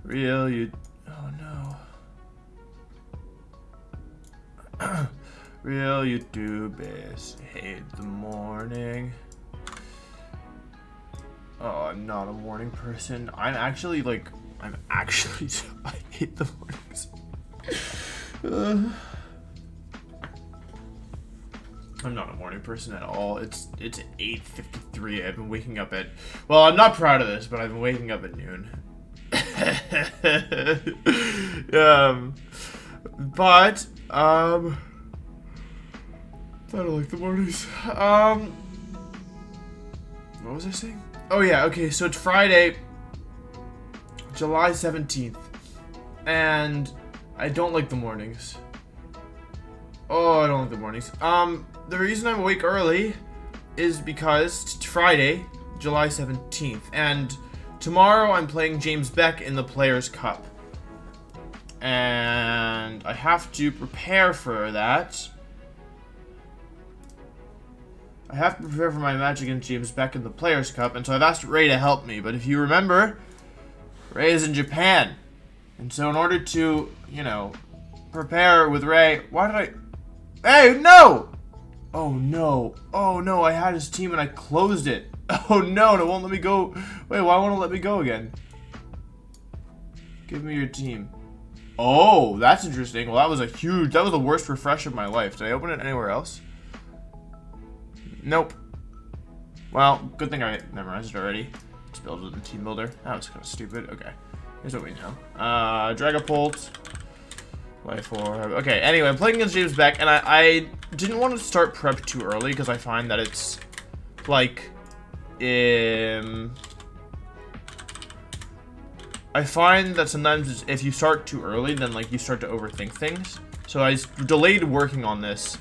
Real you. Oh no. Real YouTubers hate the morning. Oh, I'm not a morning person. I hate the mornings. I'm not a morning person at all. It's 8:53. I've been waking up at, well, I'm not proud of this, but I've been waking up at noon. I don't like the mornings. What was I saying? Oh yeah, okay, so it's Friday, July 17th, and I don't like the mornings. Oh, I don't like the mornings. The reason I'm awake early is because it's Friday, July 17th, and tomorrow I'm playing James Baek in the Players' Cup. And I have to prepare for that. I have to prepare for my match against James Baek in the Players' Cup, and so I've asked Ray to help me. But if you remember, Ray is in Japan. And so in order to, you know, prepare with Ray, why did I... Hey, no! Oh, no. Oh, no, I had his team and I closed it. Oh, no, and it won't let me go. Wait, why won't it let me go again? Give me your team. Oh, that's interesting. Well, that was the worst refresh of my life. Did I open it anywhere else? Nope. Well, good thing I memorized it already. Let's build with the team builder. That was kind of stupid. Okay, here's what we know. Dragapult. Life 4. Okay, anyway, I'm playing against James Baek, and I didn't want to start prep too early because I find that it's like, I find that sometimes if you start too early, then like you start to overthink things. So I delayed working on this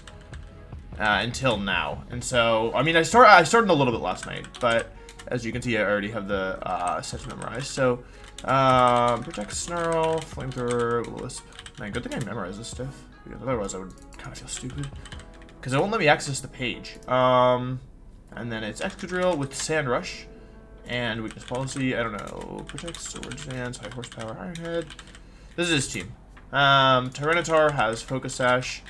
until now, and so I mean I started a little bit last night, but as you can see, I already have the sets memorized. So protect, snarl, flamethrower, wisp. Man, good thing I memorized this stuff, because otherwise I would kind of feel stupid because it won't let me access the page. And then it's Excadrill with Sand Rush. And weakness policy, I don't know. Protect, Sword Stance, High Horsepower, Ironhead. This is his team. Tyranitar has Focus Sash.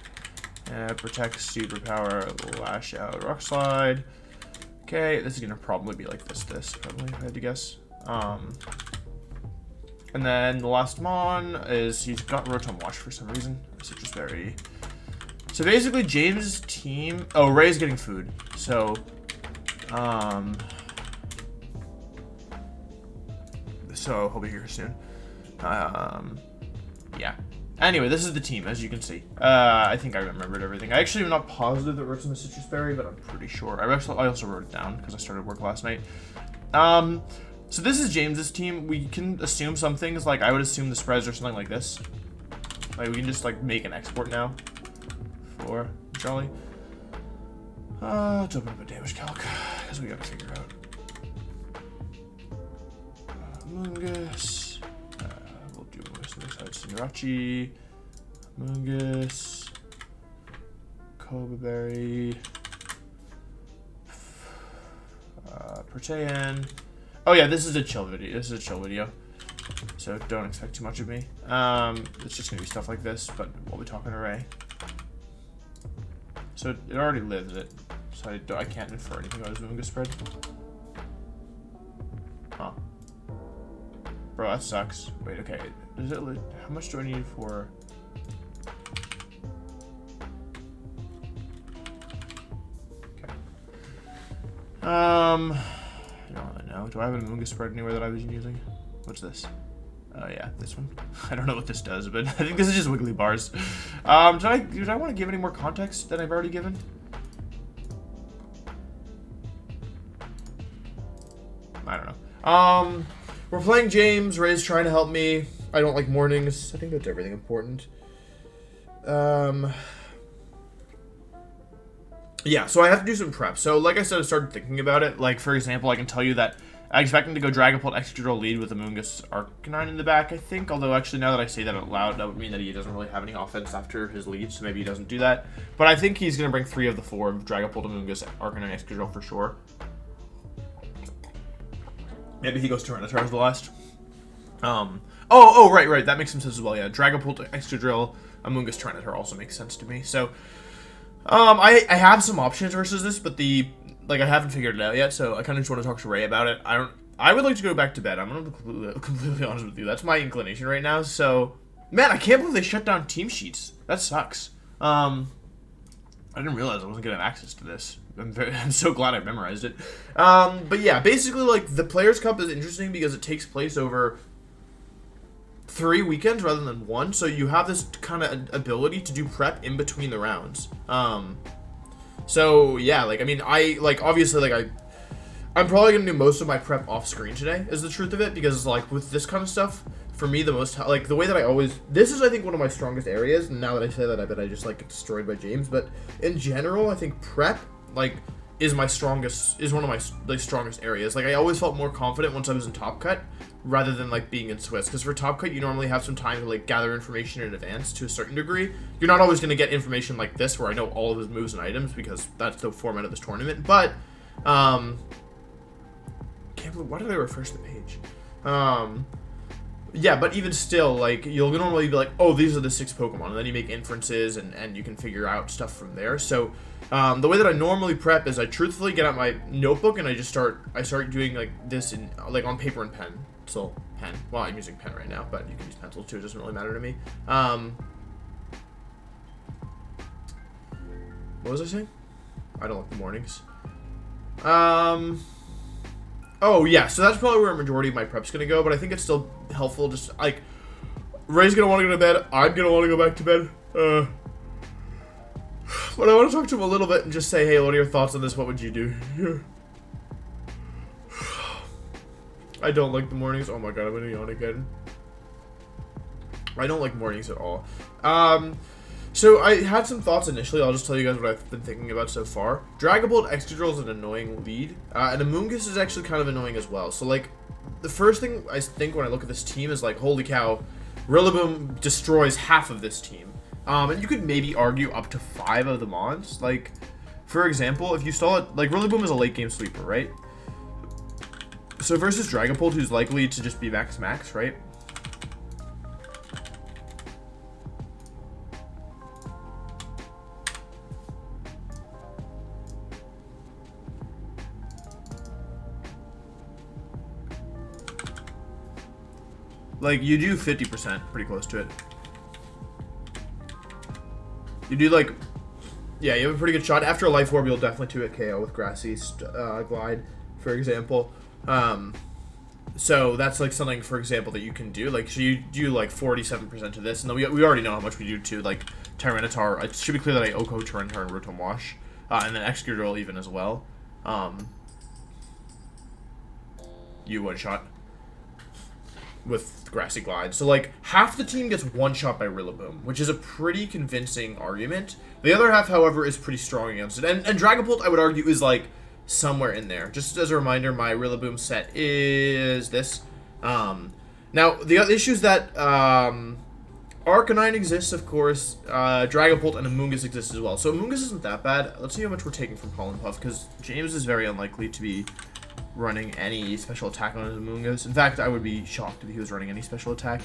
Protect, Superpower, Lash Out, Rock Slide. Okay, this is gonna probably be like this, probably, if I had to guess. And then the last mon is, he's got Rotom Wash for some reason. Citrus Berry. So basically, James' team... Oh, Ray's getting food. So, so he'll be here soon. Yeah. Anyway, this is the team, as you can see. I think I remembered everything. I actually am not positive that Rotom is Citrus Berry, but I'm pretty sure. I also wrote it down because I started work last night. So this is James's team. We can assume some things, like I would assume the spreads are something like this. Like we can just like make an export now for Jolly. Let's open up a damage calc because we gotta figure out. Mungus. We'll do Mungus next side. Singirachi. Mungus. Kobaberry. Protean. Oh yeah, this is a chill video. So don't expect too much of me. It's just gonna be stuff like this, but we'll be talking array. So it already lives it. So I can't infer anything about his Mungus spread. Huh. Bro, that sucks. Wait, okay. How much do I need for... Okay. I don't really know. Do I have a Mungus spread anywhere that I was using? What's this? Oh yeah, this one. I don't know what this does, but I think this is just wiggly bars. Did I want to give any more context than I've already given? I don't know. We're playing James. Ray's trying to help me. I don't like mornings. I think that's everything important. Yeah, so I have to do some prep. So, like I said, I started thinking about it. Like, for example, I can tell you that I expect him to go Dragapult Excadrill lead with a Mungus Arcanine in the back, I think. Although, actually, now that I say that out loud, that would mean that he doesn't really have any offense after his lead, so maybe he doesn't do that. But I think he's going to bring 3 of the 4 of Dragapult, Mungus, Arcanine, Excadrill for sure. Maybe he goes Tyranitar as the last. Oh, Oh, right. That makes some sense as well. Yeah, Dragapult, Excadrill, Amoonguss, Tyranitar also makes sense to me. So, I have some options versus this, but I haven't figured it out yet. So I kind of just want to talk to Ray about it. I would like to go back to bed. I'm gonna be completely honest with you. That's my inclination right now. So, man, I can't believe they shut down team sheets. That sucks. I didn't realize I wasn't gonna have access to this. I'm so glad I memorized it. But yeah, basically, like, the Players' Cup is interesting because it takes place over 3 weekends rather than 1, so you have this kind of ability to do prep in between the rounds. So yeah, like, I mean, obviously, like, I'm probably gonna do most of my prep off screen today, is the truth of it, because, like, with this kind of stuff, for me, the most, like, the way that this is, I think, one of my strongest areas, and now that I say that, I bet I just, like, get destroyed by James, but in general, I think prep, like, is one of my, like, strongest areas. Like, I always felt more confident once I was in Top Cut, rather than, like, being in Swiss, because for Top Cut, you normally have some time to, like, gather information in advance to a certain degree. You're not always going to get information like this, where I know all of his moves and items, because that's the format of this tournament, but, can't believe, why did I refresh the page? Yeah, but even still, like, you'll normally be like, oh, these are the 6 Pokemon, and then you make inferences, and you can figure out stuff from there. So, the way that I normally prep is I truthfully get out my notebook, and I start doing, like, this in, like, on paper and pen. Still pen. Well, I'm using pen right now, but you can use pencil too, it doesn't really matter to me. What was I saying? I don't like the mornings. Oh, yeah, so that's probably where a majority of my prep's gonna go, but I think it's still helpful, just, like, Ray's gonna want to go to bed, I'm gonna want to go back to bed, but I want to talk to him a little bit and just say, hey, what are your thoughts on this, what would you do? I don't like the mornings, oh my god, I'm gonna yawn again. I don't like mornings at all. So I had some thoughts initially. I'll just tell you guys what I've been thinking about so far. Dragapult Excadrill is an annoying lead, and Amoonguss is actually kind of annoying as well. So, like, the first thing I think when I look at this team is like, holy cow, Rillaboom destroys half of this team. And you could maybe argue up to 5 of the mons. Like, for example, if you stall it, like, Rillaboom is a late game sweeper, right? So versus Dragapult, who's likely to just be max, right? Like, you do 50%, pretty close to it. You do, like, yeah, you have a pretty good shot. After a Life Orb, you'll definitely 2-hit KO with Grassy Glide, for example. So that's, like, something, for example, that you can do. Like, so you do, like, 47% of this, and then we already know how much we do to, like, Tyranitar. It should be clear that I Oko, Tyranitar, and Rotom Wash. And then Excadrill even as well. You one-shot with Grassy Glide. So, like, half the team gets one-shot by Rillaboom, which is a pretty convincing argument. The other half, however, is pretty strong against it. And Dragapult, I would argue, is, like, somewhere in there. Just as a reminder, my Rillaboom set is this. Now, the other issue is that Arcanine exists, of course. Dragapult and Amoonguss exist as well. So Amoonguss isn't that bad. Let's see how much we're taking from Pollen Puff, because James is very unlikely to be running any special attack on his Amoonguss. In fact, I would be shocked if he was running any special attack.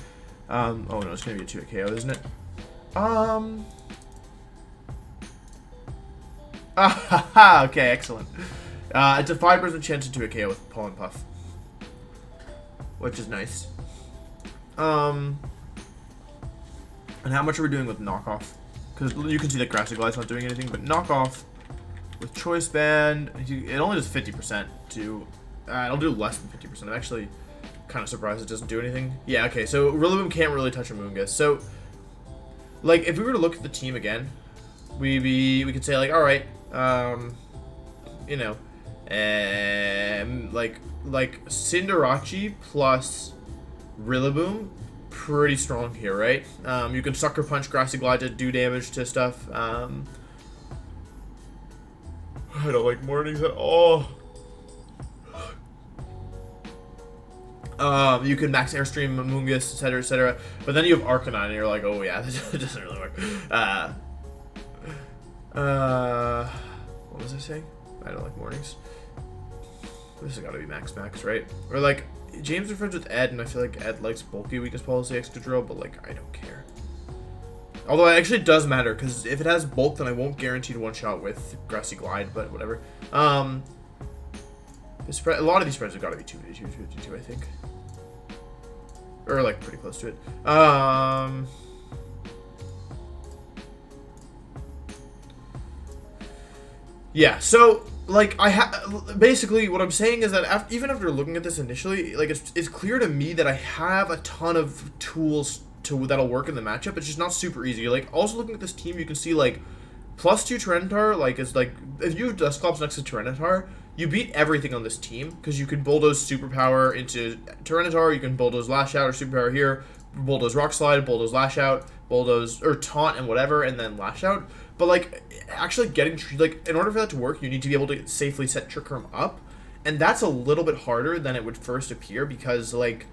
Oh no, it's gonna be a 2-hit KO, isn't it? Okay, excellent. It's a 5% chance to 2-hit KO with Pollen Puff, which is nice. And how much are we doing with Knockoff? Because you can see that Grassy Glide's not doing anything, but Knockoff with Choice Band, it only does 50% to... it'll do less than 50%. I'm actually kind of surprised it doesn't do anything. Yeah, okay, so Rillaboom can't really touch Amoonguss. So, like, if we were to look at the team again, we could say, like, alright, you know, like Cinderace plus Rillaboom, pretty strong here, right? You can Sucker Punch Grassy Glide to do damage to stuff. I don't like mornings at all. You can Max Airstream, Amoonguss, etc., etc. But then you have Arcanine, and you're like, oh yeah, this doesn't really work. What was I saying? I don't like mornings. This has got to be max, right? Or like, James is friends with Ed, and I feel like Ed likes bulky weakness policy Excadrill, but like I don't care. Although it actually does matter, because if it has bulk, then I won't guarantee one shot with Grassy Glide, but whatever. A lot of these spreads have got to be 252, I think. Or like pretty close to it. Yeah, so like basically what I'm saying is that even after looking at this initially, like it's clear to me that I have a ton of tools that'll work in the matchup. It's just not super easy. Like also looking at this team, you can see like +2 Tyranitar, like is like if you have Dusclops next to Tyranitar, you beat everything on this team because you can bulldoze superpower into Tyranitar, you can bulldoze Lash Out or superpower here, bulldoze Rock Slide, bulldoze Lash Out, bulldoze or Taunt and whatever, and then Lash Out. But like actually getting like in order for that to work, you need to be able to safely set Trick Room up, and that's a little bit harder than it would first appear because like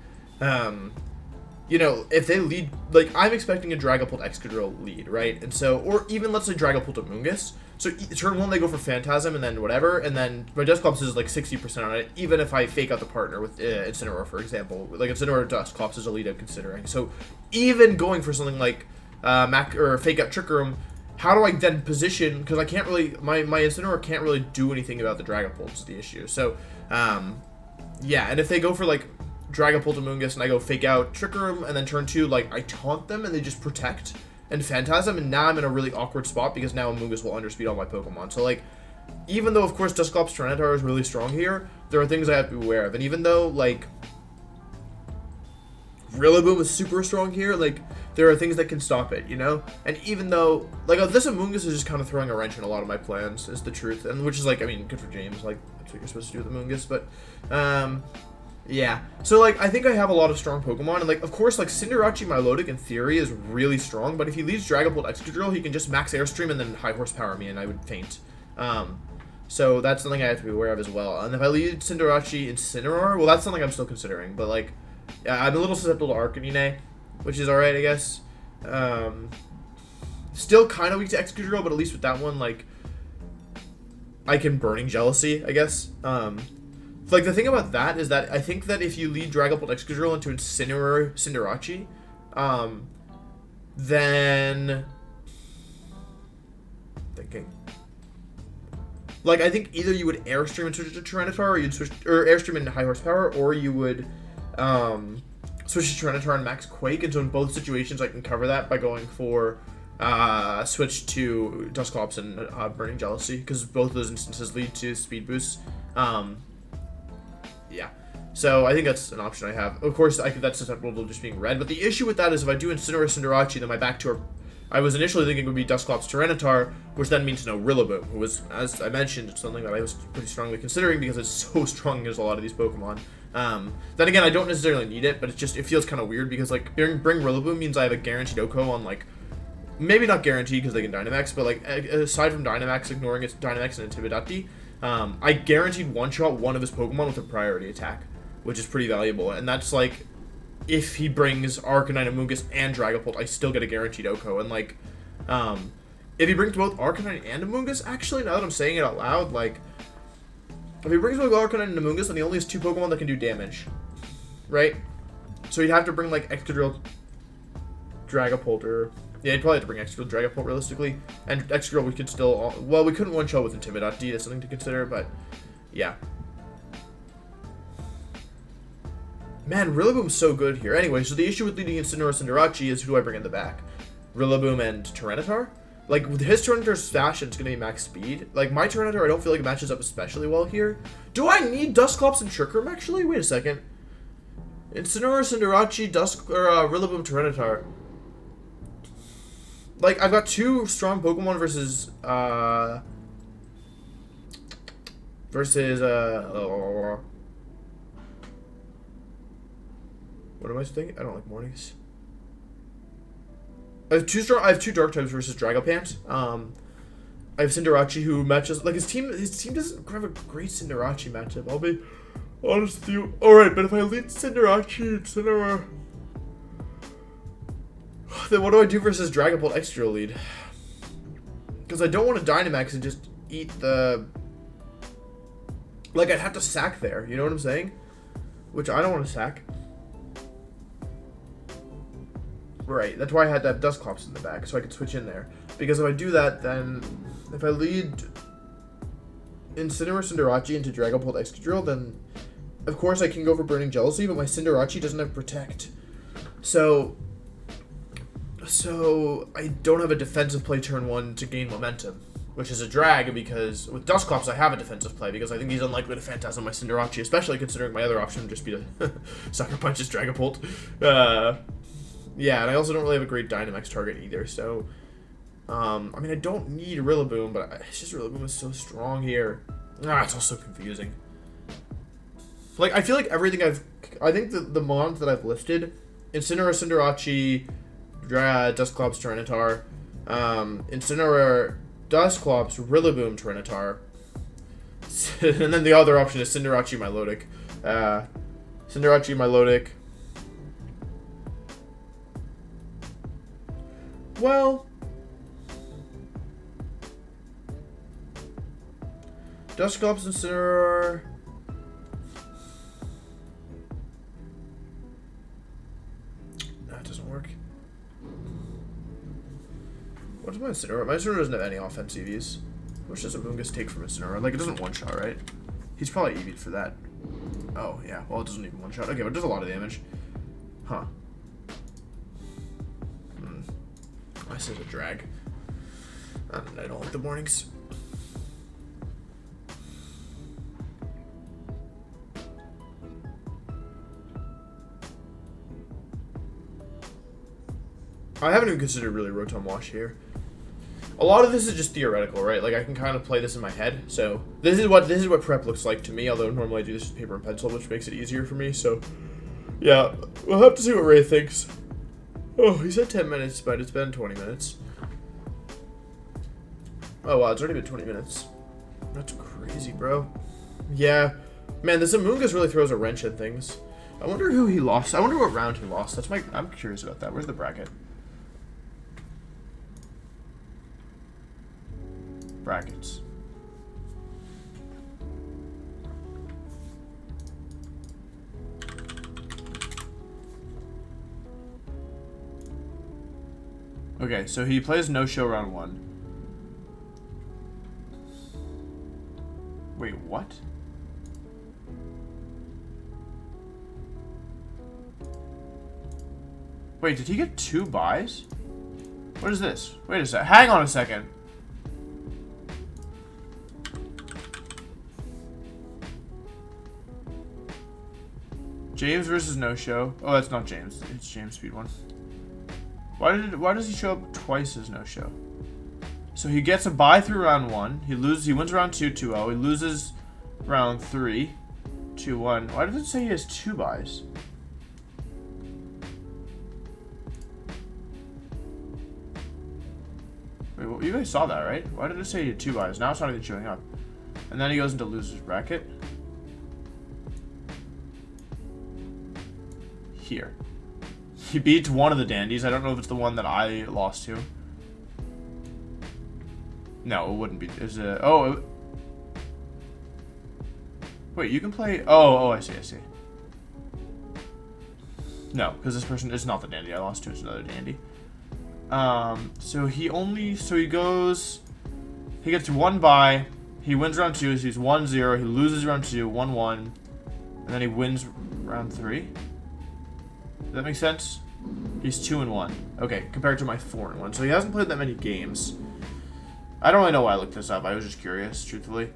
you know, if they lead, like, I'm expecting a Dragapult Excadrill lead, right? And so, or even, let's say, Dragapult Amoonguss. So, turn 1, they go for Phantasm, and then whatever, and then my Dusclops is, like, 60% on it, even if I fake out the partner with Incineroar, for example. Like, Incineroar Dusclops is a lead I'm considering. So, even going for something like fake out Trick Room, how do I then position, because I can't really, my Incineroar can't really do anything about the Dragapult is the issue. So, yeah, and if they go for, like, Dragapult Amoonguss and I go fake out Trick Room and then turn 2, like I taunt them and they just protect and Phantasm, and now I'm in a really awkward spot because now Amoonguss will underspeed all my Pokemon. So like, even though of course Dusclops Tyranitar is really strong here, there are things I have to be aware of. And even though like Rillaboom is super strong here, like there are things that can stop it, you know? And even though like this Amoonguss is just kind of throwing a wrench in a lot of my plans, is the truth. And which is like, I mean, good for James, like that's what you're supposed to do with Amoonguss, but yeah, so like I think I have a lot of strong Pokemon, and like of course like Cinderace Milotic in theory is really strong, but if he leads Dragapult Excadrill, he can just max Airstream and then high horsepower me and I would faint. So that's something I have to be aware of as well. And if I lead Cinderace Incineroar, well that's something I'm still considering, but like yeah, I'm a little susceptible to Arcanine, which is alright I guess. Still kind of weak to Excadrill, but at least with that one like I can Burning Jealousy, I guess. Like, the thing about that is that I think that if you lead Dragapult Excadrill into Cinderace, then... Thinking. Like, I think either you would Airstream and switch to Tyranitar, or you'd switch... Or Airstream into High Horsepower, or you would, switch to Tyranitar and Max Quake, and so in both situations I can cover that by going for, switch to Dusclops and, Burning Jealousy, because both of those instances lead to speed boosts. Yeah, so I think that's an option I have. Of course, that's susceptible to just being red, but the issue with that is if I do Incineroar Cinderace, then my back two are... I was initially thinking it would be Dusclops Tyranitar, which then means no Rillaboom, who was, as I mentioned, something that I was pretty strongly considering because it's so strong against a lot of these Pokemon. Then again, I don't necessarily need it, but it feels kind of weird because, like, bring Rillaboom means I have a guaranteed OHKO on, like, maybe not guaranteed because they can Dynamax, but, like, aside from Dynamax, ignoring its Dynamax and Intimidati, I guaranteed one-shot one of his Pokemon with a priority attack, which is pretty valuable. And that's like, if he brings Arcanine, Amoonguss, and Dragapult, I still get a guaranteed OHKO. And like, if he brings both Arcanine and Amoonguss, actually, now that I'm saying it out loud, like, if he brings both Arcanine and Amoonguss, then he only has 2 Pokemon that can do damage, right? So he'd have to bring like Excadrill, Dragapult, or... Yeah, he'd probably have to bring Excadrill Dragapult realistically. And Excadrill we could still... Well, we couldn't one-shot with Intimidati. That's something to consider, but... Yeah. Man, Rillaboom's so good here. Anyway, so the issue with leading Incineroar Cinderace is who do I bring in the back? Rillaboom and Tyranitar? Like, with his Tyranitar's fashion, it's going to be max speed. Like, my Tyranitar, I don't feel like it matches up especially well here. Do I need Dusclops and Trick Room, actually? Wait a second. Incineroar Cinderace, Rillaboom, Tyranitar. Like, I've got 2 strong Pokemon versus, what am I thinking? I don't like mornings. I have 2 Dark types versus Dragapult. I have Cinderace who matches, like, his team doesn't have a great Cinderace matchup, I'll be honest with you. Alright, but if I lead Cinderace and Incineroar, then what do I do versus Dragapult Excadrill lead? Because I don't want to Dynamax and just eat the... Like, I'd have to sack there, you know what I'm saying? which I don't want to sack. Right, that's why I had to have Dusclops in the back, so I could switch in there. Because if I do that, then if I lead Incineroar Cinderace into Dragapult Excadrill, then of course I can go for Burning Jealousy, but my Cinderace doesn't have Protect. So I don't have a defensive play turn 1 to gain momentum, which is a drag because with Dusclops I have a defensive play because I think he's unlikely to Phantasm my Cinderace, especially considering my other option would just be to Sucker Punch his Dragapult. Yeah, and I also don't really have a great Dynamax target either, so I mean, I don't need Rillaboom, but it's just Rillaboom is so strong here. It's also confusing. Like, I feel like everything I think the mons that I've listed, Incineroar, Cinderace, Dusclops, Tyranitar, Incineroar, Dusclops, Rillaboom, Tyranitar, and then the other option is Cinderace, Milotic. Cinderace, Milotic. Well, Dusclops, Incineroar. That doesn't work. What's my Incineroar? My Incineroar doesn't have any offense EVs. Which does Amoonguss take from Incineroar? Like, it doesn't one-shot, right? He's probably EV'd for that. Oh, yeah. Well, it doesn't even one-shot. Okay, but it does a lot of damage. Huh. This is a drag. I don't like the mornings. I haven't even considered really Rotom Wash here. A lot of this is just theoretical, right? Like, I can kind of play this in my head. So this is what prep looks like to me. Although normally I do this with paper and pencil, which makes it easier for me. So yeah, we'll have to see what Ray thinks. Oh, he said 10 minutes, but it's been 20 minutes. Oh, wow, it's already been 20 minutes. That's crazy, bro. Yeah. Man, this Amoonguss really throws a wrench in things. I wonder who he lost. I wonder what round he lost. I'm curious about that. Where's the bracket? Brackets. Okay, so he plays no-show round 1. Wait, what? Wait, did he get 2 buys? What is this? Wait a sec. Hang on a second. James versus no-show. Oh, that's not James. It's James Speed 1. Why does he show up twice as no-show? So he gets a bye through round 1. He wins round 2, 2-0. He loses round 3, 2-1. Why does it say he has 2 buys? Wait, well, you guys saw that, right? Why did it say he had 2 buys? Now it's not even showing up. And then he goes into loser's bracket. Here. He beats one of the dandies. I don't know if it's the one that I lost to. No, it wouldn't be. Is it? Oh. Wait, you can play. Oh, I see. No, because this person is not the dandy I lost to. It's another dandy. So he goes. He gets 1 bye. He wins round 2. So he's 1-0. He loses round 2, 1-1, and then he wins round 3. Does that make sense? He's 2-1. Okay, compared to my 4-1. So he hasn't played that many games. I don't really know why I looked this up. I was just curious, truthfully.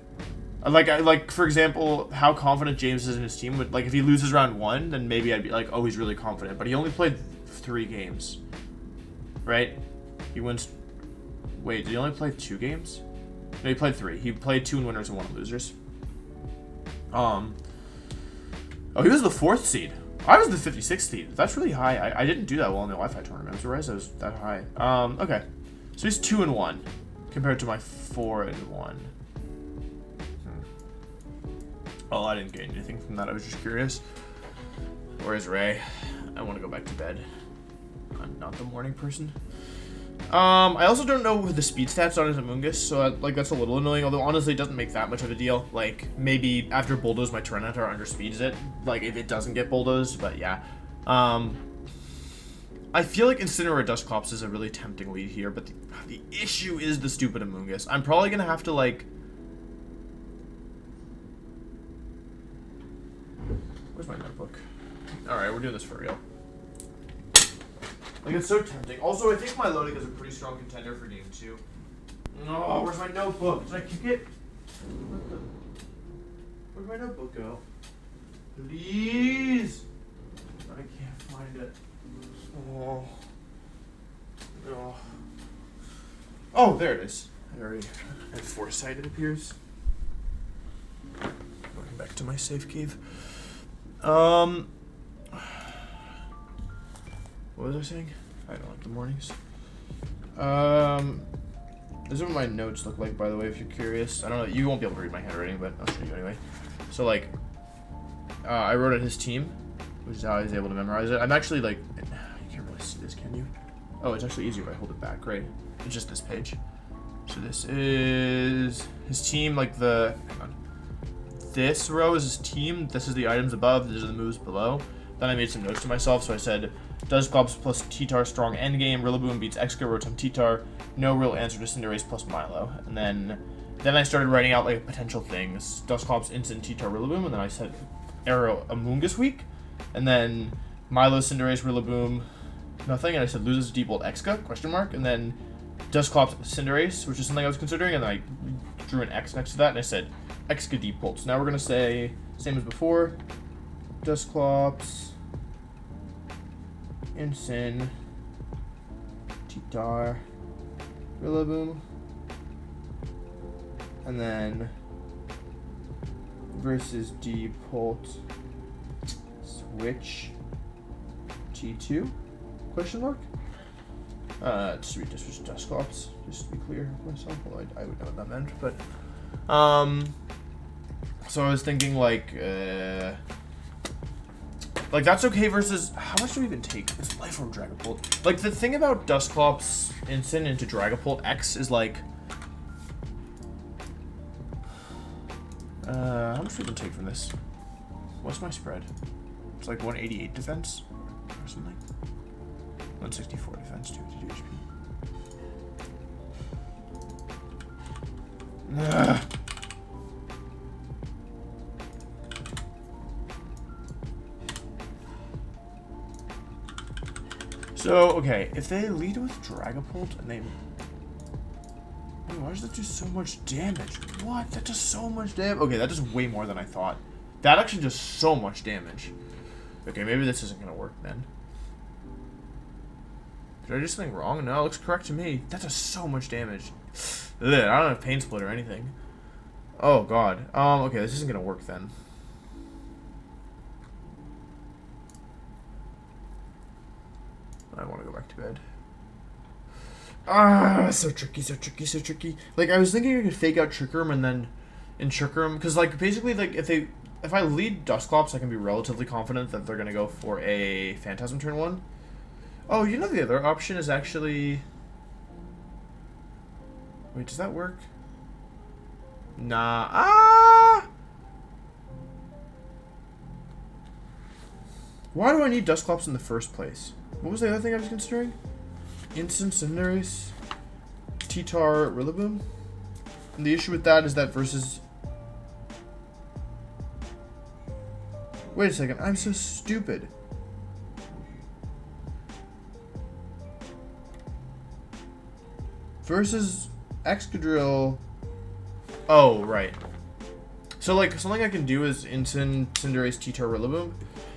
Like for example, how confident James is in his team. Like, if he loses round 1, then maybe I'd be like, oh, he's really confident. But he only played 3 games, right? He wins. Wait, did he only play 2 games? No, he played 3. He played 2 winners and 1 losers. Oh, he was the 4th seed. I was the 56th seed. That's really high. I didn't do that well in the Wi-Fi tournament. I'm surprised I was that high. Okay. So he's 2-1 compared to my 4-1. Oh, I didn't gain anything from that. I was just curious. Where's Ray? I want to go back to bed. I'm not the morning person. I also don't know the speed stats on his Amoonguss, so like that's a little annoying, although honestly it doesn't make that much of a deal. Like, maybe after Bulldoze my Tyranitar underspeeds it, like if it doesn't get Bulldozed, but yeah. I feel like Incineroar Dusclops is a really tempting lead here, but the issue is the stupid Amoonguss. I'm probably gonna have to like... Where's my notebook? Alright, we're doing this for real. Like, it's so tempting. Also, I think my loading is a pretty strong contender for game 2. Oh, where's my notebook? Did I kick it? Where'd my notebook go? Please! I can't find it. Oh. Oh. Oh, there it is. Very at foresight, it appears. Going back to my safe cave. What was I saying? I don't like the mornings. This is what my notes look like, by the way, if you're curious. I don't know, you won't be able to read my handwriting, but I'll show you anyway. So, like, I wrote out his team, which is how I was able to memorize it. I'm actually, like, you can't really see this, can you? Oh, it's actually easier if I hold it back, right? It's just this page. So this is his team, like hang on. This row is his team, this is the items above, these are the moves below. Then I made some notes to myself, so I said, Dusclops plus T-Tar strong endgame, Rillaboom beats Exca, Rotom T-Tar, no real answer to Cinderace plus Milo. And then I started writing out like potential things. Dusclops, Instant, T-Tar, Rillaboom, and then I said Arrow, Amoonguss week. And then Milo, Cinderace, Rillaboom, nothing. And I said loses Deep Bolt Exca, question mark. And then Dusclops, Cinderace, which is something I was considering, and then I drew an X next to that, and I said Exca Deep Bolt. So now we're going to say, same as before, Dusclops, Incin, T-Tar, Rillaboom, and then versus Deepult, Switch, T2, question mark? Just read this was Dusclops, just to be clear with myself, although I would know what that meant, but, so I was thinking, like that's okay versus, how much do we even take? It's Life Orb Dragapult. Like, the thing about Dusclops Instant into Dragapult X is, like, how much do we even take from this? What's my spread? It's like 188 defense or something. 164 defense, 252 HP. Ugh. So, okay, if they lead with Dragapult and they... Why does that do so much damage? What? That does so much damage? Okay, that does way more than I thought. That actually does so much damage. Okay, maybe this isn't going to work then. Did I do something wrong? No, it looks correct to me. That does so much damage. Ugh, I don't have Pain Split or anything. Oh, God. Okay, this isn't going to work then. I want to go back to bed. Ah, so tricky, so tricky, so tricky. Like, I was thinking I could fake out Trick Room and then in Trick Room, because, like, basically, like, if I lead Dusclops, I can be relatively confident that they're going to go for a Phantasm turn 1. Oh, you know the other option is actually... Wait, does that work? Nah. Ah! Why do I need Dusclops in the first place? What was the other thing I was considering? Instant Cinderace, T-Tar, Rillaboom. And the issue with that is that versus... Wait a second, I'm so stupid. Versus Excadrill... Oh, right. So, like, something I can do is Instant Cinderace, T-Tar, Rillaboom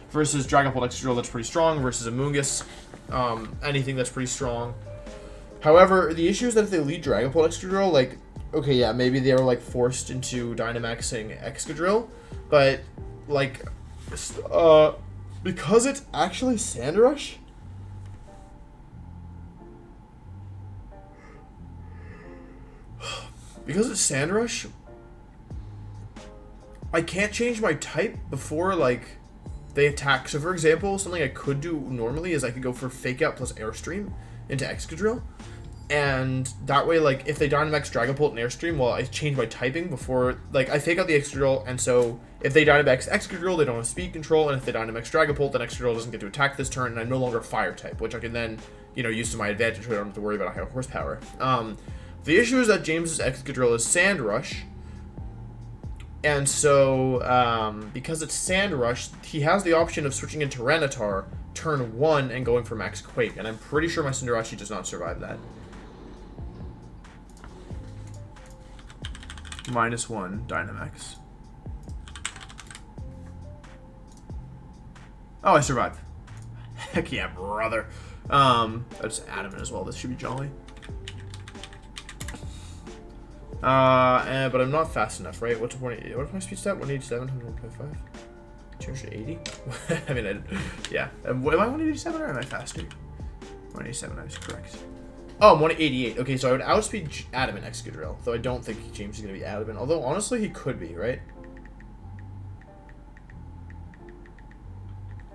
versus Dragapult Excadrill that's pretty strong versus Amoonguss. Anything that's pretty strong. However, the issue is that if they lead Dragapult Excadrill, like, okay, yeah, maybe they're, like, forced into Dynamaxing Excadrill, but, like, because it's actually Sandrush, I can't change my type before, like, they attack. So, for example, something I could do normally is I could go for Fake Out plus Airstream into Excadrill. And that way, like, if they Dynamax Dragon Bolt and Airstream, well, I change my typing before, like, I fake out the Excadrill, and so if they Dynamax Excadrill, they don't have speed control, and if they Dynamax Dragon Bolt, then Excadrill doesn't get to attack this turn, and I'm no longer Fire type, which I can then, you know, use to my advantage, so I don't have to worry about high horsepower. The issue is that James's Excadrill is Sand Rush, and so, because it's Sand Rush, he has the option of switching into Tyranitar turn 1 and going for Max Quake, and I'm pretty sure my Cinderace does not survive that. -1 Dynamax. Oh, I survived. Heck yeah, brother. That's adamant as well. This should be jolly. But I'm not fast enough, right? What's my speed stat? 187, 125, 280. I mean, yeah. Am I 187 or am I faster? 187. I was correct. Oh, I'm 188. Okay, so I would outspeed Adamant Excadrill, though I don't think James is going to be Adamant. Although, honestly, he could be, right?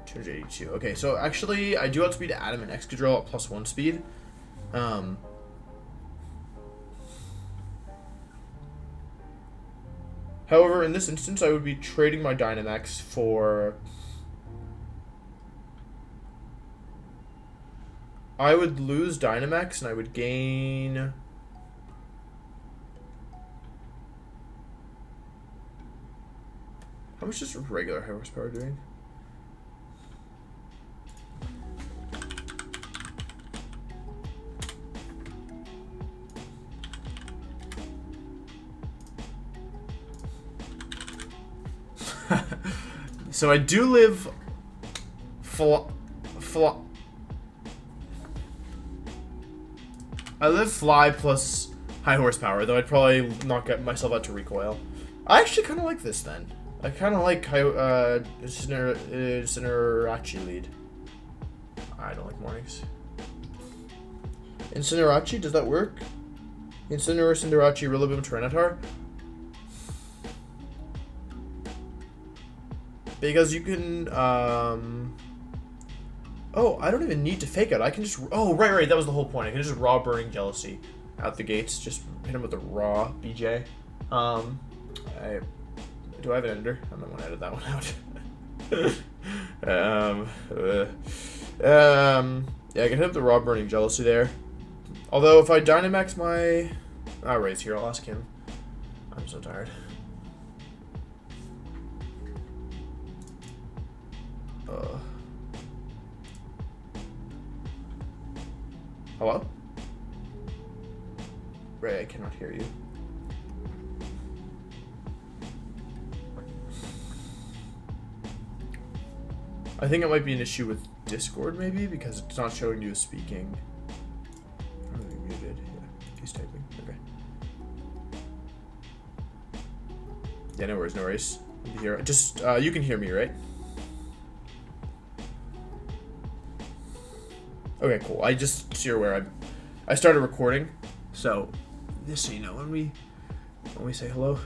282. Okay, so actually, I do outspeed Adamant Excadrill at +1 speed. However, in this instance, I would be trading my Dynamax for... I would lose Dynamax, and I would gain... How much is regular high horsepower doing? So I do live... I live Fly plus high horsepower, though I'd probably not get myself out to recoil. I actually kind of like this then. I kind of like Incineroar lead. I don't like mornings. Incineroar, does that work? Incineroar, Cinderace, Rillaboom, Tyranitar? Because you can, oh, I don't even need to fake out. I can just... Oh, right. That was the whole point. I can just raw Burning Jealousy out the gates. Just hit him with a raw BJ. Do I have an ender? I'm not going to edit that one out. Yeah, I can hit up the raw Burning Jealousy there. Although, if I Dynamax my... Oh, Ray's here. I'll ask him. I'm so tired. Hello? Ray, I cannot hear you. I think it might be an issue with Discord, maybe, because it's not showing you speaking. I'm really muted. Yeah, he's typing. Okay. Yeah, no worries. You hear? Just, you can hear me, right? Okay, cool. I just so you're aware, I started recording, so just so you know when we say hello.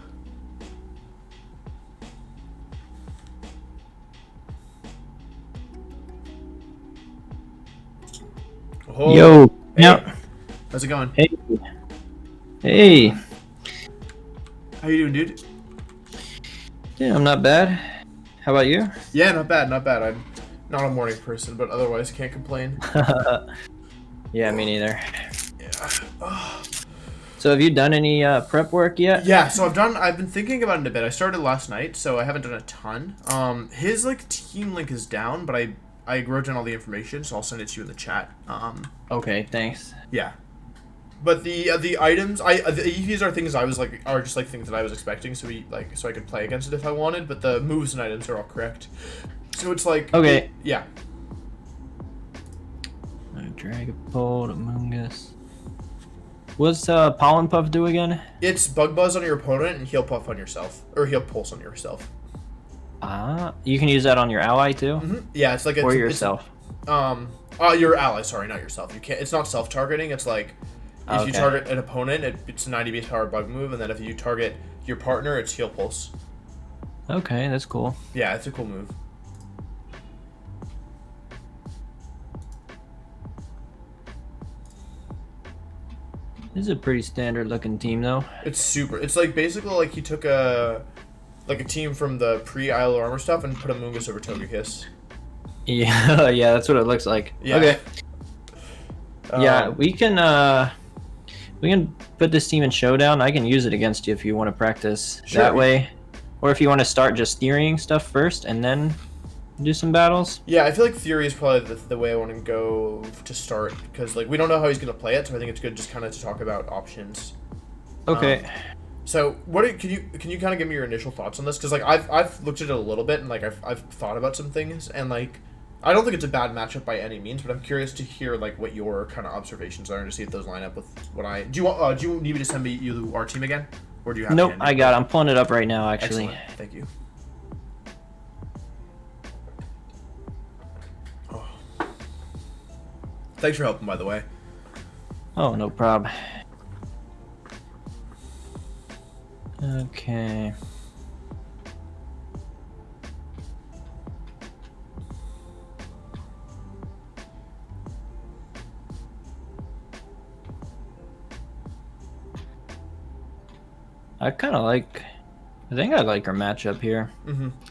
Oh, yo, hey. yeah. How's it going? Hey. Hey. How you doing, dude? Yeah, I'm not bad. How about you? Yeah, not bad. I'm not a morning person, but otherwise can't complain. Yeah, me neither. Yeah. So have you done any prep work yet? Yeah, so I've been thinking about it a bit. I started last night, so I haven't done a ton. His like team link is down, but I wrote down all the information, so I'll send it to you in the chat. Okay, thanks. Yeah. But the items, the EVs are things are just like things that I was expecting, so I could play against it if I wanted. But the moves and items are all correct. So it's like okay. Yeah. Dragapult, Amoonguss. What's Pollen Puff do again? It's Bug Buzz on your opponent and Heal Puff on yourself, or Heal Pulse on yourself. You can use that on your ally too. Mm-hmm. Yeah, it's like or yourself. Your ally. Sorry, not yourself. You can't. It's not self-targeting. It's like if you target an opponent, it's a 90 base power bug move, and then if you target your partner, it's Heal Pulse. Okay, that's cool. Yeah, it's a cool move. This is a pretty standard looking team, though. It's super. It's like basically like he took a team from the pre-Isle of Armor stuff and put Amoonguss over Togekiss. Yeah, yeah, that's what it looks like. Yeah. Okay. Yeah, we can put this team in Showdown. I can use it against you if you want to practice that way. Or if you want to start just theorying stuff first and then do some battles. Yeah, I feel like Theory is probably the way I want to go to start, because like we don't know how he's going to play it, so I think it's good just kind of to talk about options. Okay. So can you kind of give me your initial thoughts on this? Because like I've looked at it a little bit, and like I've thought about some things, and like I don't think it's a bad matchup by any means, but I'm curious to hear like what your kind of observations are and to see if those line up with what I do. You need me to send you our team again, or do you have? Nope, I got it. I'm pulling it up right now. Actually. Excellent. Thank you. Oh. Thanks for helping, by the way. Oh, no problem. Okay. I think I like our matchup here.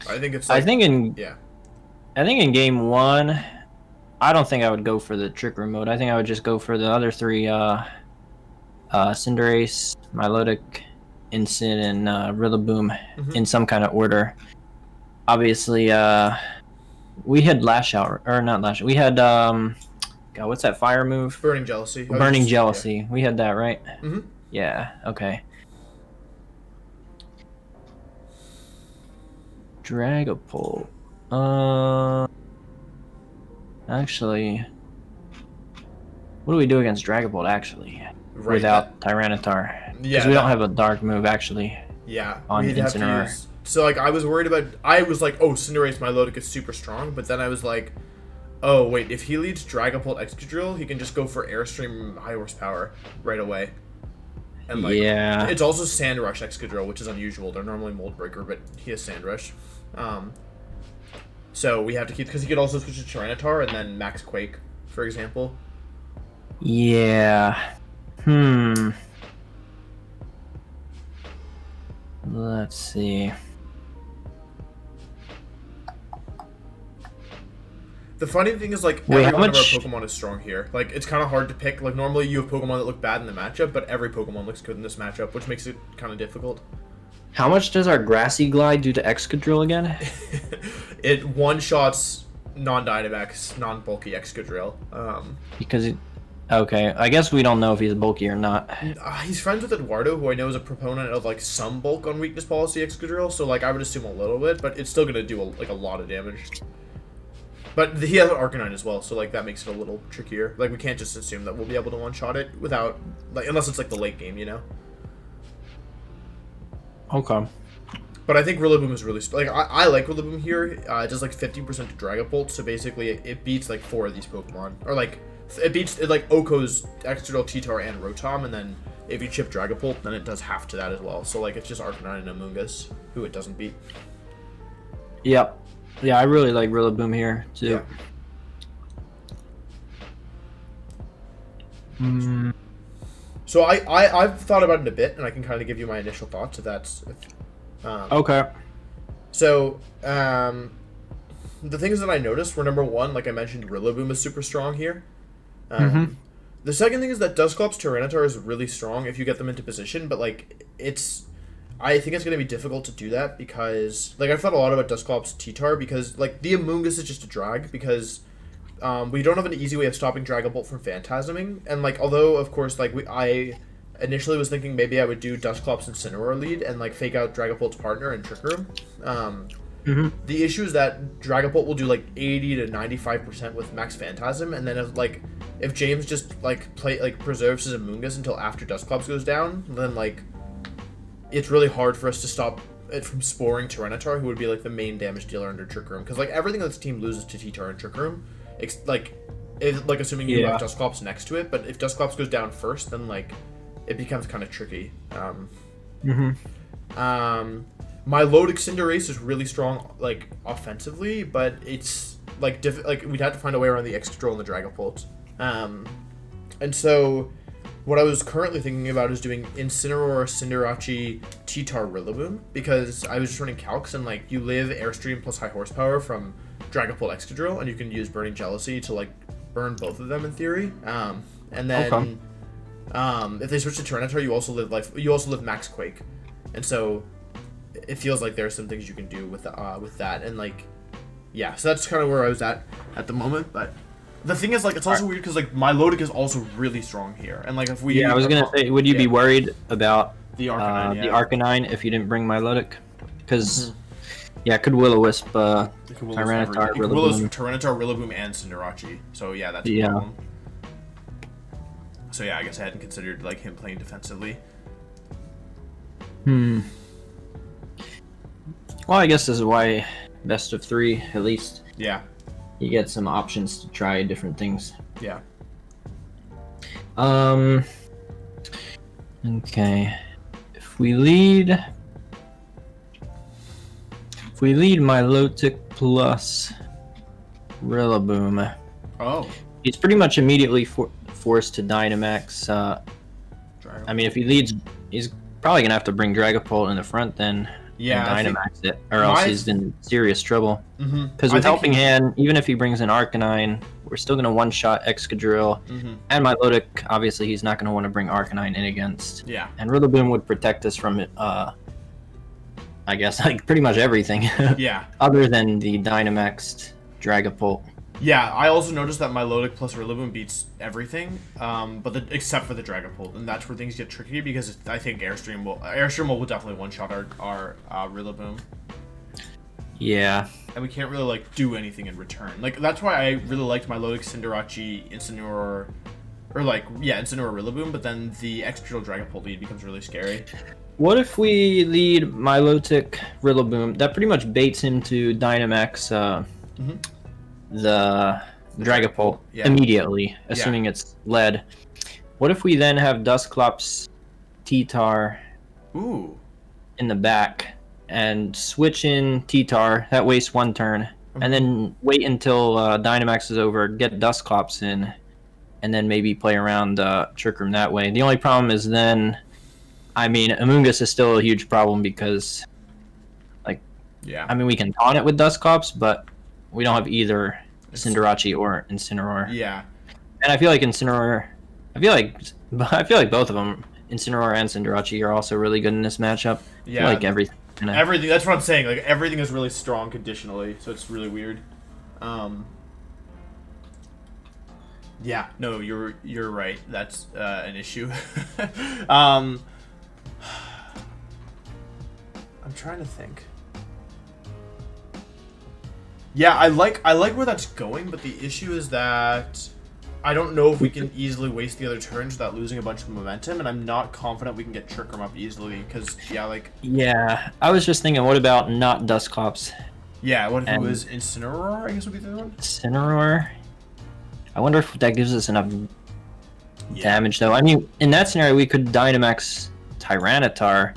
I think it's. Like, I think in game 1, I don't think I would go for the Trick Room mode. I think I would just go for the other 3, Cinderace, Milotic, Incin, and Rillaboom in some kind of order. Obviously, we had Lash Out, or not Lash Out. We had God, what's that fire move? Burning Jealousy. Burning Jealousy. Yeah. We had that, right? Mm-hmm. Yeah. Okay. Dragapult. Actually, what do we do against Dragapult, actually? Right, without Tyranitar? Yeah. Because we don't have a dark move, actually. Yeah. On Incineroar. So, like, I was worried about... I was like, oh, Cinderace Milotic is super strong, but then I was like, oh, wait, if he leads Dragapult Excadrill, he can just go for Airstream High Horsepower right away. And, like, yeah. It's also Sand Rush Excadrill, which is unusual. They're normally Mold Breaker, but he has Sand Rush. So we have to keep... Because he could also switch to Tyranitar and then Max Quake, for example. Yeah. Let's see. The funny thing is, like, every one of our Pokemon is strong here. Like, it's kind of hard to pick. Like, normally you have Pokemon that look bad in the matchup, but every Pokemon looks good in this matchup, which makes it kind of difficult. How much does our Grassy Glide do to Excadrill again? It one-shots non-Dynamax, non-bulky Excadrill. Because it... Okay, I guess we don't know if he's bulky or not. He's friends with Eduardo, who I know is a proponent of, like, some bulk on weakness policy Excadrill, so, like, I would assume a little bit, but it's still going to do, a lot of damage. But he has an Arcanine as well, so, like, that makes it a little trickier. Like, we can't just assume that we'll be able to one-shot it without, like, unless it's, like, the late game, you know? Okay. But I think Rillaboom is really... Like, I like Rillaboom here. It does, like, 50% to Dragapult, so basically it beats, like, 4 of these Pokemon. Or, like... It beats, like, Oko's Excadrill, T-Tar, and Rotom, and then if you chip Dragapult, then it does half to that as well. So, like, it's just Arcanine and Amoonguss, who it doesn't beat. Yep. Yeah, I really like Rillaboom here, too. Yeah. So I've thought about it a bit, and I can kind of give you my initial thoughts, if that's... okay. So, the things that I noticed were, number one, like I mentioned, Rillaboom is super strong here. The second thing is that Dusclops Tyranitar is really strong if you get them into position, but, like, I think it's going to be difficult to do that because, like, I've thought a lot about Dusclops T-Tar because, like, the Amoonguss is just a drag because we don't have an easy way of stopping Dragapult from Phantasming, and, like, although, of course, like, I initially was thinking maybe I would do Dusclops Incineroar lead and, like, fake out Dragapult's partner in Trick Room. The issue is that Dragapult will do, like, 80 to 95% with Max Phantasm, and then if James just, like, preserves his Amoonguss until after Dusclops goes down, then, like, it's really hard for us to stop it from sporing Tyranitar, who would be, like, the main damage dealer under Trick Room. Because, like, everything on this team loses to T-Tar and Trick Room, assuming you have Dusclops next to it, but if Dusclops goes down first, then, like, it becomes kind of tricky. Milotic Cinderace is really strong, like, offensively, but it's, like, we'd have to find a way around the Excadrill and the Dragapult. And so what I was currently thinking about is doing Incineroar, Cinderace, T-Tar, Rillaboom, because I was just running calcs, and like you live Airstream plus high horsepower from Dragapult Excadrill, and you can use Burning Jealousy to like burn both of them in theory. And then if they switch to Tyranitar, you also live Max Quake, and so it feels like there's some things you can do with that, and like yeah, so that's kind of where I was at the moment, but. The thing is, like, it's also weird because, like, my Milotic is also really strong here. And, like, if we... Yeah, I was going to say, would you be worried about the Arcanine, the Arcanine if you didn't bring Milotic? Because, yeah, it could Will-O-Wisp, Tyranitar, Rillaboom. Tyranitar, Rillaboom, and Cinderace. So, yeah, that's a problem. So, yeah, I guess I hadn't considered, like, him playing defensively. Well, I guess this is why best of 3, at least. Yeah. You get some options to try different things. Yeah. Okay. If we lead Milotic plus Rillaboom. Oh. He's pretty much immediately forced to Dynamax. I mean, if he leads, he's probably gonna have to bring Dragapult in the front then. Yeah, and Dynamax it, or else he's in serious trouble. Because with Helping Hand, even if he brings an Arcanine, we're still going to one-shot Excadrill. And Milotic, obviously, he's not going to want to bring Arcanine in against. Yeah. And Rillaboom would protect us from, I guess, like pretty much everything. Yeah. Other than the Dynamaxed Dragapult. Yeah, I also noticed that Milotic plus Rillaboom beats everything, except for the Dragapult, and that's where things get tricky because I think Airstream will definitely one-shot our Rillaboom. Yeah. And we can't really like do anything in return. Like that's why I really liked Milotic, Cinderace, Incineroar, Incineroar, Rillaboom, but then the Excadrill Dragapult lead becomes really scary. What if we lead Milotic, Rillaboom? That pretty much baits him to Dynamax. The Dragapult immediately, assuming it's lead. What if we then have Dusclops, T-Tar in the back and switch in T-Tar? That wastes one turn. And then wait until Dynamax is over, get Dusclops in, and then maybe play around Trick Room that way. The only problem is then, I mean, Amoonguss is still a huge problem because, like, I mean, we can taunt it with Dusclops, but we don't have either Cinderace or Incineroar. Yeah. And I feel like Incineroar... I feel like both of them, Incineroar and Cinderace, are also really good in this matchup. Yeah. Like everything. Everything. That's what I'm saying. Like, everything is really strong conditionally, so it's really weird. Yeah. No, you're right. That's an issue. I'm trying to think. Yeah, I like where that's going, but the issue is that I don't know if we can easily waste the other turns without losing a bunch of momentum, and I'm not confident we can get Trick Room up easily, because, Yeah, I was just thinking, what about not Dusclops? Yeah, what if it was Incineroar, I guess would be the other one? Incineroar? I wonder if that gives us enough damage, though. I mean, in that scenario, we could Dynamax Tyranitar.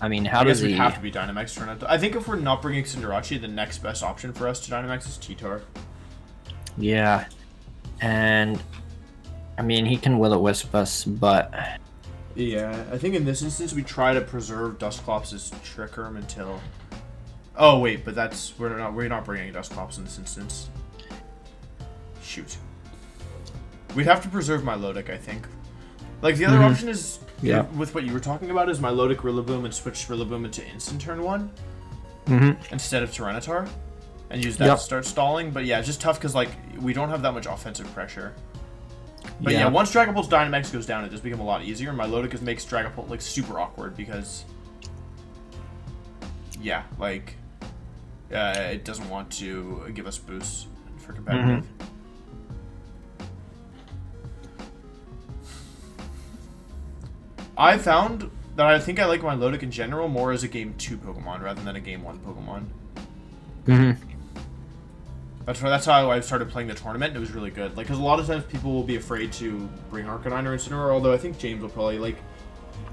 I mean, how does he... have to be Dynamax Tyranitar. I think if we're not bringing Cinderace, the next best option for us to Dynamax is T-Tar. Yeah. And, I mean, he can Will-O-Wisp us, but... Yeah, I think in this instance, we try to preserve Dusclops' Trick Room until... Oh, wait, but that's... We're not bringing Dusclops in this instance. Shoot. We'd have to preserve Milotic, I think. Like, the other option is... Yeah. With what you were talking about is Milotic Rillaboom and switch Rillaboom into Instant Turn 1 instead of Tyranitar and use that to start stalling. But yeah, it's just tough because like we don't have that much offensive pressure. But yeah, once Dragapult's Dynamax goes down, it does become a lot easier. Milotic makes Dragapult like super awkward because it doesn't want to give us boosts for competitive. I found that I think I like Milotic in general more as a Game 2 Pokemon rather than a Game 1 Pokemon. That's how I started playing the tournament, and it was really good. Like, because a lot of times people will be afraid to bring Arcanine or Incineroar, although I think James will probably, like,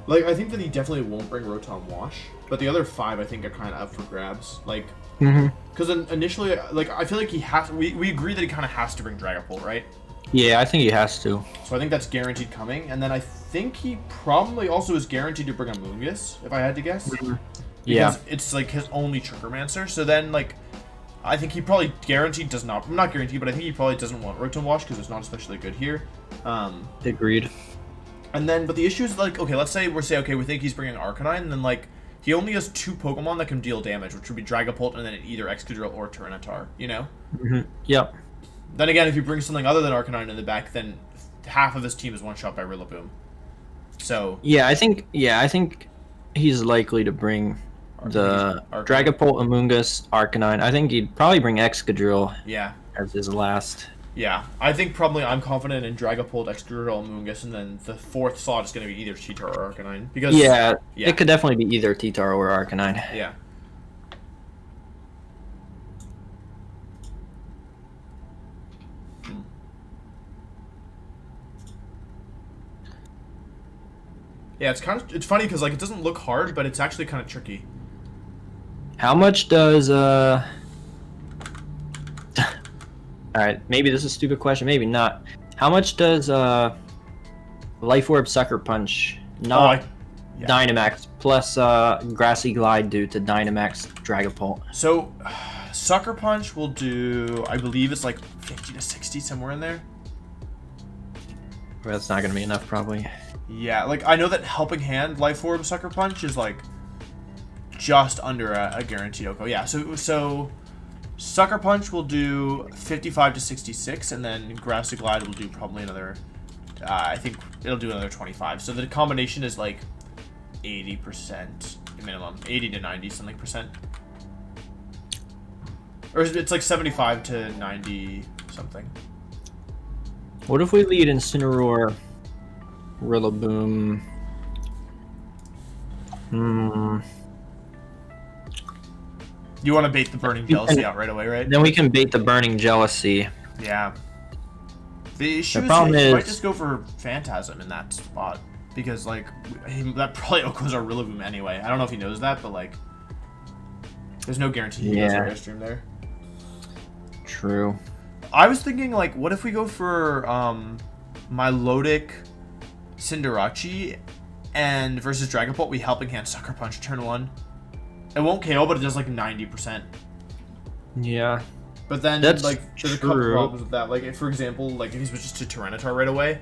I think that he definitely won't bring Rotom Wash, but the other 5 I think are kind of up for grabs. Like, because initially, like, I feel like he has, we agree that he kind of has to bring Dragapult, right? Yeah, I think he has to. So I think that's guaranteed coming. And then I think he probably also is guaranteed to bring a Moongus, if I had to guess. Yeah. Because it's like his only Triggermancer. So then like I think he probably guaranteed does not guaranteed, but I think he probably doesn't want Rotom Wash because it's not especially good here. Agreed. And then but the issue is like, okay, let's say we think he's bringing Arcanine, and then like he only has 2 Pokemon that can deal damage, which would be Dragapult and then either Excadrill or Tyranitar, you know? Yep. Then again, if you bring something other than Arcanine in the back, then half of his team is one-shot by Rillaboom. So... Yeah, I think he's likely to bring the Dragapult, Amoonguss, Arcanine. I think he'd probably bring Excadrill as his last. Yeah, I think probably I'm confident in Dragapult, Excadrill, Amoonguss, and then the 4th slot is going to be either Cheetar or Arcanine. Because it could definitely be either Cheetar or Arcanine. Yeah. Yeah, it's funny because like it doesn't look hard, but it's actually kind of tricky. How much does All right, maybe this is a stupid question, maybe not. How much does Life Orb Sucker Punch, not Dynamax, plus Grassy Glide do to Dynamax Dragapult? So, Sucker Punch will do, I believe it's like 50 to 60, somewhere in there. Well, that's not going to be enough, probably. Yeah, like, I know that Helping Hand Life Orb Sucker Punch is like just under a guaranteed OHKO. Yeah, so Sucker Punch will do 55 to 66, and then Grassy Glide will do probably another, I think it'll do another 25. So the combination is like 80% minimum, 80 to 90 something percent. Or it's like 75 to 90 something. What if we lead Incineroar, Rillaboom? You want to bait the Burning Jealousy out right away, right? Then we can bait the Burning Jealousy. Yeah. The issue is you might just go for Phantasm in that spot. Because, like, that probably OHKOs our Rillaboom anyway. I don't know if he knows that, but, like, there's no guarantee he does our Airstream there. True. I was thinking, like, what if we go for Milotic Cinderace and versus Dragapult, we Helping Hand Sucker Punch turn 1. It won't KO, but it does like 90%. Yeah. But then, that's like, there's a couple problems with that. Like, if, for example, like, if he switches to Tyranitar right away,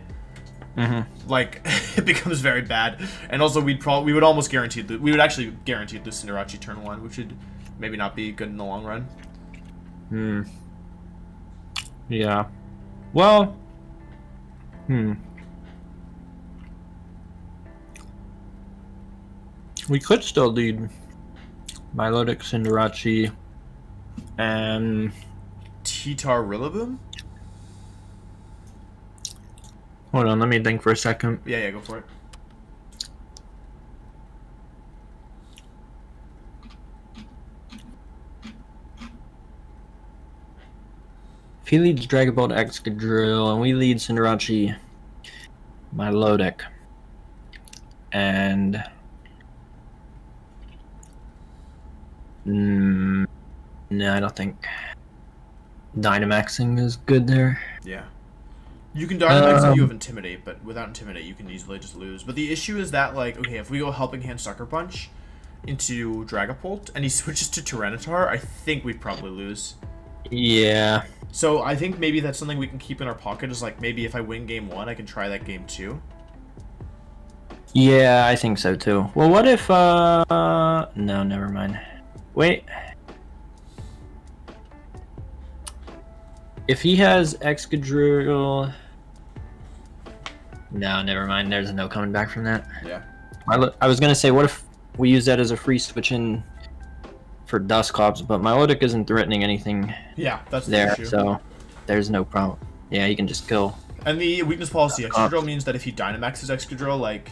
like, it becomes very bad. And also, we would almost guarantee, we would actually guarantee the Cinderace turn 1, which would maybe not be good in the long run. Yeah. Well, we could still lead Milotic Cinderace and Cheetar Rillaboom? Hold on, let me think for a second. Yeah, go for it. If he leads Dragapult, Excadrill, and we lead Cinderace, Milotic, and no, I don't think Dynamaxing is good there. Yeah. You can Dynamax if you have Intimidate, but without Intimidate you can easily just lose. But the issue is that, like, okay, if we go Helping Hand Sucker Punch into Dragapult and he switches to Tyranitar, I think we'd probably lose. Yeah. So I think maybe that's something we can keep in our pocket, is like, maybe if I win game 1, I can try that game 2. Yeah, I think so too. Well, what if, no, never mind. Wait. If he has Excadrill... No, never mind. There's no coming back from that. Yeah. I was going to say, what if we use that as a free switch in for Dusclops, but Milotic isn't threatening anything that's there, the issue. So there's no problem. Yeah, you can just kill. And the weakness policy Excadrill means that if he Dynamaxes Excadrill, like,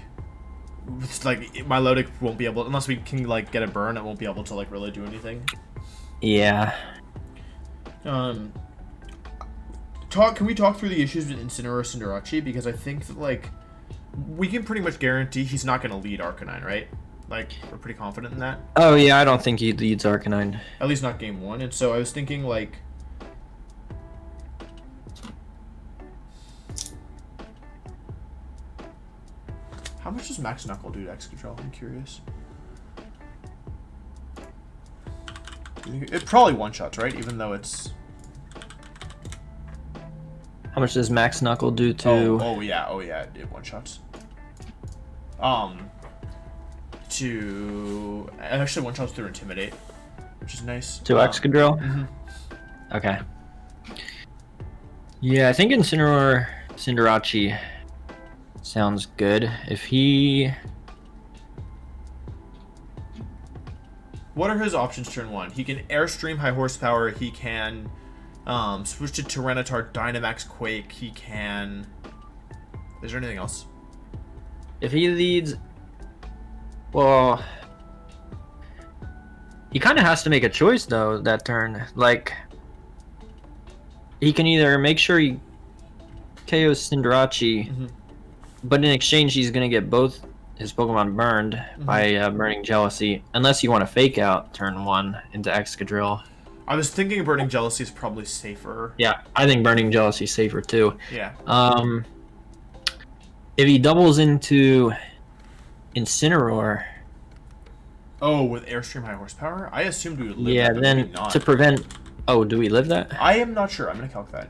it's like Milotic won't be able, unless we can like get a burn, it won't be able to like really do anything. Yeah. Can we talk through the issues with Incineroar Cinderace? Because I think that, like, we can pretty much guarantee he's not going to lead Arcanine, right? Like, we're pretty confident in that. Oh yeah, I don't think he leads Arcanine. At least not game 1. And so I was thinking, like, How much does Max Knuckle do to Excadrill? I'm curious. It probably one-shots, right? Even though it's... How much does Max Knuckle do to... Oh yeah, it one-shots. To... Actually one-shots through Intimidate, which is nice. To Excadrill? Mm-hmm. Okay. Yeah, I think Incineroar Cinderace sounds good. If he... What are his options turn 1? He can Airstream High Horsepower, he can switch to Tyranitar Dynamax Quake, he can... Is there anything else? If he leads... Well... He kind of has to make a choice, though, that turn. Like... He can either make sure he KOs Cinderace, but in exchange he's going to get both his Pokemon burned by Burning Jealousy, unless you want to fake out turn 1 into Excadrill. I was thinking Burning Jealousy is probably safer. Yeah, I think Burning Jealousy is safer too. Yeah. If he doubles into Incineroar... Oh, with Airstream High Horsepower? I assumed we would live yeah, that, but then maybe not. to prevent... Oh, do we live that? I am not sure. I'm going to calc that.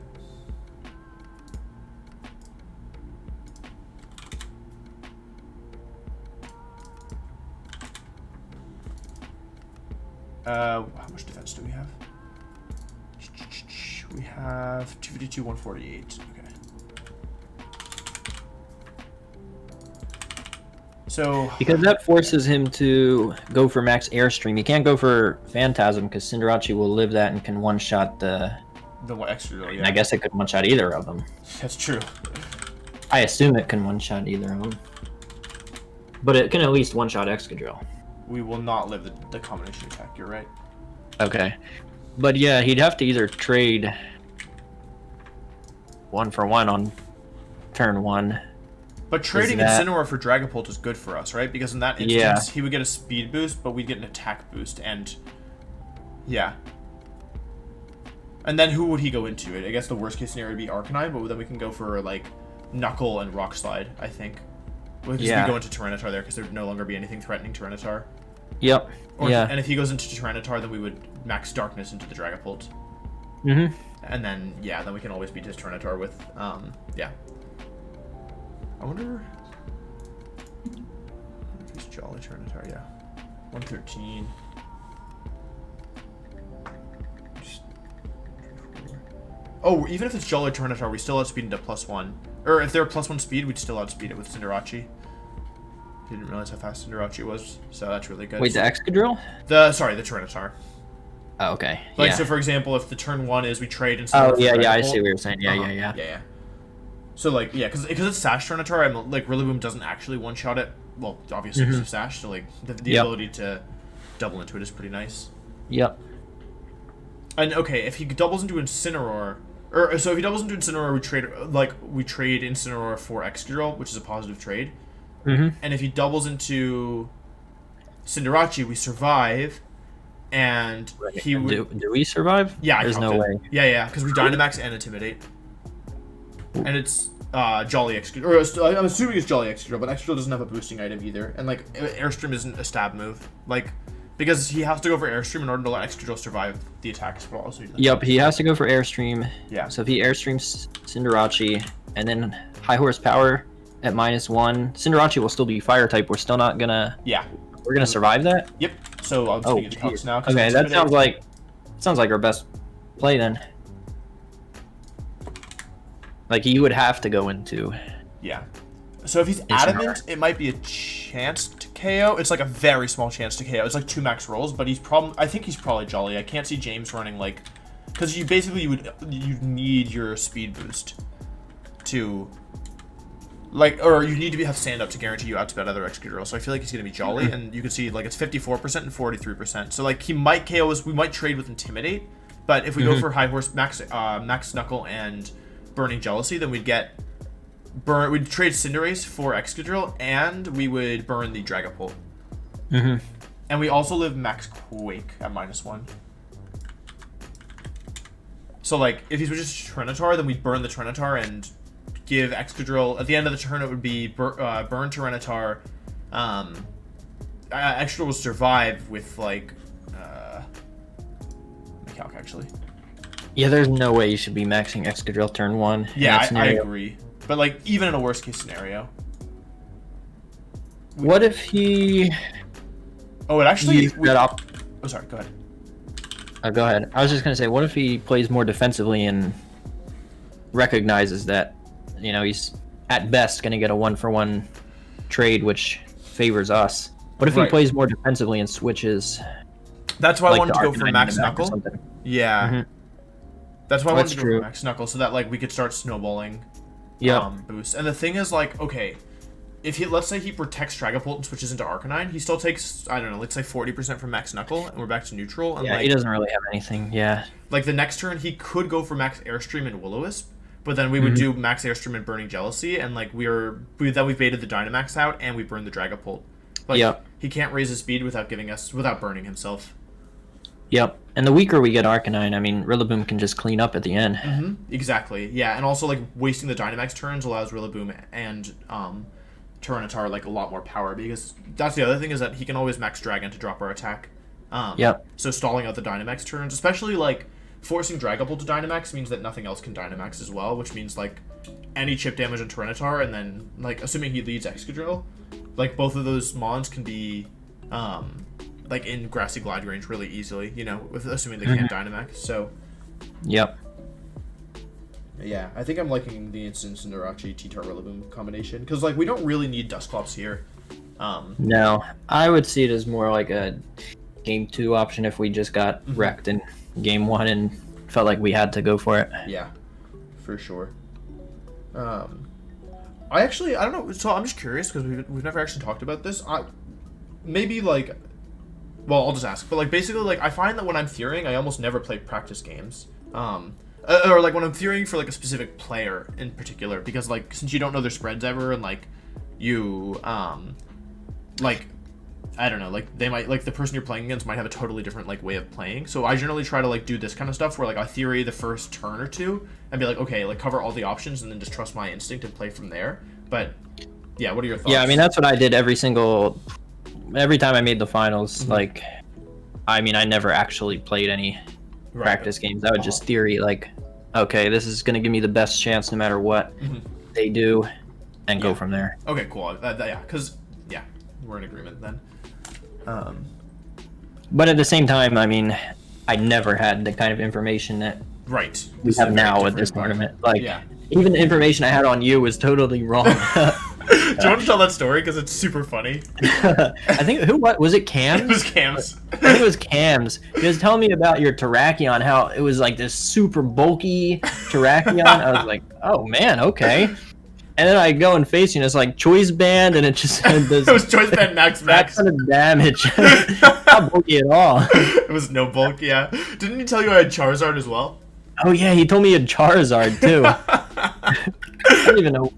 How much defense do we have? We have 252, 148. Okay. So... Because that forces him to go for max Airstream. He can't go for Phantasm because Cinderace will live that and can one-shot the extra, yeah. I guess it could one-shot either of them. That's true. I assume it can one-shot either of them. But it can at least one-shot Excadrill. We will not live the combination attack, you're right. Okay. But yeah, he'd have to either trade 1-for-1 on turn 1. But trading Incineroar for Dragapult is good for us, right? Because in that instance, he would get a speed boost, but we'd get an attack boost, and... Yeah. And then who would he go into? I guess the worst case scenario would be Arcanine, but then we can go for, like, Knuckle and Rock Slide, I think. Because we go into Tyranitar there, because there would no longer be anything threatening Tyranitar. Yep. And if he goes into Tyranitar, then we would max Darkness into the Dragapult. And then, yeah, then we can always beat his Tyranitar with, yeah. I wonder if he's Jolly Tyranitar, yeah. 113. Oh, even if it's Jolly Tyranitar, we still outspeed into +1. Or if they're +1 speed, we'd still outspeed it with Cinderace. Didn't realize how fast Cinderace was, so that's really good. Wait, the Excadrill? Sorry, the Tyranitar. Oh, okay. Like, so for example, if the turn 1 is we trade and Oh, yeah, I see what you're saying. Yeah. So, like, yeah, because it's Sash Tyranitar, I'm like, Rillaboom doesn't actually one-shot it. Well, obviously, because of Sash, so, like, the ability to double into it is pretty nice. Yep. And, okay, if he doubles into Incineroar, so if he doubles into Incineroar, we trade Incineroar for Excadrill, which is a positive trade. And if he doubles into Cinderace, we survive, and he would... Do we survive? Yeah, there's no way. Yeah, because we Dynamax and Intimidate. And it's Jolly Excadrill. Or I'm assuming it's Jolly Excadrill, but Excadrill doesn't have a boosting item either. And, like, Airstream isn't a stab move. Like, because he has to go for Airstream in order to let Excadrill survive the attack as well. So yep, he has to go for Airstream. Yeah. So if he Airstreams Cinderace, and then High Horsepower at -1, Cinderace will still be Fire type. We're still not gonna... Yeah. We're gonna survive that? Yep. So I'll just take it to now. Okay, that sounds like our best play then. Like, you would have to go into... Yeah. So if he's adamant, it might be a chance to KO. It's like a very small chance to KO. It's like 2 max rolls, but I think he's probably Jolly. I can't see James running, like... Because you need your speed boost to... Like, or you need to have stand up to guarantee you outspeed other Excadrill. So I feel like he's going to be Jolly, and you can see, like, it's 54% and 43%. So, like, he might KO us. We might trade with Intimidate, but if we go for High Horse, Max Knuckle, and Burning Jealousy, then we'd trade Cinderace for Excadrill, and we would burn the Dragapult. And we also live Max Quake at -1. So, like, if he switches to Tyranitar, then we'd burn the Tyranitar and give Excadrill at the end of the turn. It would be burn Tyranitar. Excadrill will survive with like calc actually. Yeah, there's no way you should be maxing Excadrill turn 1. Yeah, I agree. But like even in a worst case scenario. What if he? Oh, it actually. Oh, sorry. Go ahead. Go ahead. I was just gonna say, what if he plays more defensively and recognizes that, you know, he's at best gonna get a 1-for-1 trade, which favors us. What if he plays more defensively and switches? That's why I wanted to go for Max Knuckle. Yeah. Mm-hmm. That's why I wanted to go for Max Knuckle, so that like we could start snowballing boosts. And the thing is, like, okay, if let's say he protects Dragapult and switches into Arcanine, he still takes, I don't know, let's say 40% from Max Knuckle, and we're back to neutral. And yeah, he doesn't really have anything. Yeah. Like the next turn, he could go for Max Airstream and Will-O-Wisp, but then we would do Max Airstream and Burning Jealousy, and like we baited the Dynamax out, and we burned the Dragapult. Like he can't raise his speed without burning himself. Yep. And the weaker we get Arcanine, I mean, Rillaboom can just clean up at the end. Exactly. Yeah, and also like wasting the Dynamax turns allows Rillaboom and Tyranitar like a lot more power, because that's the other thing is that he can always max Dragon to drop our attack. So stalling out the Dynamax turns, especially like forcing Dragapult to Dynamax, means that nothing else can Dynamax as well, which means like any chip damage on Tyranitar, and then like assuming he leads Excadrill, like both of those mons can be like in Grassy Glide range really easily, you know, with assuming they can't Dynamax. So yeah, I think I'm liking the Instant Cinderarachi T-Tar Rillaboom combination, because like we don't really need Dusclops here. No, I would see it as more like a game 2 option if we just got wrecked in game 1 and felt like we had to go for it. Yeah, for sure. I don't know, so I'm just curious because we've never actually talked about this. Maybe like, well, I'll just ask, but like basically like I find that when I'm theorying, I almost never play practice games. Or like when I'm theorying for like a specific player in particular, because like since you don't know their spreads ever, and like you like I don't know, like they might, like the person you're playing against might have a totally different like way of playing. So I generally try to like do this kind of stuff where like I theory the first turn or two and be like, okay, like cover all the options and then just trust my instinct and play from there. But yeah, what are your thoughts? Yeah, I mean that's what I did every time I made the finals. Like, I mean I never actually played any practice games. I would just theory like, okay, this is gonna give me the best chance no matter what they do, and go from there. Okay, cool. Yeah, because we're in agreement then. But at the same time, I mean, I never had the kind of information that we have now at this tournament. Like, even the information I had on you was totally wrong. Do you want to tell that story? Because it's super funny. I think, what was it, Cam's? It was Cam's. I think it was Cam's. He was telling me about your Terrakion, how it was like this super bulky Terrakion. I was like, oh man, okay. And then I go and face you, and it's like Choice Band, and it just said this. It was Choice Band Max. That kind of damage. Not bulky at all. It was no bulk, yeah. Didn't he tell you I had Charizard as well? Oh yeah, he told me you had Charizard too. I don't even know.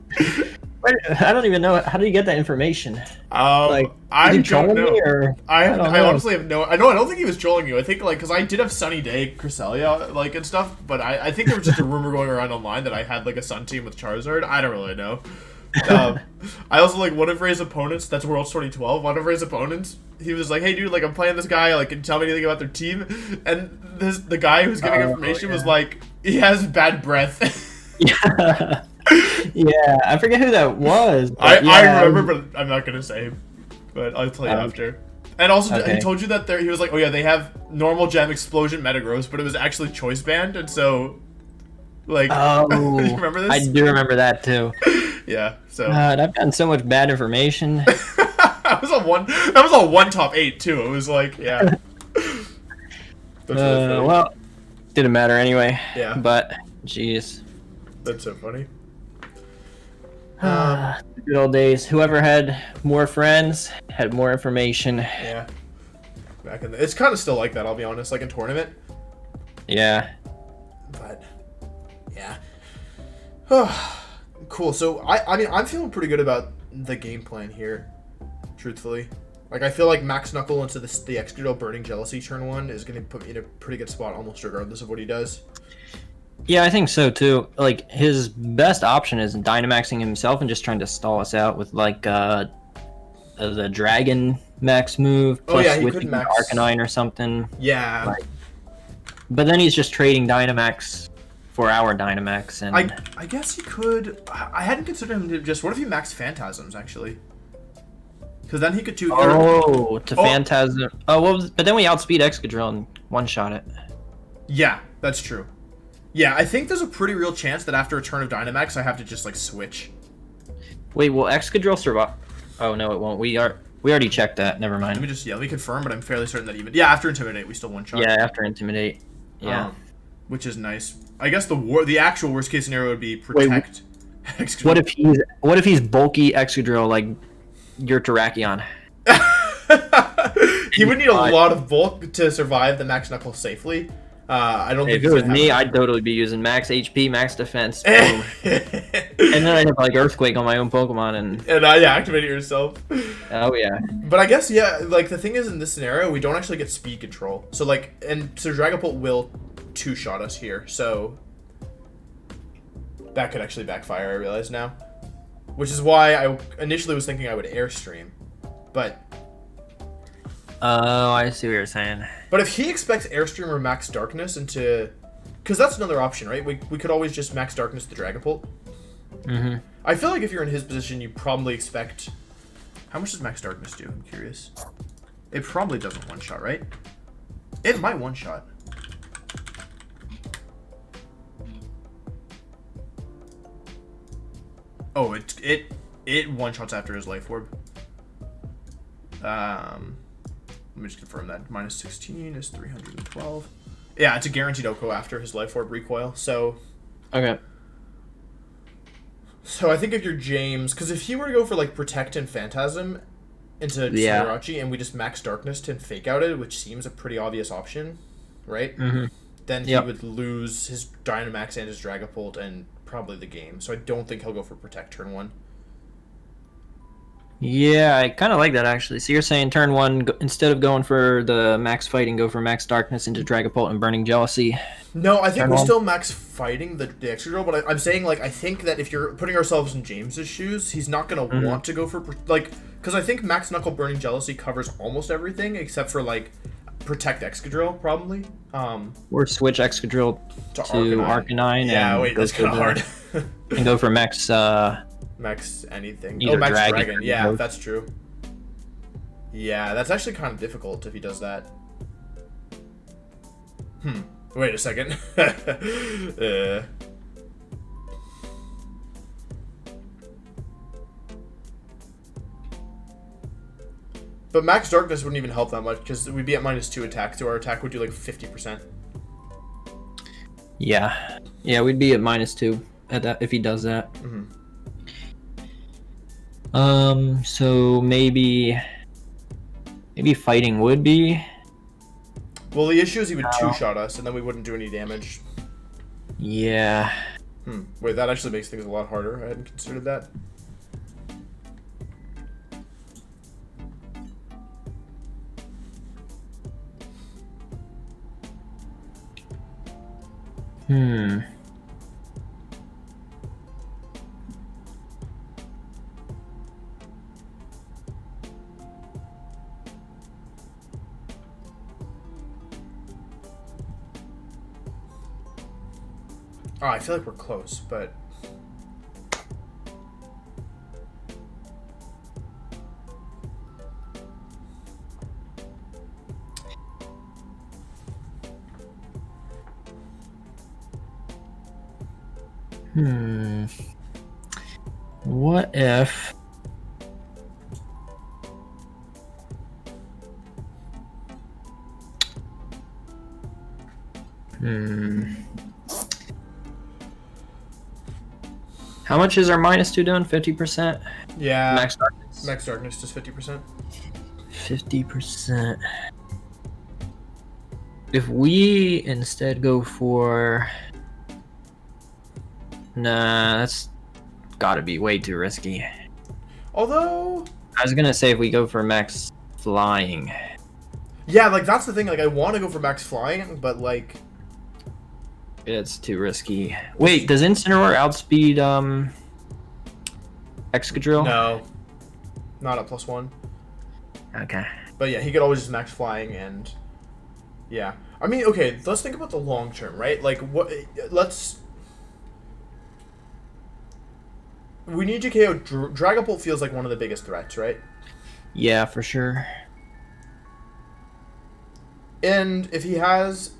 How do you get that information? Like, I don't know. Me, or? I honestly have no. I don't think he was trolling you. I think like because I did have Sunny Day Cresselia like and stuff, but I think there was just a rumor going around online that I had like a Sun team with Charizard. I don't really know. I also like one of Ray's opponents. That's World 2012. One of Ray's opponents. He was like, "Hey, dude, like I'm playing this guy. Like, can you tell me anything about their team?" And the guy who's giving information was like, "He has bad breath." Yeah. Yeah, I forget who that was. I remember, but I'm not gonna say him. But I'll tell you after. And also, he told you that he was like, oh yeah, they have normal gem, explosion, Metagross, but it was actually Choice Band, and so, like, you remember this? I do remember that too. Yeah. So. I've gotten so much bad information. That was a one top 8 too. It was like, yeah. Well, didn't matter anyway. Yeah. But, jeez. That's so funny. Good old days. Whoever had more friends had more information. Yeah. Back in it's kind of still like that, I'll be honest, like in tournament. Yeah. But yeah. Cool. So I mean I'm feeling pretty good about the game plan here, truthfully. Like I feel like Max Knuckle into the Excadrill Burning Jealousy turn 1 is gonna put me in a pretty good spot almost regardless of what he does. Yeah, I think so too. Like his best option is Dynamaxing himself and just trying to stall us out with like the Dragon Max move Oh plus yeah, he could switching to max. Arcanine or something. Yeah. Like, but then he's just trading Dynamax for our Dynamax, and I guess he could. I hadn't considered him to just. What if he maxed Phantasms actually? Because then he could to Phantasm. Oh, well, but then we outspeed Excadrill and one-shot it. Yeah, that's true. Yeah, I think there's a pretty real chance that after a turn of Dynamax, I have to just like switch. Wait, will Excadrill survive? Oh no, it won't. We already checked that. Never mind. Let me just we confirm, but I'm fairly certain that even after Intimidate, we still one-shot. Yeah, after Intimidate. Yeah. Which is nice. I guess the actual worst case scenario would be Protect. Wait, what if he's bulky Excadrill like your Terrakion? He would need a lot of bulk to survive the Max Knuckle safely. I don't think if it was me, I'd totally be using max HP, max defense, boom. And then I'd have like Earthquake on my own Pokemon and activate it yourself. Oh yeah. But I guess like the thing is in this scenario we don't actually get speed control. So Dragapult will two-shot us here. So that could actually backfire. I realize now, which is why I initially was thinking I would Airstream, but. Oh, I see what you're saying. But if he expects Airstream or Max Darkness into... Because that's another option, right? We could always just Max Darkness the Dragapult. Mm-hmm. I feel like if you're in his position, you probably expect... How much does Max Darkness do? I'm curious. It probably doesn't one-shot, right? It might one-shot. Oh, it one-shots after his Life Orb. Let me just confirm that. Minus 16 is 312. Yeah, it's a guaranteed OHKO after his Life Orb recoil, so... Okay. So I think if you're James... Because if he were to go for, like, Protect and Phantasm into Sudarachi, and we just Max Darkness to Fake Out it, which seems a pretty obvious option, right? Mm-hmm. Then he would lose his Dynamax and his Dragapult and probably the game. So I don't think he'll go for Protect turn 1. Yeah, I kind of like that, actually. So you're saying turn 1, instead of going for the Max Fighting, go for Max Darkness into Dragapult and Burning Jealousy? No, I think we're still Max Fighting the Excadrill, but I'm saying, like, I think that if you're putting ourselves in James's shoes, he's not going to want to go for, like, because I think Max Knuckle Burning Jealousy covers almost everything, except for, like, Protect Excadrill, probably. Or switch Excadrill to Arcanine. Yeah, wait, that's kind of hard. And go for Max... Max anything. Either Max Dragon. Yeah, that's true. Yeah, that's actually kind of difficult if he does that. Wait a second. But Max Darkness wouldn't even help that much because we'd be at -2 attack, so our attack would do like 50%. Yeah. Yeah, we'd be at -2 at that if he does that. So maybe fighting would be. Well, the issue is he would two-shot us, and then we wouldn't do any damage. Yeah. Wait, that actually makes things a lot harder. I hadn't considered that. Oh, I feel like we're close, but... What if... How much is our -2 doing? 50%? Yeah. Max Darkness. Max Darkness just 50%. 50%. If we instead go for... Nah, that's gotta be way too risky. Although... I was gonna say if we go for Max Flying. Yeah, like, that's the thing. Like, I want to go for Max Flying, but, like... It's too risky. Wait, does Incineroar outspeed Excadrill? No, not at +1. Okay. But yeah, he could always just max flying and yeah. I mean, okay, let's think about the long term, right? Like what? We need to KO Dragapult. Feels like one of the biggest threats, right? Yeah, for sure. And if he has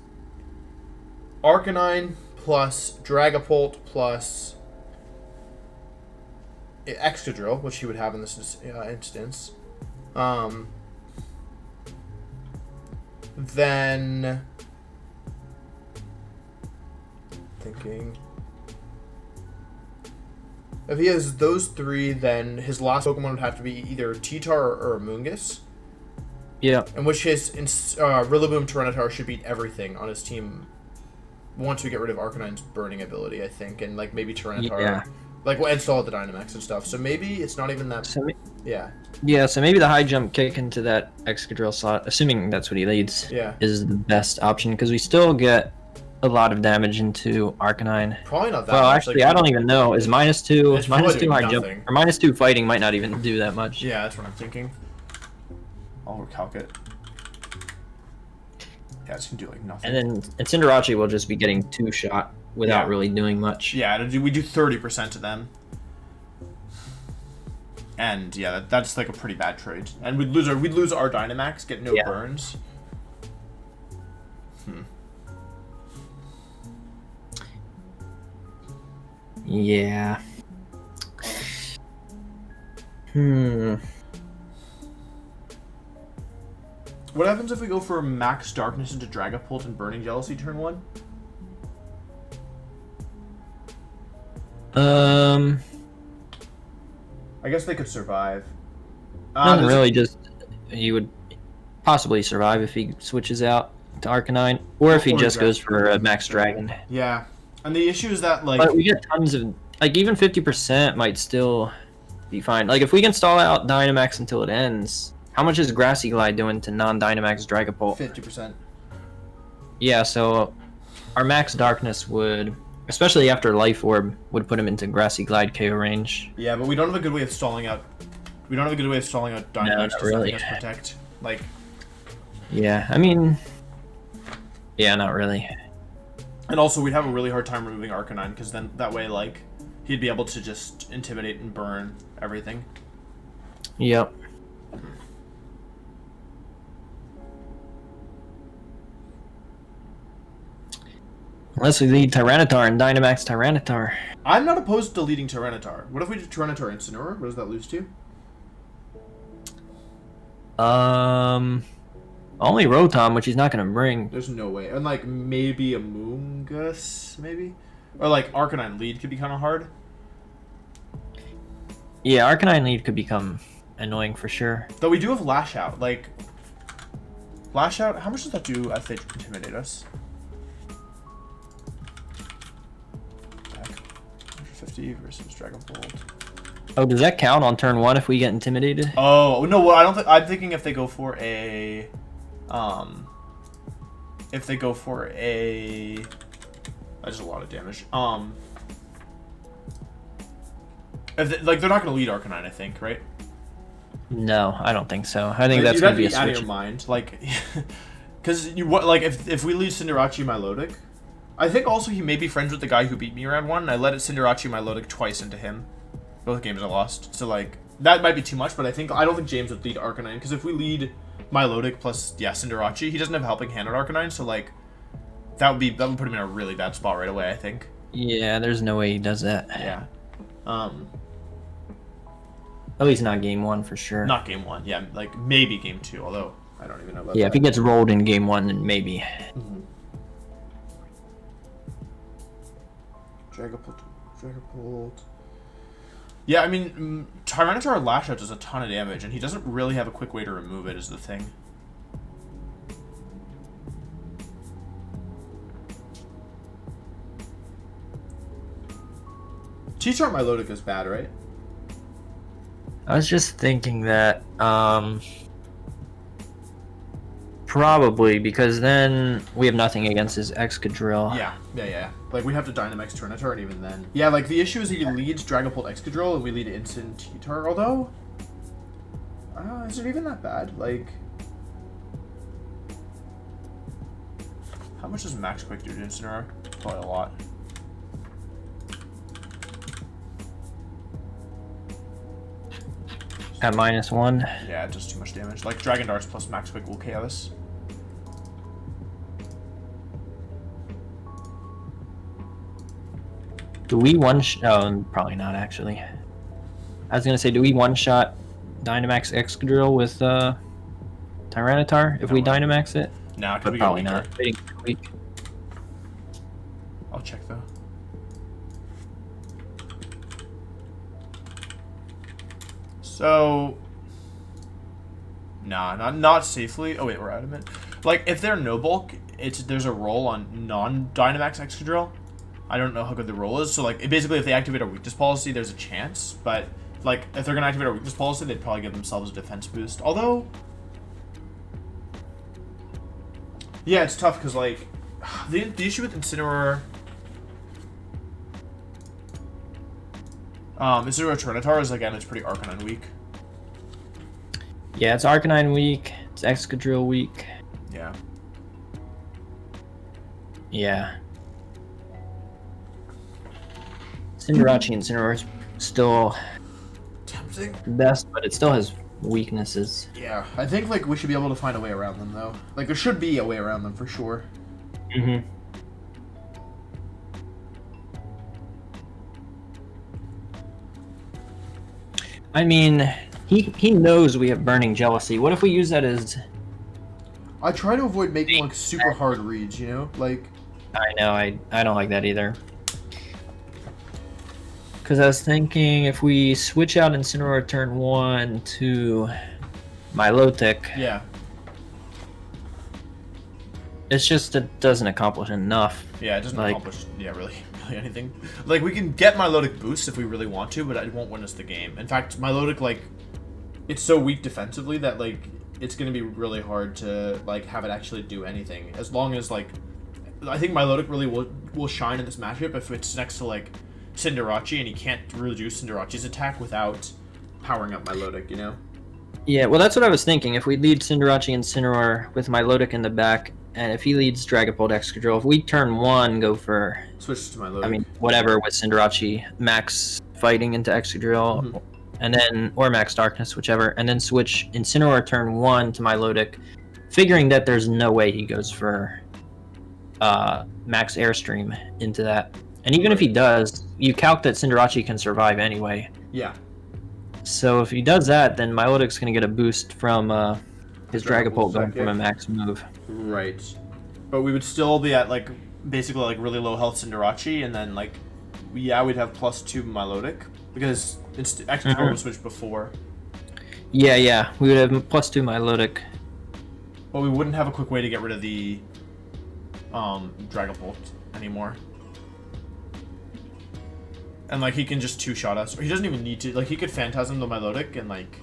Arcanine plus Dragapult plus Excadrill, which he would have in this instance, then thinking if he has those three, then his last Pokemon would have to be either T-Tar or Amoonguss. Yeah. In which case, Rillaboom Tyranitar should beat everything on his team once we get rid of Arcanine's burning ability, I think, and like maybe Tyranitar. Yeah. Like we'll install the Dynamax and stuff. So maybe it's not even that. Yeah. Yeah, so maybe the high jump kick into that Excadrill slot, assuming that's what he leads, is the best option because we still get a lot of damage into Arcanine. Probably not that well, much. Actually, I don't even know. Is -2 It's -2 high nothing. jump or -2 fighting might not even do that much. Yeah, that's what I'm thinking. I'll recalc it. Yeah, it's gonna do like nothing. And then Incineroar will just be getting 2-shot without really doing much. Yeah, we do 30% to them. And yeah, that's like a pretty bad trade. And we'd lose our Dynamax, get no burns. Yeah. What happens if we go for Max Darkness into Dragapult and Burning Jealousy turn 1? I guess they could survive. Doesn't really just... You would possibly survive if he switches out to Arcanine, or if he just goes for a Max Dragon. Yeah. And the issue is that, like... But we get tons of... Like, even 50% might still be fine. Like, if we can stall out Dynamax until it ends, how much is Grassy Glide doing to non-Dynamax Dragapult? 50%. Yeah, so our Max Darkness would... Especially after Life Orb, would put him into Grassy Glide KO range. Yeah, but we don't have a good way of stalling out... We don't have a good way of stalling out Dynamax to really. us protect. Like... Yeah, I mean... Yeah, not really. And also, we'd have a really hard time removing Arcanine, because then that way, like, he'd be able to just intimidate and burn everything. Yep. Unless we lead Tyranitar and Dynamax Tyranitar. I'm not opposed to leading Tyranitar. What if we do Tyranitar Incineroar? What does that lose to? Only Rotom, which he's not gonna bring. There's no way. And like maybe a Moongus, maybe? Or like Arcanine lead could be kind of hard. Yeah, Arcanine lead could become annoying for sure. Though we do have Lash Out. Like, Lash Out, how much does that do if they intimidate us? 50 versus Dragon Bolt. Oh, does that count on turn 1 if we get intimidated? Oh, no, well, I don't think... I'm thinking if they go for a... If they go for a... That's a lot of damage. If they, like, they're not going to lead Arcanine, I think, right? No, I don't think so. I think that's going to be a out of switch. your mind. Like, because you like if we lead Cinderace Milotic, I think also he may be friends with the guy who beat me round 1, and I let it Cinderace Milotic twice into him. Both games I lost. So, like, that might be too much, but I don't think James would lead Arcanine, because if we lead Milotic plus, Cinderace, he doesn't have Helping Hand on Arcanine, so, like, that would put him in a really bad spot right away, I think. Yeah, there's no way he does that. Yeah. At least not game 1 for sure. Not game 1, yeah, like, maybe game 2, although I don't even know about that. Yeah, if he gets rolled in game 1, then maybe. Mm-hmm. Dragapult. Yeah, I mean, Tyranitar Lash Out does a ton of damage, and he doesn't really have a quick way to remove it, is the thing. T-Chart Milotic is bad, right? I was just thinking that, Probably, because then we have nothing against his Excadrill. Yeah. Like, we have to Dynamax Tyranitar, and even then. Yeah, like, the issue is he leads Dragapult Excadrill, and we lead Instant T-Tar, although... is it even that bad? Like... How much does Max Quick do to Incineroar? Probably a lot. At -1. Yeah, it does too much damage. Like, Dragon Darts plus Max Quick will KO this. Do we oh, probably not, actually. I was gonna say, do we one-shot Dynamax Excadrill with Tyranitar if we Dynamax it? No, but probably not. I'll check, though. So... Nah, not safely. Oh, wait, we're out of it. Like, if they're no bulk, there's a roll on non-Dynamax Excadrill. I don't know how good the roll is. So, like, basically, if they activate our weakness policy, there's a chance. But, like, if they're going to activate our weakness policy, they'd probably give themselves a defense boost. Although... Yeah, it's tough, because, like, the issue with Incineroar... Incineroar Tyranitar is, again, it's pretty Arcanine weak. Yeah, it's Arcanine weak. It's Excadrill weak. Yeah. Yeah. Cinderace and Incineroar is still tempting. Best, but it still has weaknesses. Yeah, I think, like, we should be able to find a way around them, though. Like, there should be a way around them, for sure. Mm-hmm. I mean, he knows we have Burning Jealousy. What if we use that as... I try to avoid making, like, super hard reads, you know? Like... I know, I don't like that either. Because I was thinking if we switch out Incineroar turn 1 to Milotic... Yeah. It's just it doesn't accomplish enough. Yeah, it doesn't accomplish, really anything. Like, we can get Milotic boost if we really want to, but it won't win us the game. In fact, Milotic, like, it's so weak defensively that, like, it's going to be really hard to, like, have it actually do anything. As long as, like, I think Milotic really will shine in this matchup if it's next to, like, Cinderace, and he can't reduce Cinderace's attack without powering up Milotic, you know? Yeah, well, that's what I was thinking. If we lead Cinderace and Incineroar with Milotic in the back, and if he leads Dragapult Excadrill, if we turn 1 go for... Switch to Milotic. I mean, whatever with Cinderace, max fighting into Excadrill, and then, or max darkness, whichever, and then switch Incineroar turn 1 to Milotic, figuring that there's no way he goes for max Airstream into that. And even if he does, you calc that Cinderace can survive anyway. Yeah. So if he does that, then Milotic's going to get a boost from his Dragapult going from a max move. Right. But we would still be at, like, basically, like, really low health Cinderace, and then, like, yeah, we'd have +2 Milotic, because it's actually was switched before. Yeah, we would have +2 Milotic. But we wouldn't have a quick way to get rid of the Dragapult anymore. And, like, he can just two-shot us. Or he doesn't even need to. Like, he could Phantasm the Milotic and, like...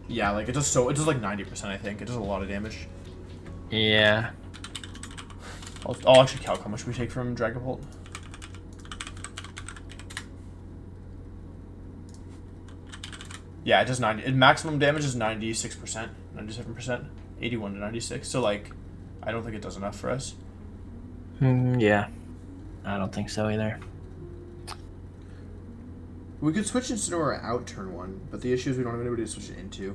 Yeah, like, it does like, 90%, I think. It does a lot of damage. Yeah. I'll actually calc how much we take from Dragapult. Yeah, it does 90... maximum damage is 96%. 97%. 81 to 96. So, like, I don't think it does enough for us. Yeah. I don't think so either. We could switch Incineroar out turn 1, but the issue is we don't have anybody to switch it into.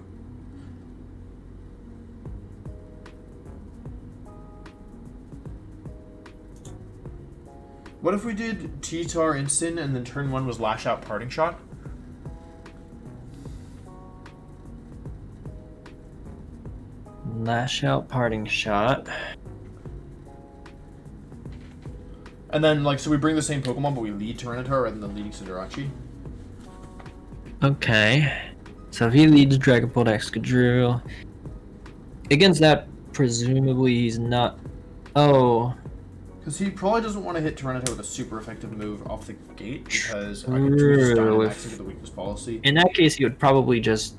What if we did T-Tar Incin and then turn 1 was Lash Out Parting Shot? Lash Out Parting Shot. And then, like, so we bring the same Pokemon, but we lead Tyranitar rather than leading Cinderace? Okay. So if he leads Dragapult Excadrill... Against that, presumably he's not... Oh... Because he probably doesn't want to hit Tyranitar with a super effective move off the gate, because I can choose Dynamax into the weakness policy. In that case, he would probably just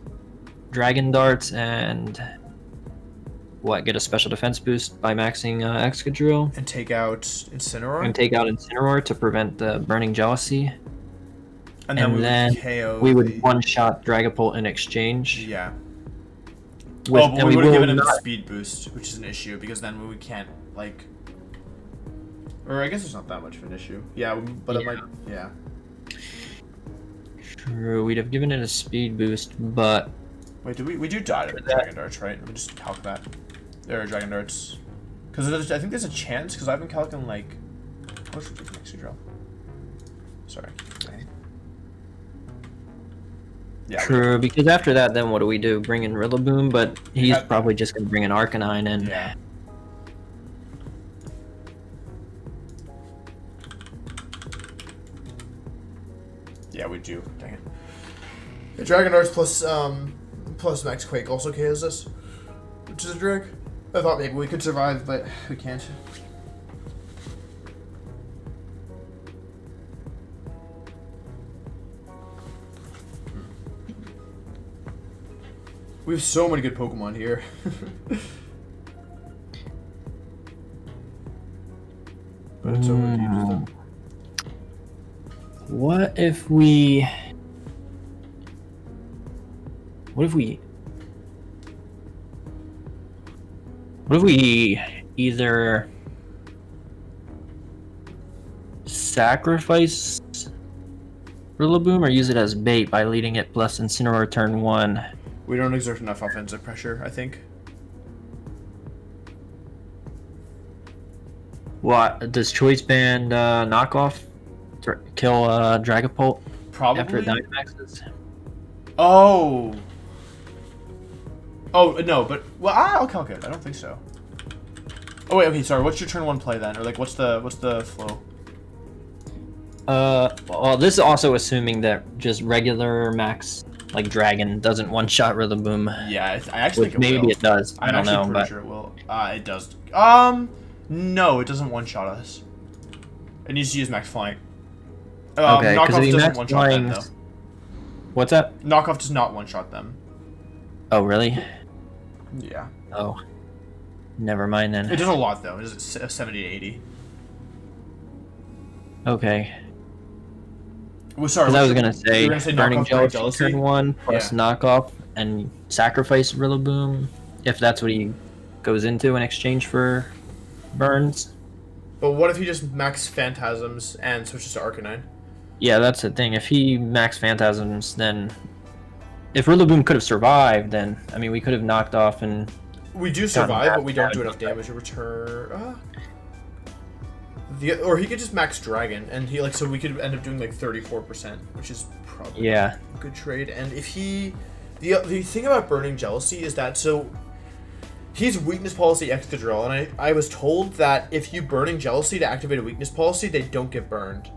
Dragon Darts and get a special defense boost by maxing Excadrill. And take out Incineroar. And take out Incineroar to prevent the Burning Jealousy. And then we would one-shot Dragapult in exchange. Yeah. With, but we would have given him a speed boost, which is an issue, because then we can't, like... Or I guess it's not that much of an issue. Yeah, but it might... Yeah. True, we'd have given it a speed boost, but... Wait, we do die to Dragon Darts, right? Let me just calc that. There are Dragon Darts. Because I think there's a chance, because I've been calculating, like... What should we do next drill? Sorry. Yeah, true, because after that, then what do we do? Bring in Rillaboom, but he's probably just going to bring an Arcanine in. Yeah. Yeah, we do. Dang it. The Dragon Darts plus Max Quake also KOs us, which is a drag. I thought maybe we could survive, but we can't. We have so many good Pokemon here. But it's over to use them. What if we either sacrifice Rillaboom or use it as bait by leading it plus Incineroar turn 1? We don't exert enough offensive pressure, I think. What does Choice Band knockoff kill Dragapult? Probably. After it Dynamaxes? Oh. Oh no, but well, I'll calculate. I don't think so. Oh wait, okay, sorry. What's your turn 1 play then, or like what's the flow? Well, this is also assuming that just regular max like Dragon doesn't one-shot Rillaboom. Yeah, I actually think it maybe will. It does. I don't know, I'm but sure it will. It does. No, it doesn't one-shot us. It needs to use max flying. Okay, because Knockoff the doesn't max one-shot them, flying. though. What's that? Knockoff does not one-shot them. Oh, really? Yeah. Oh. Never mind then. It does a lot though. It does 70 to 80. Okay. Well, sorry. Because I was gonna say, Burning Knockoff, Jealousy turn 1 plus knockoff and sacrifice Rillaboom if that's what he goes into in exchange for burns. But what if he just max Phantasms and switches to Arcanine? Yeah, that's the thing. If he max Phantasms, then if Rillaboom could have survived, then I mean we could have knocked off and. We do survive, but we don't do enough damage to return. Or he could just max Dragon, and he so we could end up doing like 34%, which is probably a good trade. And if he, the thing about Burning Jealousy is that he's weakness policy Excadrill, and I was told that if you Burning Jealousy to activate a weakness policy, they don't get burned.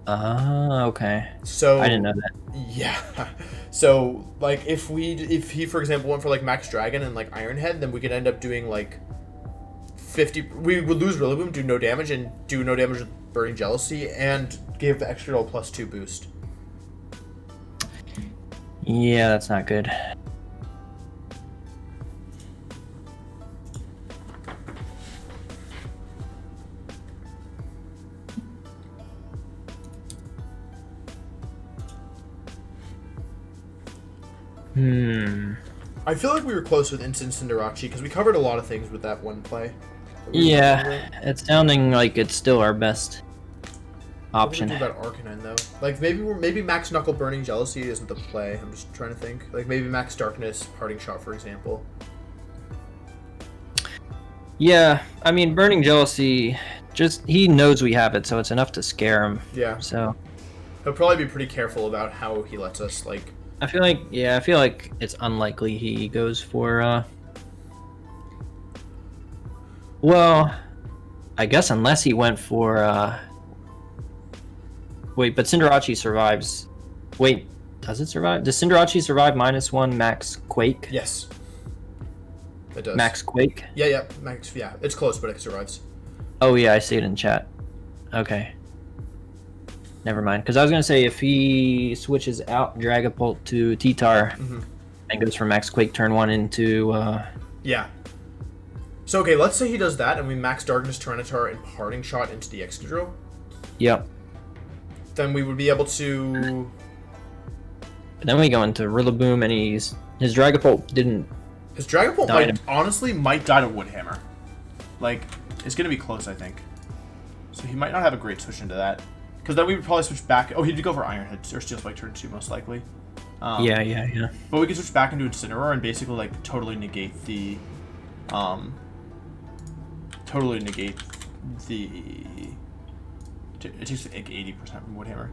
Okay. So I didn't know that. Yeah. So like if he for example went for like Max Dragon and like Iron Head, then we could end up doing like 50. We would lose Rillaboom, do no damage, and do no damage with Burning Jealousy, and give the extra roll +2 boost. Yeah, that's not good. I feel like we were close with Instant Cinderace because we covered a lot of things with that one play. Yeah, it's sounding like it's still our best option. What do we do about Arcanine though? Like maybe Max Knuckle Burning Jealousy isn't the play. I'm just trying to think. Like maybe Max Darkness Parting Shot, for example. Yeah, I mean Burning Jealousy, just he knows we have it, so it's enough to scare him. Yeah. So he'll probably be pretty careful about how he lets us like. I feel like it's unlikely he goes for well, I guess unless he went for wait, but Cinderace survives. Wait, does it survive? Does Cinderace survive -1 Max Quake? Yes. It does. Max Quake? Yeah, Max, yeah. It's close, but it survives. Oh yeah, I see it in chat. Okay. Never mind, because I was going to say if he switches out Dragapult to T-Tar and goes from Max Quake turn 1 into Yeah. So, okay, let's say he does that, and we max Darkness Tyranitar and Parting Shot into the Excadrill. Yep. Then we would be able to... Then we go into Rillaboom, and his Dragapult didn't... His Dragapult might die to Woodhammer. Like, it's going to be close, I think. So he might not have a great switch into that. Because then we would probably switch back... Oh, he'd go for Iron Head or Steel Spike turn 2, most likely. Yeah. But we could switch back into Incineroar and basically, like, totally negate the... It takes like 80% from Woodhammer.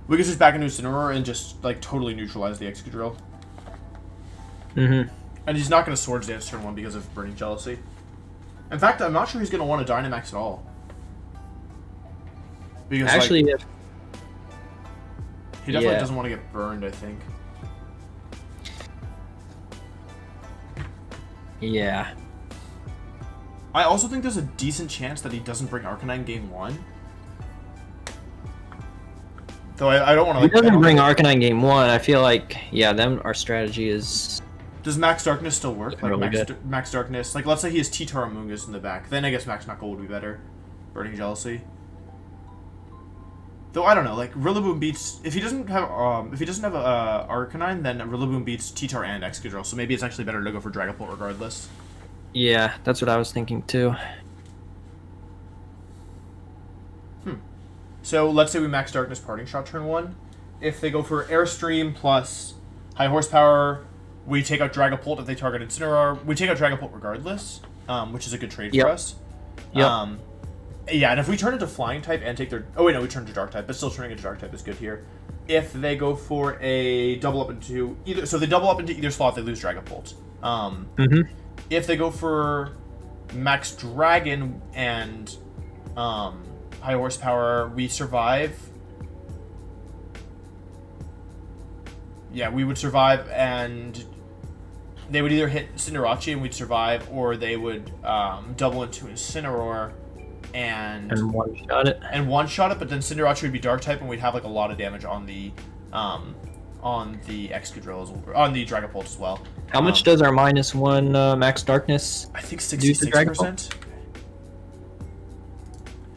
We could switch back into Incineroar and just like totally neutralize the Excadrill. Mm-hmm. And he's not going to Swords Dance turn 1 because of Burning Jealousy. In fact, I'm not sure he's going to want to Dynamax at all. Because actually, like, he definitely doesn't want to get burned, I think. Yeah. I also think there's a decent chance that he doesn't bring Arcanine game 1. Though I don't want to. He doesn't bring Arcanine game 1. I feel like, then our strategy is. Does Max Darkness still work? Like really Max Darkness. Like, let's say he has T-Tar Amoonguss in the back. Then I guess Max Knuckle would be better. Burning Jealousy. Though I don't know. Like Rillaboom beats if he doesn't have Arcanine, then Rillaboom beats T-Tar and Excadrill. So maybe it's actually better to go for Dragapult regardless. Yeah, that's what I was thinking too. So let's say we max Darkness Parting Shot turn 1. If they go for Airstream plus High Horsepower, we take out Dragapult if they target Incineroar. We take out Dragapult regardless, which is a good trade for us. Yep. Yeah, and if we turn into Flying type and take their... Oh wait, no, we turn to Dark type, but still turning into Dark type is good here. If they go for a double up into either... So they double up into either slot, they lose Dragapult. If they go for Max Dragon and High Horsepower, we survive. Yeah, we would survive, and they would either hit Cinderace and we'd survive, or they would double into Incineroar and one-shot it. But then Cinderace would be Dark type, and we'd have like a lot of damage on the Excadrill on the Dragapult as well. How much does our -1 Max Darkness? I think 66%.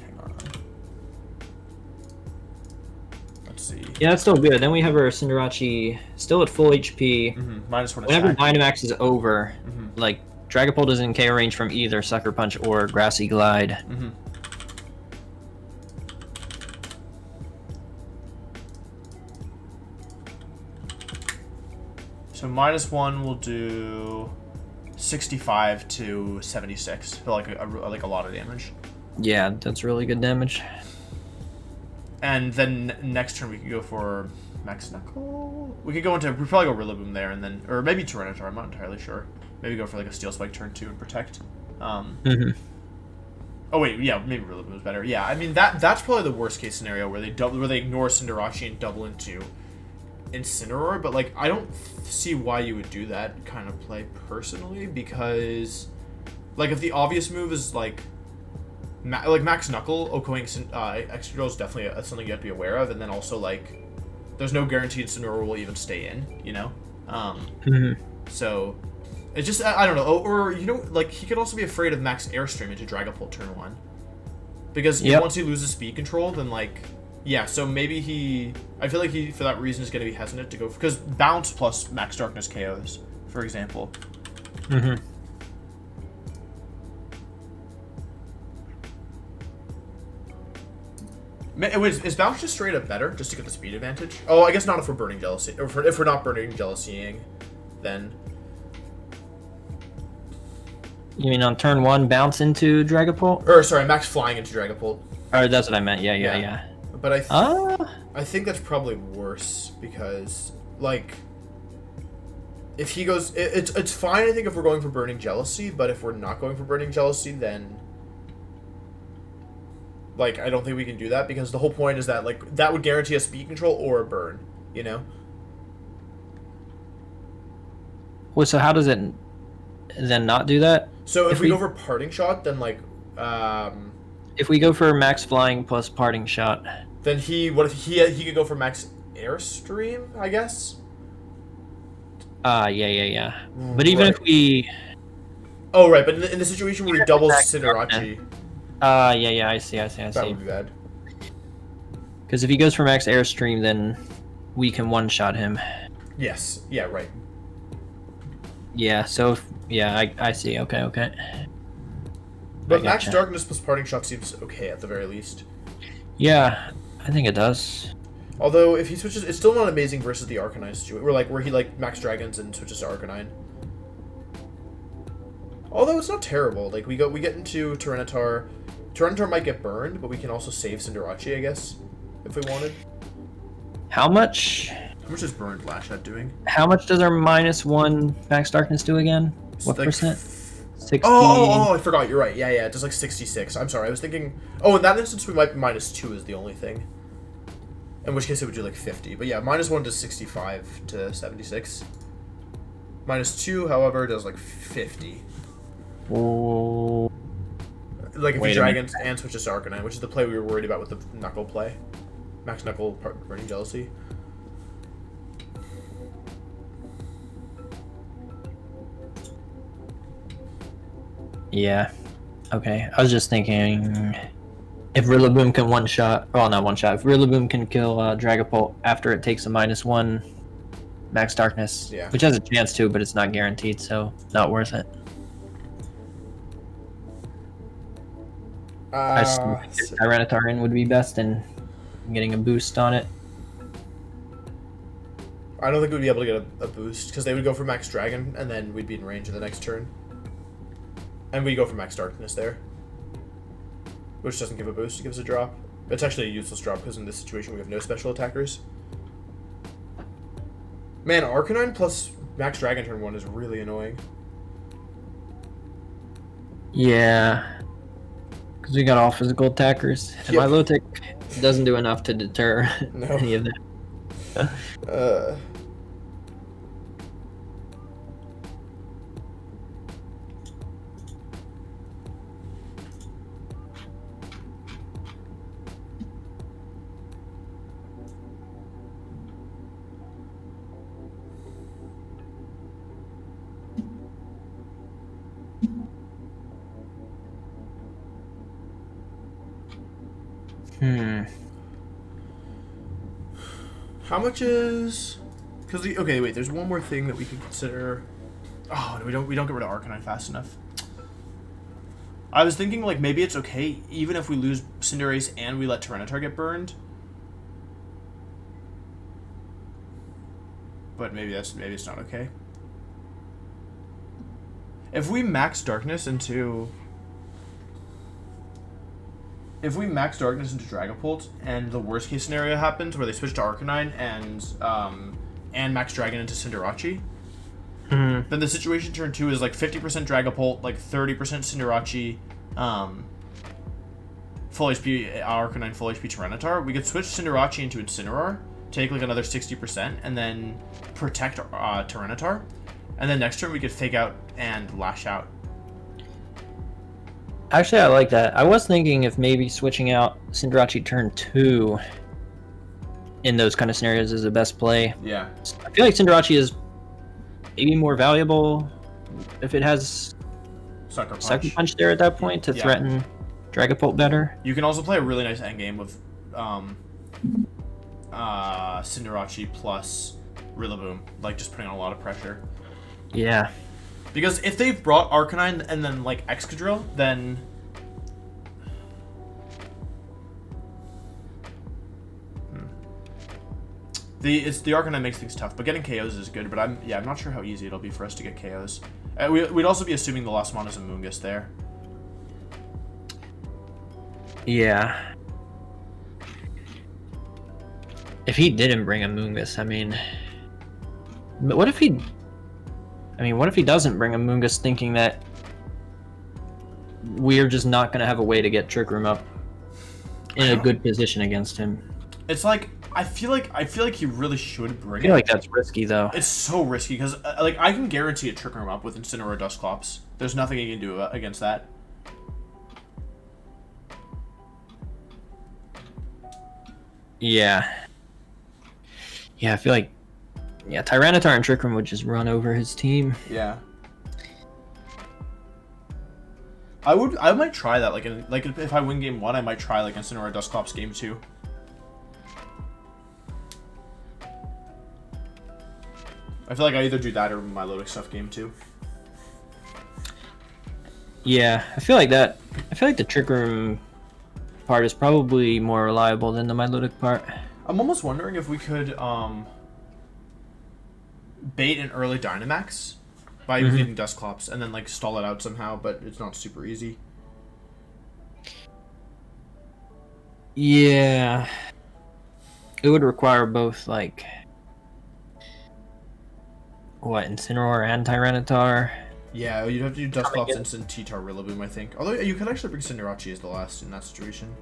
Hang on. Let's see. Yeah, that's still good. Then we have our Cinderace still at full HP. -1 Whenever attack. Dynamax is over, like Dragapult is in KO range from either Sucker Punch or Grassy Glide. So -1 will do 65 to 76. So like a lot of damage. Yeah, that's really good damage. And then next turn we could go for Max Knuckle. We'd probably go Rillaboom there, and then, or maybe Tyranitar. I'm not entirely sure. Maybe go for like a Steel Spike turn 2 and protect. Oh wait, yeah, maybe Rillaboom is better. Yeah, I mean that's probably the worst case scenario where they ignore Cinderace and double into Incineroar. But like I don't see why you would do that kind of play personally, because like if the obvious move is like Max Knuckle, Okoing Excadrill is definitely something you have to be aware of, and then also like there's no guarantee Incineroar will even stay in, you know. So it's just I don't know, or you know, like he could also be afraid of Max Airstream into Dragapult turn 1, because once he loses speed control, then like so maybe I feel like he for that reason is going to be hesitant to go because Bounce plus Max Darkness KOs, for example. Is Bounce just straight up better, just to get the speed advantage? Oh, I guess not if we're Burning Jealousy. Or if we're not Burning Jealousying, then... You mean on turn 1, Bounce into Dragapult? Or, sorry, Max Flying into Dragapult. Or that's what I meant, yeah. But I think that's probably worse, because, like... If he goes... It's fine, I think, if we're going for Burning Jealousy, but if we're not going for Burning Jealousy, then... Like, I don't think we can do that, because the whole point is that, like, that would guarantee a speed control or a burn, you know? Well, so how does it then not do that? So if we go for Parting Shot, then, like, if we go for Max Flying plus Parting Shot... Then he could go for Max Airstream, I guess? Yeah. But even if Right. we... Oh, right, but in the situation where he doubles Max Cinerachi, yeah, I see. that would be bad. Because if he goes for max airstream, then we can one-shot him. Yes. Yeah, right. Yeah, so, I see. Okay. But Max Darkness plus Parting Shot seems okay at the very least. Yeah, I think it does. Although, if he switches, it's still not amazing versus the Arcanine situation. Where he, Max Dragons and switches to Arcanine. Although, it's not terrible. Like, we get into Tyranitar. Tyranitar might get burned, but we can also save Cinderace, I guess, if we wanted. How much is burned Lash at doing? How much does our -1 Max Darkness do again? What percent? 60. Oh, I forgot. You're right. Yeah, it does 66. I'm sorry. I was thinking... Oh, in that instance, we might be -2 is the only thing. In which case, it would do 50. But yeah, -1 does 65 to 76. -2, however, does 50. Oh. If he Dragons and switches to Arcanine, which is the play we were worried about with the Knuckle play. Max Knuckle, Burning Jealousy. Yeah. Okay. I was just thinking if Rillaboom can one-shot... Well, not one-shot. If Rillaboom can kill Dragapult after it takes a -1 Max Darkness, which has a chance to, but it's not guaranteed, so not worth it. I just think Tyranitar would be best in getting a boost on it. I don't think we'd be able to get a boost, because they would go for Max Dragon, and then we'd be in range of the next turn. And we go for Max Darkness there. Which doesn't give a boost, it gives a drop. It's actually a useless drop, because in this situation we have no special attackers. Man, Arcanine plus Max Dragon turn 1 is really annoying. Yeah. Because we got all physical attackers. And my low tech doesn't do enough to deter any of them. How much is... Because okay, wait. There's one more thing that we could consider. Oh, we don't get rid of Arcanine fast enough. I was thinking maybe it's okay even if we lose Cinderace and we let Tyranitar get burned. But maybe it's not okay. If we max Darkness into... If we max Darkness into Dragapult, and the worst case scenario happens where they switch to Arcanine and max Dragon into Cinderace, then the situation turn 2 is 50% Dragapult, 30% Cinderace, full HP Arcanine, full HP Tyranitar. We could switch Cinderace into Incineroar, take another 60%, and then protect Tyranitar. And then next turn we could Fake Out and Lash Out. Actually, I like that. I was thinking if maybe switching out Cinderace turn 2 in those kind of scenarios is the best play. Yeah. I feel like Cinderace is maybe more valuable if it has Sucker Punch there at that point to threaten Dragapult better. You can also play a really nice endgame with Cinderace plus Rillaboom, just putting on a lot of pressure. Yeah. Because if they've brought Arcanine and then Excadrill, then the Arcanine makes things tough. But getting KOs is good. But I'm not sure how easy it'll be for us to get KOs. We'd also be assuming the last one is a Moongus there. Yeah. If he didn't bring a Moongus, I mean, but what if he? What if he doesn't bring a Moongus, thinking that we're just not going to have a way to get Trick Room up in a good position against him? It's I feel like he really should bring it. I feel like that's risky, though. It's so risky, because I can guarantee a Trick Room up with Incineroar Dusclops. There's nothing he can do against that. Yeah. Yeah, I feel like Yeah, Tyranitar and Trick Room would just run over his team. Yeah. I might try that, like if I win game 1, I might try like Incineroar Dusclops game 2. I feel like I either do that or my Milotic stuff game 2. Yeah, I feel like the Trick Room part is probably more reliable than the Milotic part. I'm almost wondering if we could bait an early Dynamax by using Dusclops and then like stall it out somehow, but it's not super easy. Yeah. It would require both like Incineroar and Tyranitar. Yeah, you'd have to do Dusclops, Instant, T-Tar, Rillaboom, I think. Although you could actually bring Cinderace as the last in that situation.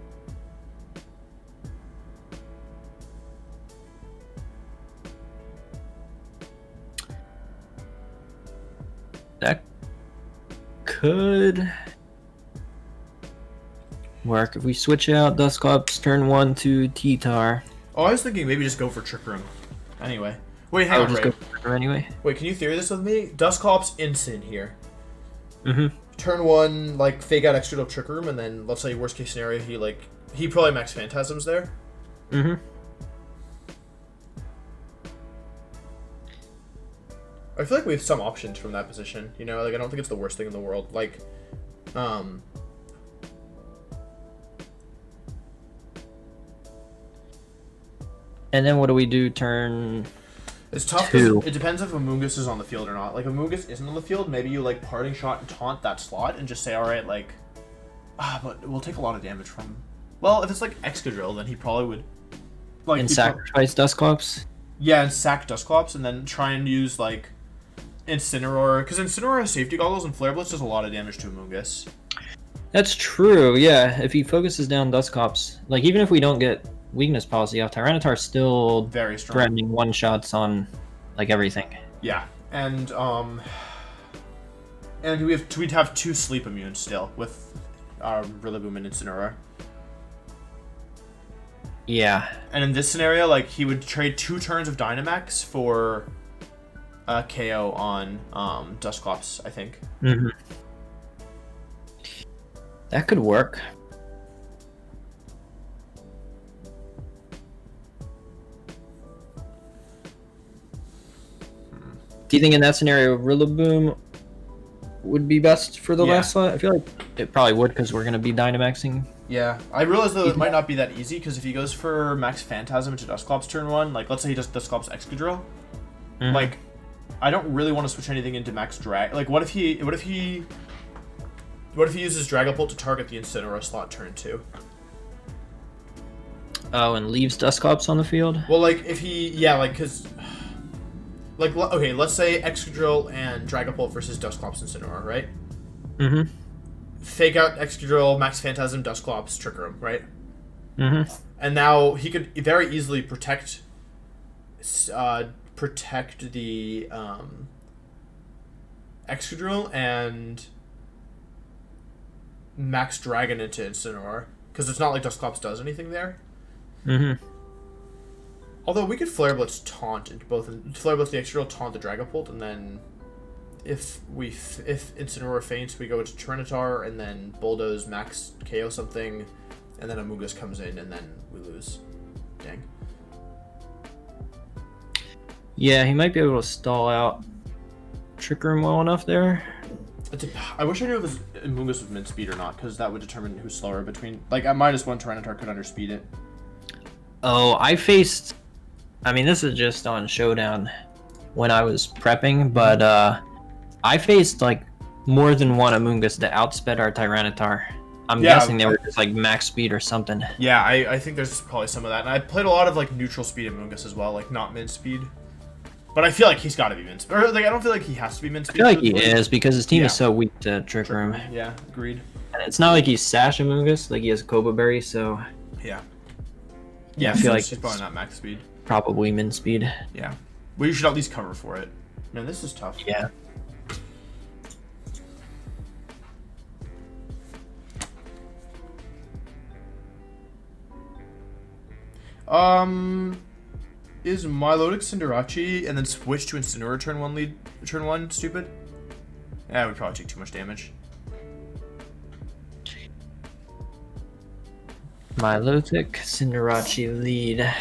That could work if we switch out Dusclops turn 1 to T-Tar. Oh, I was thinking maybe just go for Trick Room. Anyway. Wait, hang on, just Ray. go for her anyway. Wait, can you theory this with me? Dusclops Instant here. Mm-hmm. Turn 1, like, fake out Extra Trick Room, and then, let's say, worst case scenario, he probably max Phantasms there. Mm-hmm. I feel like we have some options from that position, you know? Like, I don't think it's the worst thing in the world. Like, And then what do we do turn... It's tough because it depends if Amoonguss is on the field or not. Like, if Amoonguss isn't on the field, maybe you, like, parting shot and taunt that slot and just say, alright, like... but we'll take a lot of damage from him. Well, if it's, like, Excadrill, then he probably would... Like, and sacrifice Dusclops? Yeah, and sack Dusclops, and then try and use, like, Incineroar. Because Incineroar has safety goggles, and Flare Blitz does a lot of damage to Amoonguss. That's true, yeah. If he focuses down Dusclops, like, even if we don't get weakness policy off, Tyranitar's still very strong, threatening one-shots on, like, everything. Yeah, and we'd have 2 sleep immunes still with Rillaboom and Incineroar. Yeah. And in this scenario, like, he would trade 2 turns of Dynamax for a KO on Dusclops, I think. Mm-hmm. That could work. Do you think in that scenario Rillaboom would be best for the last slot? I feel like it probably would because we're going to be Dynamaxing. Yeah, I realize though it might not be that easy because if he goes for Max Phantasm into Dusclops turn 1, like let's say he does Dusclops Excadrill, like I don't really want to switch anything into Max Drag. Like what if he uses Dragapult to target the Incineroar slot turn 2? Oh, and leaves Dusclops on the field? Well, like if he because like okay, let's say Excadrill and Dragapult versus Dusclops Incineroar, right? Mm-hmm. Fake out Excadrill, Max Phantasm, Dusclops, Trick Room, right? Mm-hmm. And now he could very easily protect the Excadrill and Max Dragon into Incineroar because it's not like Dusclops does anything there. Mm-hmm. Although we could Flare Blitz taunt into both Flare Blitz the Excadrill, taunt the Dragapult, and then if Incineroar faints, we go into Tyranitar and then Bulldoze Max KO something, and then Amoonguss comes in and then we lose. Dang. Yeah, he might be able to stall out Trick Room well enough there. I wish I knew if Amoonguss was mid speed or not, because that would determine who's slower between. Like at -1, Tyranitar could underspeed it. Oh, I mean, this is just on Showdown when I was prepping, but I faced like more than one Amoonguss that outsped our Tyranitar. I'm guessing they were just like max speed or something. Yeah, I think there's probably some of that. And I played a lot of like neutral speed Amoonguss as well, like not mid speed. But I feel like he's got to be min speed. Or like I don't feel like he has to be min speed. I feel like he is because his team is so weak to Trick Room. Yeah, agreed. And it's not like he's Sash Amoonguss, like he has Koba Berry, so yeah. Yeah, I feel like he's probably not max speed. Probably min speed. Yeah. Well, you should at least cover for it. Man, this is tough. Yeah. Is Milotic Cinderace and then switch to Incineroar turn 1 stupid? Yeah, it would probably take too much damage. Milotic Cinderace lead.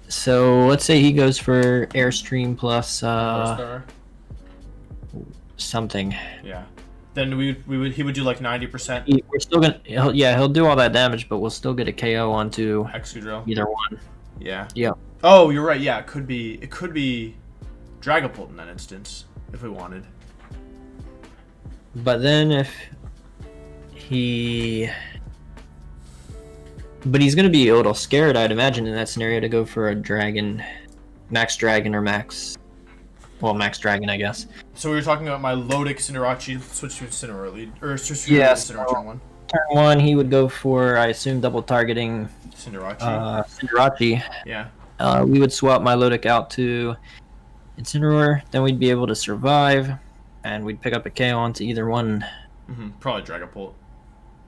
So let's say he goes for Airstream plus something. Yeah. Then he would do like 90%. We're still gonna he'll do all that damage, but we'll still get a KO onto Excadrill. either one. Yeah. Yeah. Oh, you're right. Yeah, it could be Dragapult in that instance if we wanted. But then if he's gonna be a little scared, I'd imagine, in that scenario to go for a Dragon, Max Dragon or Max Dragon, I guess. So we were talking about Milotic Cinderace switch to Incineroar lead, or switch to Incineroar turn 1. Turn 1, he would go for, I assume, double targeting Cinderace. Yeah. We would swap Milotic out to Incineroar, then we'd be able to survive, and we'd pick up a KO onto either one. Probably Dragapult.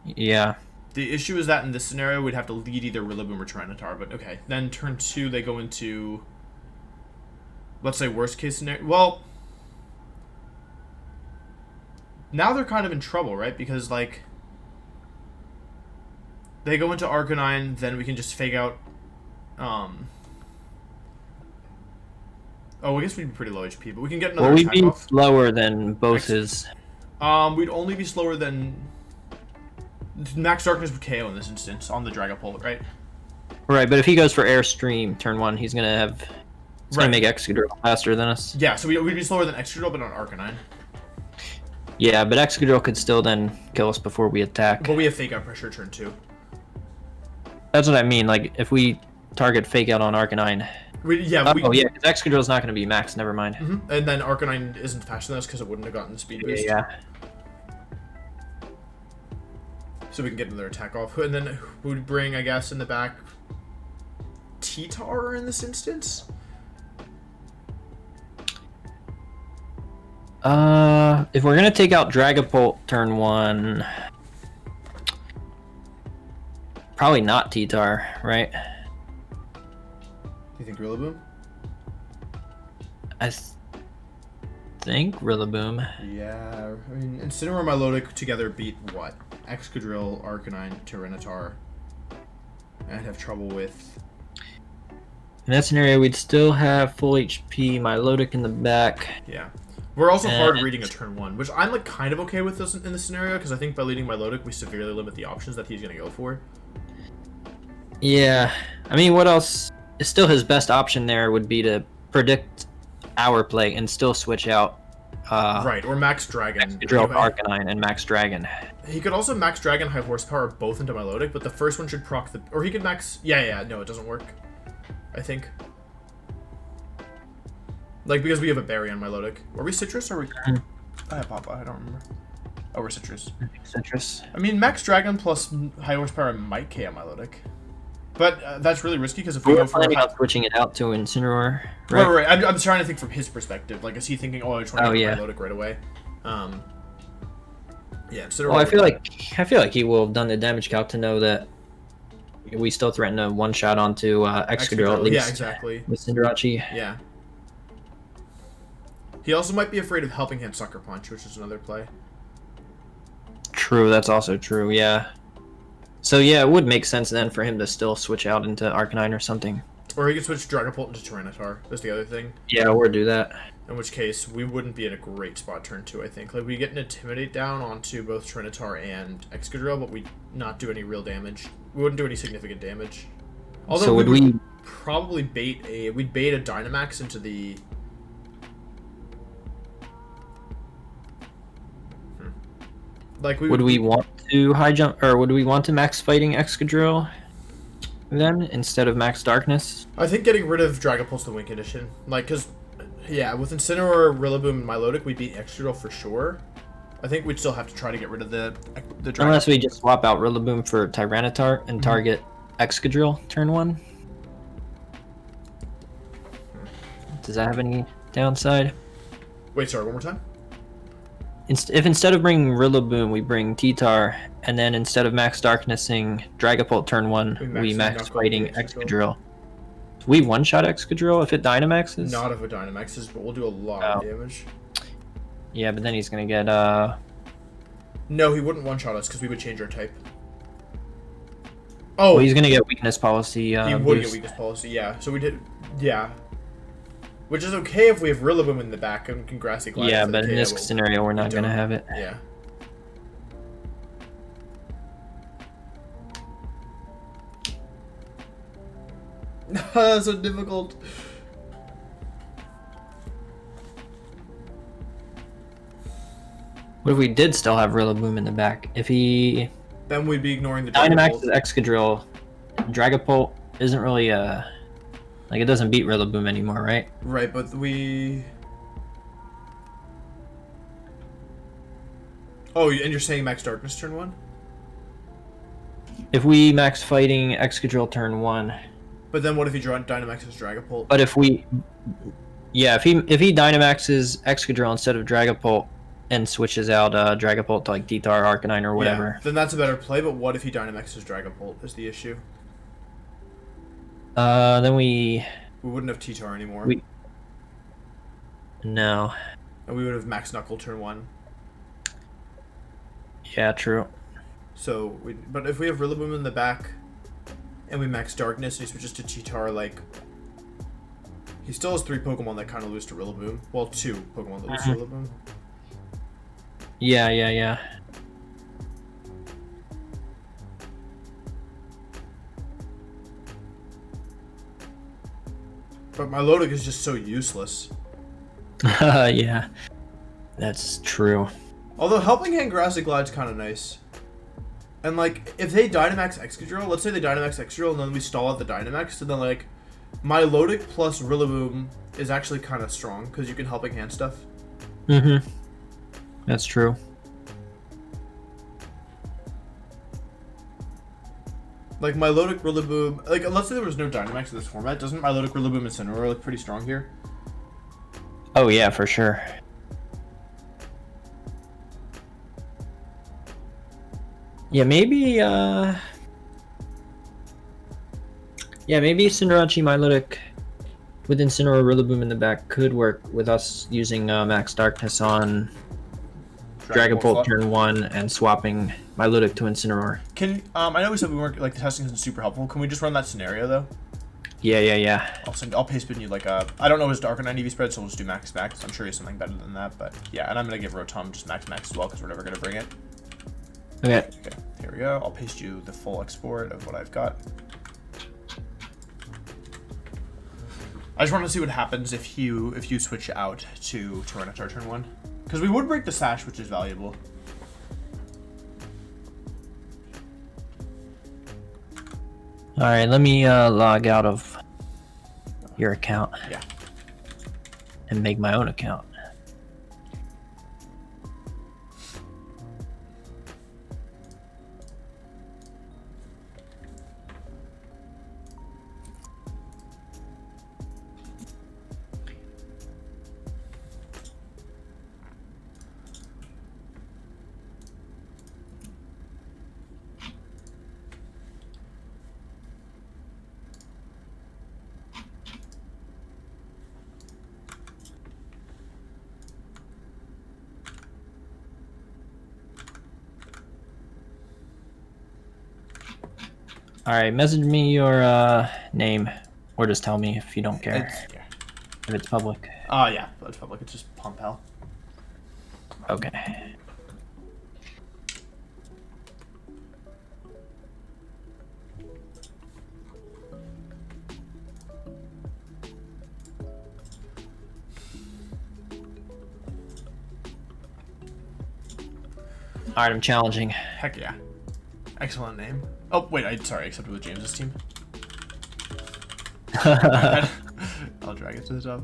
Yeah. The issue is that in this scenario, we'd have to lead either Rillaboom or Tyranitar, but okay. Then turn 2, they go into, let's say, worst case scenario. Well, now they're kind of in trouble, right? Because, like, they go into Arcanine, then we can just fake out, oh, I guess we'd be pretty low HP, but we can get another attack off. We'd be slower than both his... We'd only be slower than... Max Darkness would KO in this instance on the Dragapult, right? Right, but if he goes for Airstream turn 1, he's gonna make Excadrill faster than us. Yeah, so we'd be slower than Excadrill, but on Arcanine. Yeah, but Excadrill could still then kill us before we attack. But we have Fake Out Pressure turn 2. That's what I mean, like, if we target Fake Out on Arcanine... because Excadrill's not gonna be max, never mind. And then Arcanine isn't faster than us because it wouldn't have gotten the speed boost. Yeah. So we can get another attack off. And then we would bring, I guess, in the back, T-Tar in this instance? If we're gonna take out Dragapult turn 1... Probably not T-Tar, right? Do you think Rillaboom? I think Rillaboom. Yeah, I mean, Incineroar and Milotic together beat what? Excadrill, Arcanine, Tyranitar. I'd have trouble with... In that scenario, we'd still have full HP, Milotic in the back. Yeah. We're also hard reading a turn 1, which I'm like kind of okay with this in this scenario, because I think by leading Milotic, we severely limit the options that he's going to go for. Yeah. I mean, what else? Still his best option there would be to predict our play and still switch out. Right, or Max Dragon. Excadrill, Arcanine, and Max Dragon. He could also Max Dragon High Horsepower both into Milotic, but the first one should proc the... Or he could Max... Yeah, no, it doesn't work. I think. Like, because we have a berry on Milotic. Are we Citrus or are we... I have Papa, I don't remember. Oh, we're Citrus. Citrus. I mean, Max Dragon plus High Horsepower might KO Milotic. But that's really risky, because if we go for... planning on switching it out to Incineroar, right? Right. I'm trying to think from his perspective. Like, is he thinking, oh, I just want to get Milotic right away? Yeah, Incineroar... Well, I feel like he will have done the damage calc to know that we still threaten a one-shot onto Excadrill at least. Yeah, exactly. With Cinderace. Yeah. He also might be afraid of Helping Hand Sucker Punch, which is another play. True, that's also true, yeah. So yeah, it would make sense then for him to still switch out into Arcanine or something. Or he could switch Dragapult into Tyranitar. That's the other thing. Yeah, or do that. In which case, we wouldn't be in a great spot turn 2, I think. Like, we get an Intimidate down onto both Tyranitar and Excadrill, but we'd not do any real damage. We wouldn't do any significant damage. Although so we probably bait a Dynamax into the... Like, would we want to high jump, or would we want to max fighting Excadrill then instead of max darkness? I think getting rid of Dragapult's the win condition. Like, because, yeah, with Incineroar, Rillaboom, and Milotic, we'd beat Excadrill for sure. I think we'd still have to try to get rid of the Dragapult. Unless we just swap out Rillaboom for Tyranitar and target Excadrill turn 1. Does that have any downside? Wait, sorry, one more time? if instead of bringing Rillaboom, we bring T-Tar, and then instead of max darknessing Dragapult turn 1, we max fighting Excadrill. We one-shot Excadrill if it Dynamaxes? Not if it Dynamaxes, but we'll do a lot of damage. Yeah, but then he's gonna get, No, he wouldn't one-shot us, because we would change our type. Oh! Well, he's gonna get weakness policy, He would get weakness policy, yeah. So we did, yeah. Which is okay if we have Rillaboom in the back and can Grassy Glide. Yeah, but in this scenario, we're not gonna have it. Yeah. So difficult. What if we did still have Rillaboom in the back? If he... Then we'd be ignoring the Dynamax is Excadrill. Dragapult isn't really like, it doesn't beat Rillaboom anymore, right? Right, but we... Oh, and you're saying Max Darkness turn 1? If we max fighting Excadrill turn 1... But then what if he Dynamaxes Dragapult? But if we... Yeah, if he Dynamaxes Excadrill instead of Dragapult and switches out Dragapult to like T-Tar, Arcanine, or whatever... Yeah, then that's a better play, but what if he Dynamaxes Dragapult is the issue? Then we wouldn't have T-Tar anymore. No. And we would have Max Knuckle turn 1. Yeah, true. So, but if we have Rillaboom in the back, and we max Darkness, and he switches to T-Tar, like... He still has 3 Pokemon that kind of lose to Rillaboom. Well, 2 Pokemon that lose to Rillaboom. Yeah. But my Milotic is just so useless. Yeah. That's true. Although Helping Hand Grassy Glide's kind of nice. And, like, if they Dynamax Excadrill, let's say they Dynamax Excadrill and then we stall out the Dynamax, and then, like, Milotic plus Rillaboom is actually kind of strong, because you can Helping Hand stuff. Mm-hmm. That's true. Like, Milotic, Rillaboom... Like, let's say there was no Dynamax in this format, doesn't Milotic, Rillaboom, and Incineroar look pretty strong here? Oh, yeah, for sure. Yeah, maybe, Yeah, maybe Cinerachi Milotic with Incineroar Rillaboom in the back could work with us using Max Darkness on Dragapult turn 1 and swapping Milotic to Incineroar. Can, I know we said we weren't, like, the testing isn't super helpful. Can we just run that scenario, though? Yeah. I'll paste in you, like, I don't know his Arcanine EV spread, so we'll just do max. I'm sure he has something better than that, but yeah, and I'm gonna give Rotom just max as well, because we're never gonna bring it. Okay, here we go. I'll paste you the full export of what I've got. I just want to see what happens if you switch out to Tyranitar turn 1. Because we would break the Sash, which is valuable. Alright, let me log out of your account. Yeah. And make my own account. Alright, message me your name, or just tell me if you don't care. If it's public. Yeah, it's public. It's just Pumpel. Okay. Alright, I'm challenging. Heck yeah. Excellent name. Oh, wait, sorry, I accepted with James's team. I'll drag it to the top.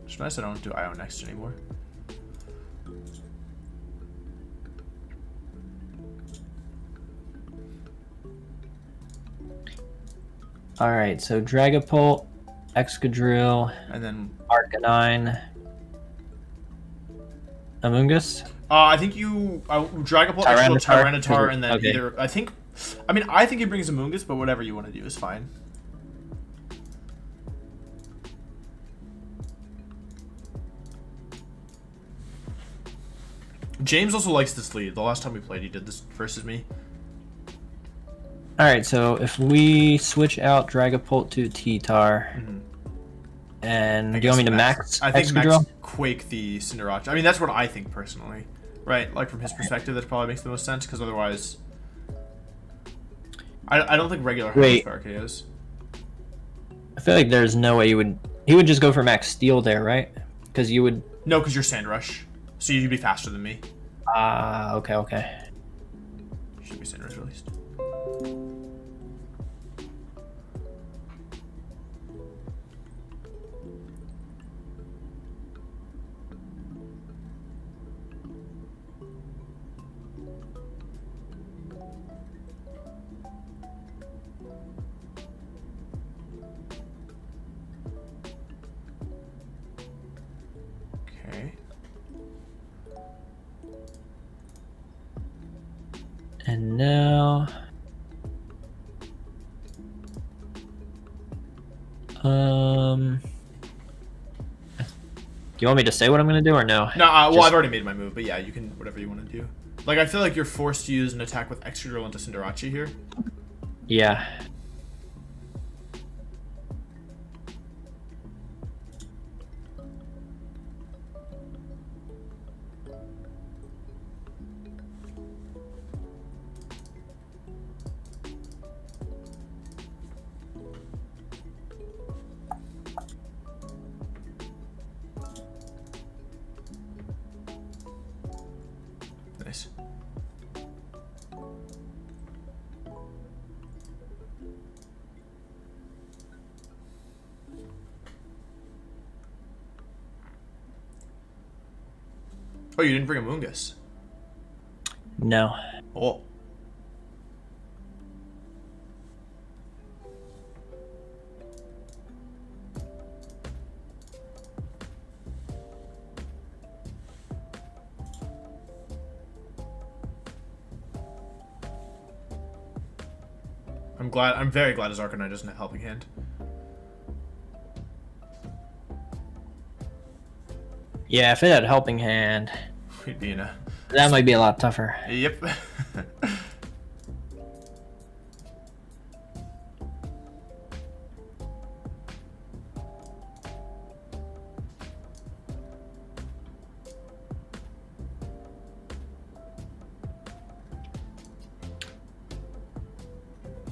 It's nice I don't do IO next anymore. Alright, so Dragapult, Excadrill, and then Arcanine, Amoonguss? I think you Dragapult, extra Tyranitar, and then okay. either I think he brings Amoonguss, but whatever you want to do is fine. James also likes this lead. The last time we played, he did this versus me. Alright, so if we switch out Dragapult to T-Tar, and do you want me to max? I think max Quake the Cinderace. I mean, that's what I think personally. Right? Like, from his perspective, that probably makes the most sense, because otherwise... I don't think regular Hydro is. I feel like there's no way you would... He would just go for max Steel there, right? Because you would... No, because you're Sandrush. So you'd be faster than me. Okay. Should be Sandrush at least. Okay. And now... Do you want me to say what I'm going to do or no? No, well, I've already made my move, but yeah, you can, whatever you want to do. Like, I feel like you're forced to use an attack with extra drill into Cinderace here. Yeah. Nice. Oh, you didn't bring a Moongus? No. Oh. I'm very glad his Arcanine doesn't have Helping Hand. Yeah, if it had Helping Hand, we'd be in a... That might be a lot tougher. Yep.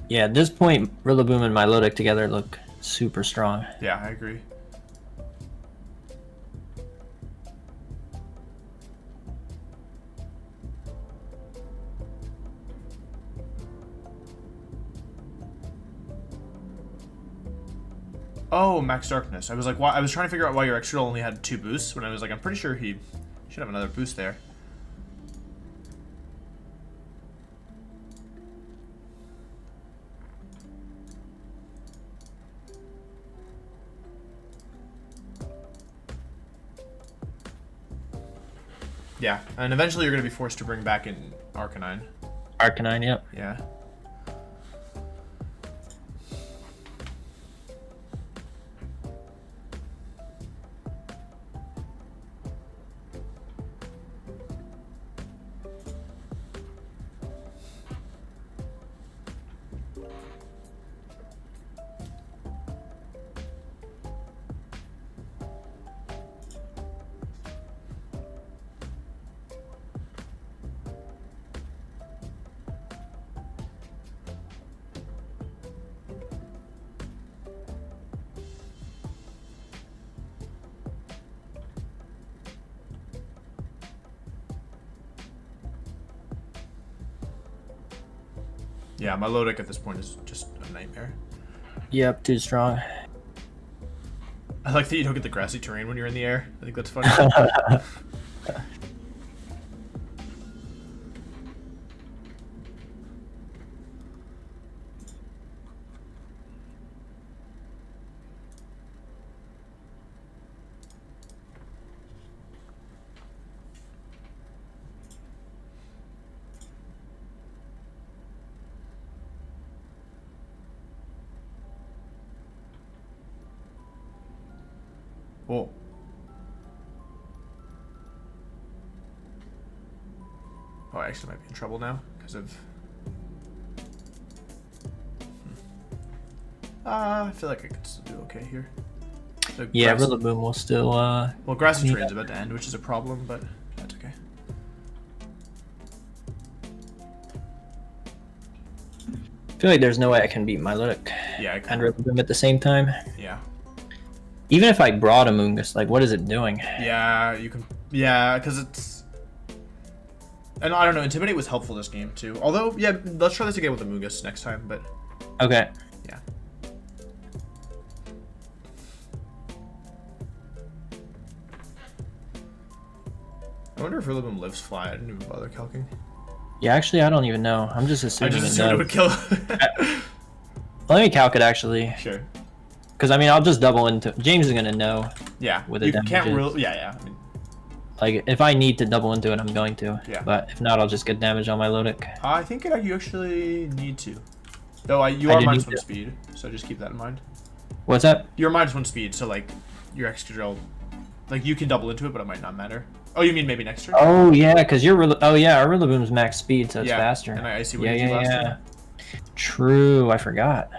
Yeah, at this point, Rillaboom and Milotic together look super strong. Yeah, I agree. Oh, Max Darkness. I was like, why? I was trying to figure out why your extra only had 2 boosts, when I was like, I'm pretty sure he should have another boost there. Yeah, and eventually you're going to be forced to bring back in Arcanine. Arcanine, yep. Yeah. Yeah, my Milotic at this point is just a nightmare. Yep, too strong. I like that you don't get the grassy terrain when you're in the air. I think that's funny. Oh. Oh, I actually might be in trouble now because of. I feel like I could still do okay here. So Yeah, Rillaboom will still. Well, Grassy Terrain's about to end, which is a problem, but that's okay. I feel like there's no way I can beat Milotic. Yeah, And Rillaboom at the same time. Yeah. Even if I brought a Moongus, like, what is it doing? Yeah, you can. Yeah, because it's. And I don't know, Intimidate was helpful this game too. Although, yeah, let's try this again with the Moongus next time, but. Okay. Yeah. I wonder if Rillaboom lives fly. I didn't even bother calcing. Yeah, actually, I don't even know. I'm just assuming. I just assumed it would kill. Let me calc it actually. Sure. Because I mean, I'll just double into. James is gonna know. Yeah. With you the can't really. Yeah, yeah. I mean, like, if I need to double into it, I'm going to. Yeah. But if not, I'll just get damage on my Lodic. I think you actually need to. Though you are -1 speed, so just keep that in mind. What's that? You're -1 speed, so like your Excadrill, like you can double into it, but it might not matter. Oh, you mean maybe next turn? Oh yeah, because your our Rillaboom's max speed, so it's faster. And I see what yeah, you did last yeah. turn. True, I forgot.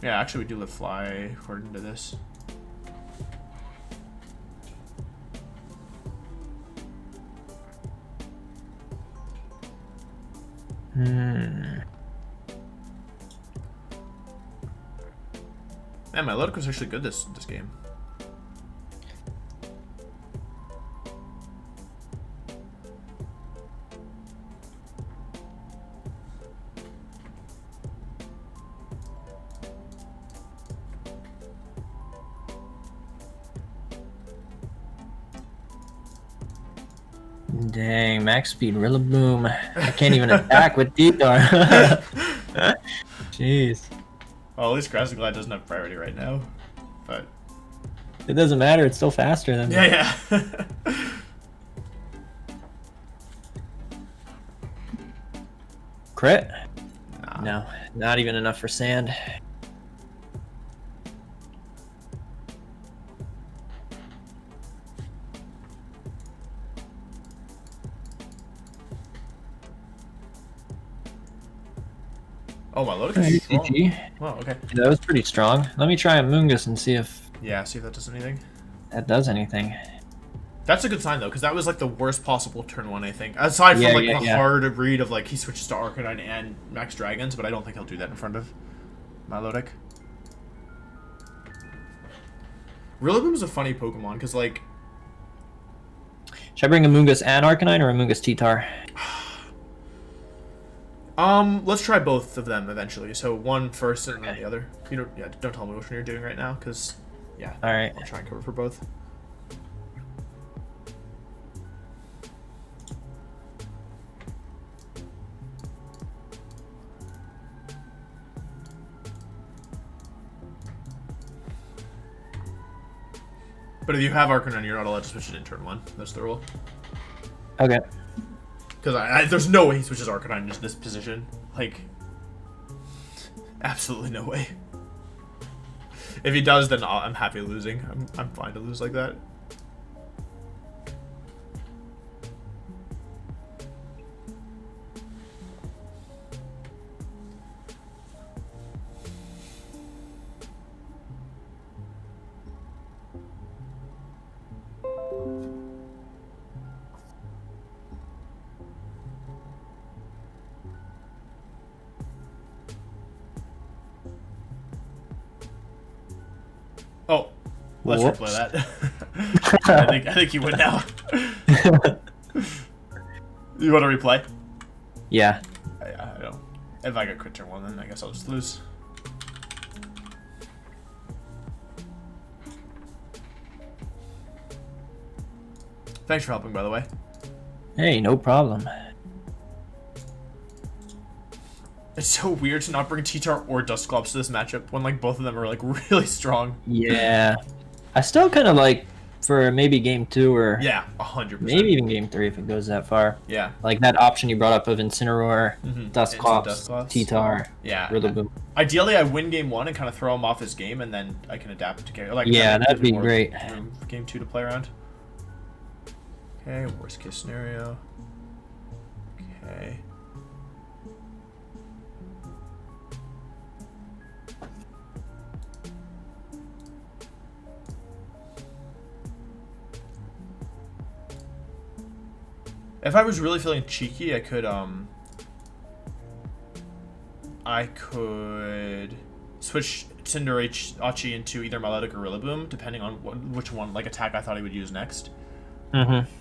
Yeah, actually we do live fly according to this. Man, my Lodic was actually good this game. Dang, max speed Rillaboom. I can't even attack with T-Tar. Jeez. Well, at least Grassy Glide doesn't have priority right now, but it doesn't matter. It's still faster than me. Yeah. Crit? Nah. No, not even enough for sand. Oh, my Lodic is strong. Wow, okay. Yeah, that was pretty strong. Let me try a Moongus and see if... Yeah, see if that does anything. That does anything. That's a good sign, though, because that was, like, the worst possible turn one, I think. Aside from, the hard read of, like, he switches to Arcanine and Max Dragons, but I don't think he'll do that in front of Milotic. Rillaboom's a funny Pokemon, because, like... Should I bring a Moongus and Arcanine or a Moongus T-Tar? Let's try both of them eventually. So one first and then the other. You know, yeah, don't tell me which one you're doing right now, because, yeah. All right. I'll try and cover for both. But if you have Arcanine, you're not allowed to switch it in turn one. That's the rule. Okay. Because there's no way he switches Arcanine in just this position. Like, absolutely no way. If he does, then I'm happy losing. I'm fine to lose like that. Oh, let's replay that. I think you win now. You want to replay? Yeah. I don't. If I get crit turn one, then I guess I'll just lose. Thanks for helping, by the way. Hey, no problem. It's so weird to not bring T-Tar or Dusclops to this matchup when, like, both of them are, like, really strong. Yeah. I still kind of like for maybe game 2 or Yeah, 100%. maybe even game 3 if it goes that far. Yeah. Like that option you brought up of Incineroar, Dustclops. Dustclops, T-Tar, Yeah. Rillaboom. Ideally, I win game 1 and kind of throw him off his game, and then I can adapt it to carry. Like, yeah, that'd that'd be great. Game 2 to play around. Okay, worst case scenario. Okay. If I was really feeling cheeky, I could switch Cinderace into either Milotic or Rillaboom, depending on which one, like, attack I thought he would use next. Mm-hmm.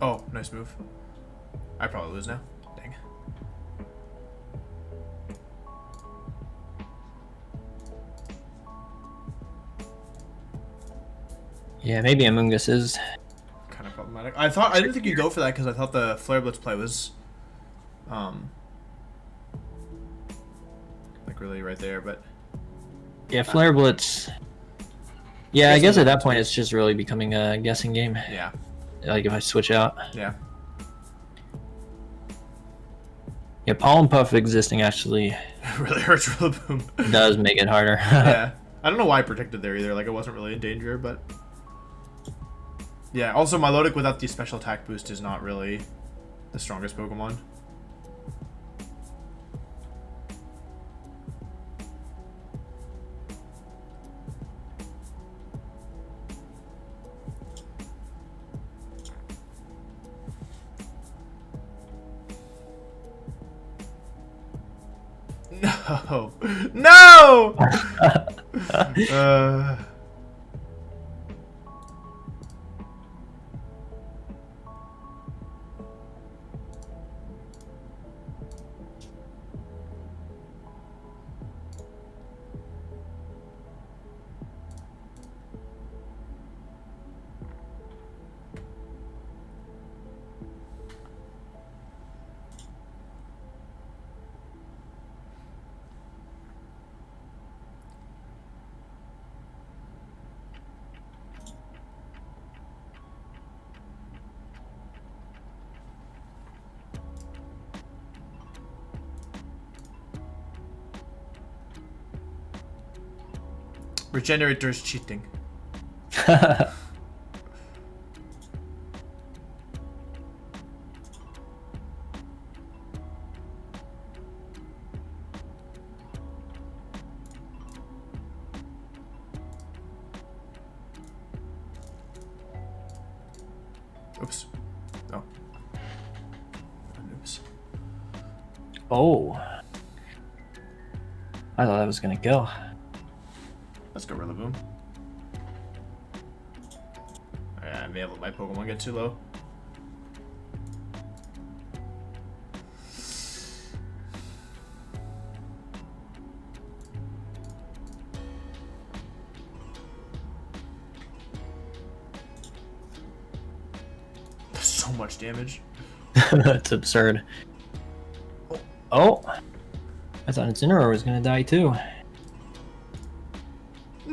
Oh, nice move. I probably lose now. Dang. Yeah, maybe Amoonguss is Kind of problematic. I didn't think you'd go for that because I thought the Flare Blitz play was, like really right there, but. Yeah, Flare Blitz. Yeah, I guess at that point it's just really becoming a guessing game. Yeah. Like if I switch out. Yeah. Yeah, Pollen Puff existing actually really hurts Rillaboom. does make it harder. Yeah. I don't know why I protected there either. Like, I wasn't really in danger, but. Yeah, also Milotic without the special attack boost is not really the strongest Pokemon. No! No! Regenerator is cheating. Oops. No. Oops. Oh. I thought that was gonna go. Let's go Rillaboom. I may have let my Pokemon get too low. That's so much damage. That's absurd. Oh. I thought Incineroar was gonna die too.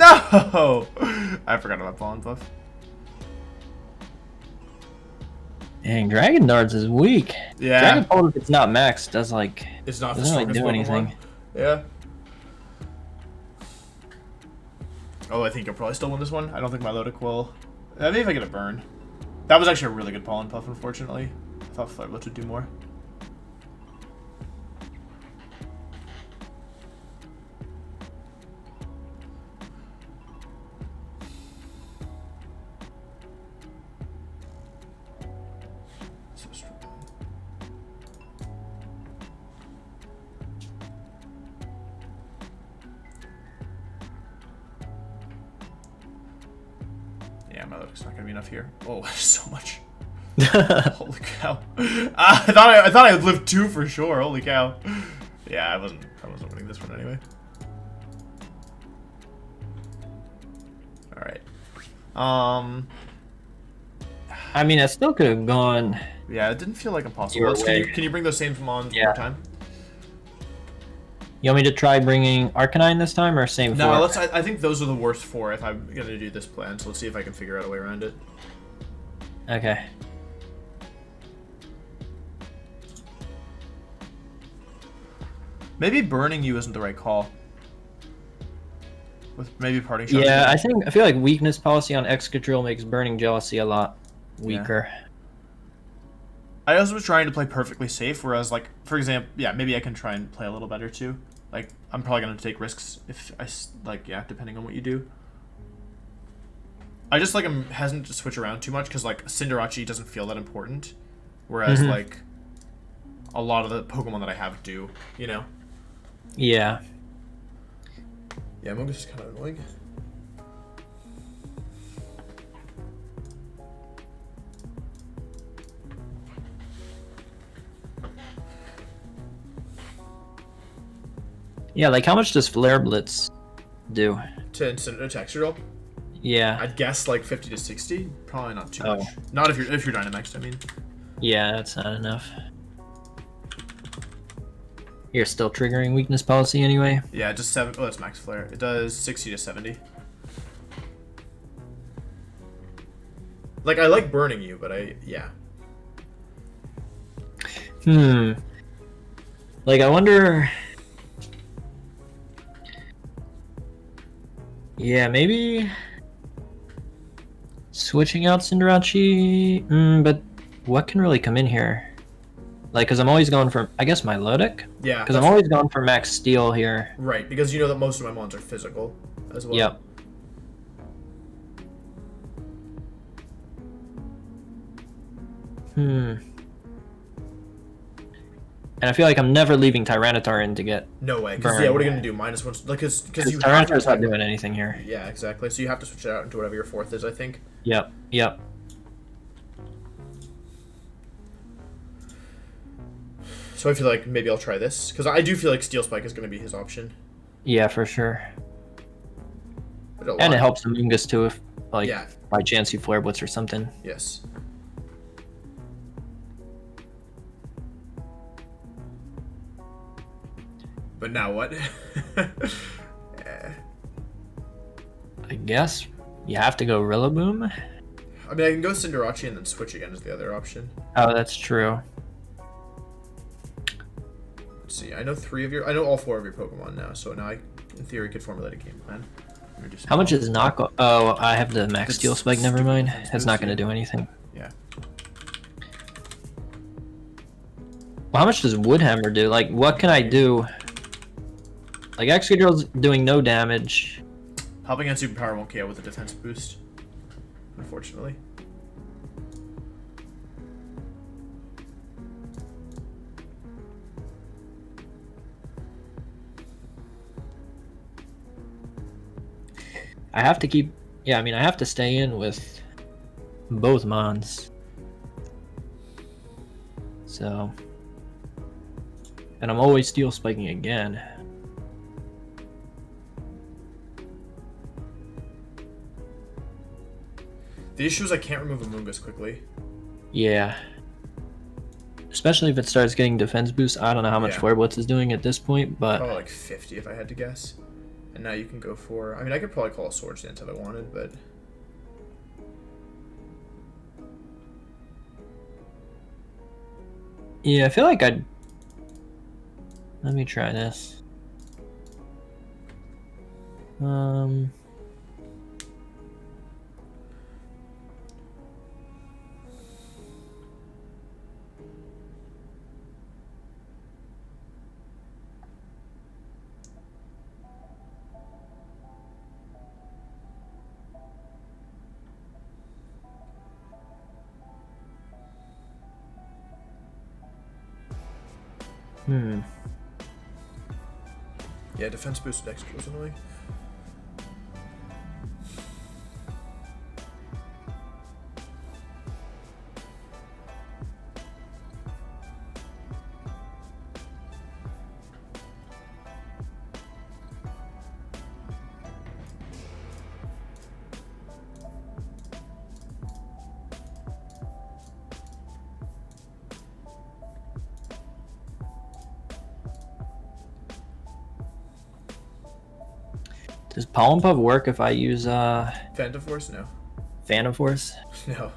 No! I forgot about Pollen Puff. Dang, Dragon Darts is weak. Yeah. Dragon Pulse, if it's not maxed, does like... It's not the doesn't really strongest do Pokemon. anything. Yeah. Oh, I think you'll probably still win this one. I don't think my Milotic will. Maybe if I get a burn. That was actually a really good Pollen Puff, unfortunately. I thought Flare Blitz would do more. So strong. Yeah, Milotic's not gonna be enough here. Oh, so much. Holy cow! I thought I would live 2 for sure. Holy cow! Yeah, I wasn't winning this one anyway. All right. I mean, I still could have gone... Yeah, it didn't feel like impossible. Your Can you bring those same from on one Yeah. more time? You want me to try bringing Arcanine this time, or same No, four? I think those are the worst 4 if I'm gonna do this plan. So let's see if I can figure out a way around it. Okay. Maybe burning you isn't the right call. With maybe parting shot. Yeah, I feel like weakness policy on Excadrill makes Burning Jealousy a lot weaker. I also was trying to play perfectly safe, whereas, like, for example, yeah, maybe I can try and play a little better too. Like, I'm probably gonna take risks if yeah, depending on what you do. I just like I'm hesitant to switch around too much because like Cinderace doesn't feel that important, whereas like a lot of the Pokemon that I have do, you know. Yeah. Yeah, Mungus is kind of annoying. Yeah, like how much does Flare Blitz do? To Excadrill, Yeah. I'd guess like 50 to 60. Probably not too Oh. much. Not if you're Dynamaxed, I mean. Yeah, that's not enough. You're still triggering weakness policy anyway? Yeah, just 7. Oh, that's max flare. It does 60 to 70. Like, I like burning you, but yeah. Like, I wonder... Yeah, maybe... Switching out Cinderace... but what can really come in here? Like, because I'm always going for... I guess Milotic? Yeah. Because I'm always going for max steel here. Right, because you know that most of my mons are physical as well. Yep. And I feel like I'm never leaving Tyranitar in to get... No way. Because, burn. yeah, what are you going to do? -1? Like, because you have Tyranitar's to... not doing anything here. Yeah, exactly. So you have to switch it out into whatever your 4th is, I think. Yep. Yep. So I feel like maybe I'll try this. Because I do feel like Steel Spike is going to be his option. Yeah, for sure. But And it helps Amoonguss too if, like, Yeah. by chance you Flare Blitz or something. Yes. But now what? I guess you have to go Rillaboom. I mean, I can go Cinderace and then switch again is the other option. Oh, that's true. Let's see. I know all 4 of your Pokemon now, so now I, in theory, could formulate a game plan. How much is knock? Oh, I have the max That's Steel Spike. Never mind. stupid. That's not going to do anything. Yeah. Well, how much does Woodhammer do? Like, what can I do? Like, Excadrill's doing no damage. Hopping on Superpower won't KO with a defense boost, unfortunately. I have to keep... Yeah, I mean, I have to stay in with both Mons. So... And I'm always Steel Spiking again. The issue is I can't remove Amoonguss quickly. Yeah. Especially if it starts getting defense boost. I don't know how much Yeah. Flare Blitz is doing at this point, but... Probably like 50 if I had to guess. And now you can go for... I mean, I could probably call a sword stance if I wanted, but... Yeah, I feel like I'd... Let me try this. Yeah, defense boosted extra was annoying. Does Pollen Puff work if I use Phantom Force? No. Phantom Force? No.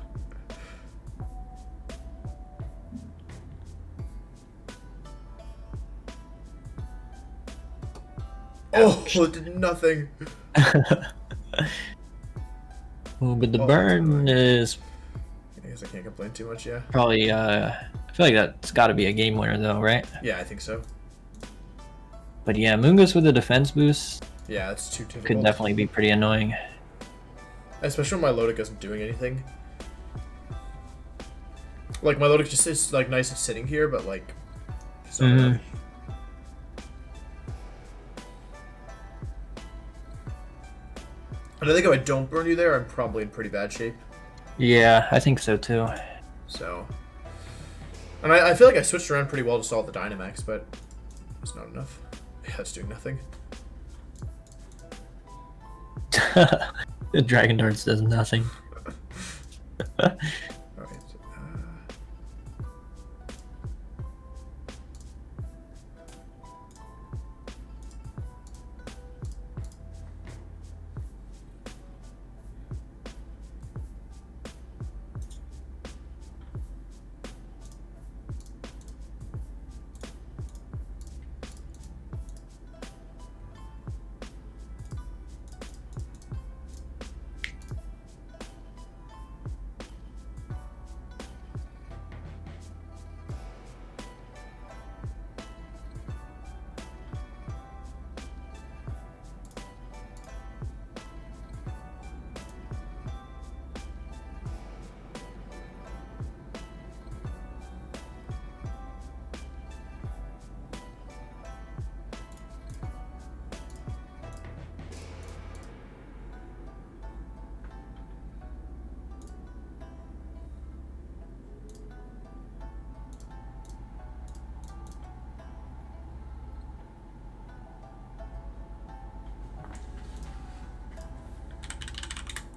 Ouch. Oh, it did nothing. Oh, but the burn is I guess I can't complain too much, yeah. probably, I feel like that's got to be a game winner though, right? Yeah, I think so. But yeah, Moongus with a defense boost Yeah, it's too difficult. could definitely be pretty annoying. Especially when my Lodic isn't doing anything. Like, my Lodic just is, like, nice and sitting here, but, like... So And I think if I don't burn you there, I'm probably in pretty bad shape. Yeah, I think so too. So... And I feel like I switched around pretty well to solve the Dynamax, but... It's not enough. Yeah, it's doing nothing. The Dragon Darts does nothing. Alright.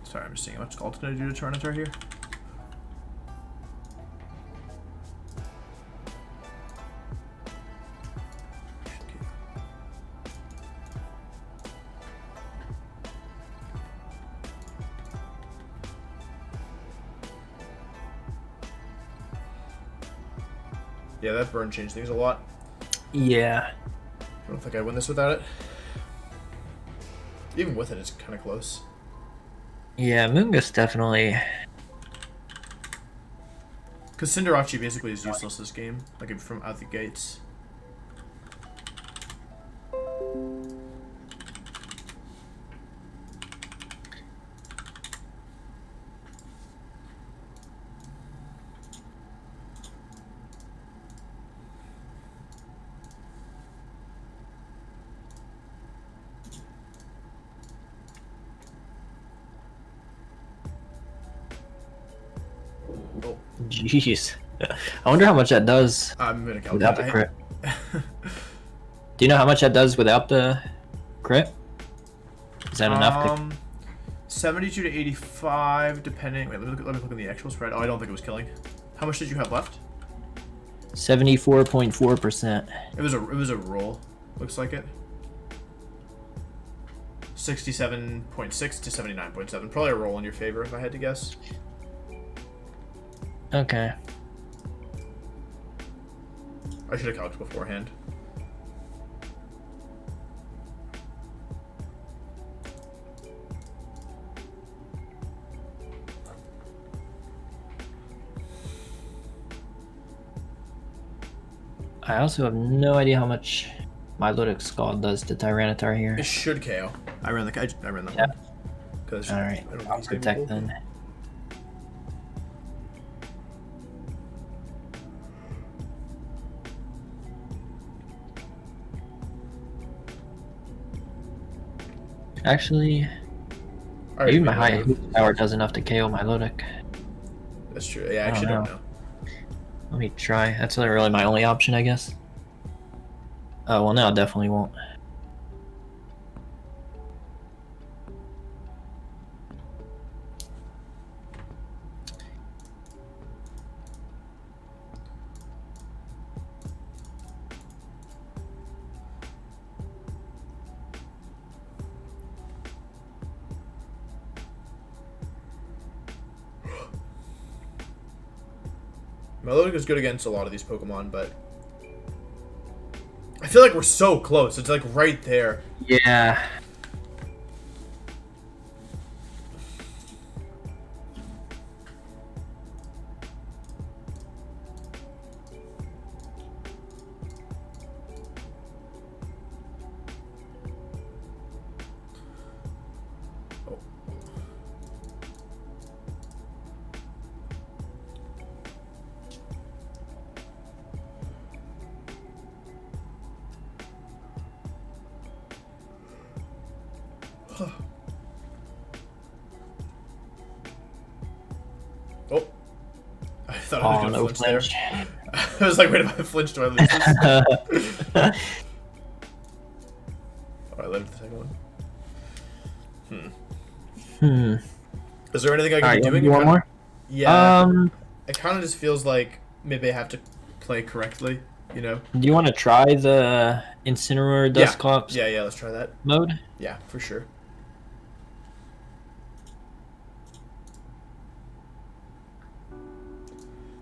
Sorry, I'm just seeing how much Scald's gonna do to Tyranitar here. Yeah, that burn changed things a lot. Yeah. I don't think I win this without it. Even with it, it's kind of close. Yeah, Moongus definitely. Because Cinderace basically is useless this game, like from out the gates. Oh. Jeez. I wonder how much that does I'm gonna go without the crit. Do you know how much that does without the crit? Is that enough? 72 to 85, depending. Wait, let me look at the actual spread. Oh, I don't think it was killing. How much did you have left? 74.4%. It was a roll. Looks like it. 67.6 to 79.7. Probably a roll in your favor if I had to guess. Okay. I should have calculated beforehand. I also have no idea how much Milotic Scald does to Tyranitar here. It should KO. I ran that Yeah. one. Cause Alright, I'll protect then. Actually, maybe my high power does enough to KO Milotic. That's true. Yeah, I actually don't know. Let me try. That's really my only option, I guess. Oh, well, now it definitely won't. Milotic is good against a lot of these Pokemon, but I feel like we're so close. It's like right there. Yeah. Oh. I thought I was going to no flinch there. I was like, wait, if I flinch, do I lose this? Alright, let me the second one. Is there anything I can be doing? One more? Yeah. It kind of just feels like maybe I have to play correctly, you know? Do you want to try the Incineroar Dusclops Yeah, let's try that. mode? Yeah, for sure.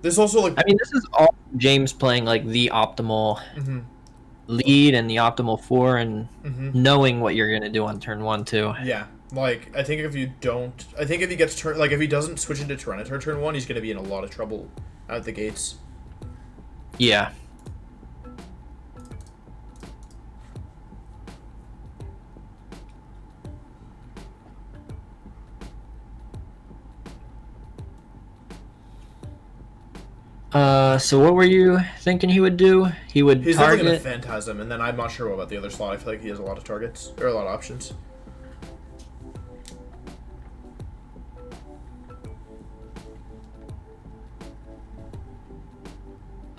There's also like... I mean, this is all James playing like the optimal lead and the optimal 4 and knowing what you're going to do on turn 1 too. Yeah. Like, I think if you don't... I think if he gets... Like, if he doesn't switch into Tyranitar turn 1, he's going to be in a lot of trouble out the gates. Yeah. So what were you thinking he would do? He's definitely target... going to Phantasm, and then I'm not sure about the other slot. I feel like he has a lot of targets, or a lot of options.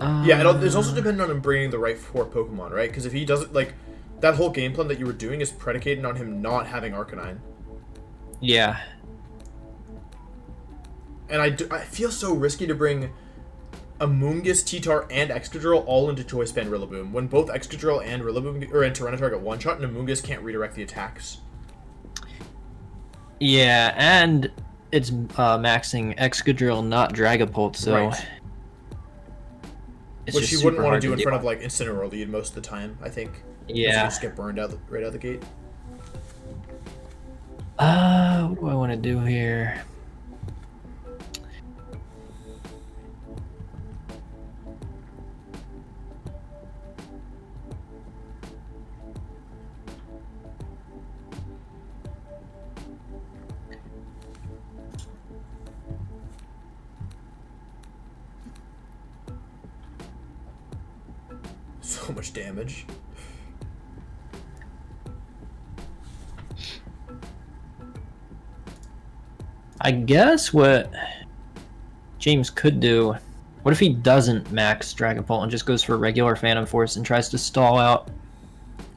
Yeah, it's also dependent on him bringing the right 4 Pokemon, right? Because if he doesn't, like, that whole game plan that you were doing is predicated on him not having Arcanine. Yeah. And I feel so risky to bring Amoonguss, T-Tar, and Excadrill all into Choice Band Rillaboom, when both Excadrill and Rillaboom, or Tyranitar get one-shot, and Amoonguss can't redirect the attacks. Yeah, and it's maxing Excadrill, not Dragapult, so... Right. It's which just you wouldn't want hard to do in front deal. of, like, Incineroar lead most of the time, I think. Yeah. You just get burned out right out the gate. What do I want to do here? So much damage. I guess what James could do, what if he doesn't max Dragapult and just goes for regular Phantom Force and tries to stall out,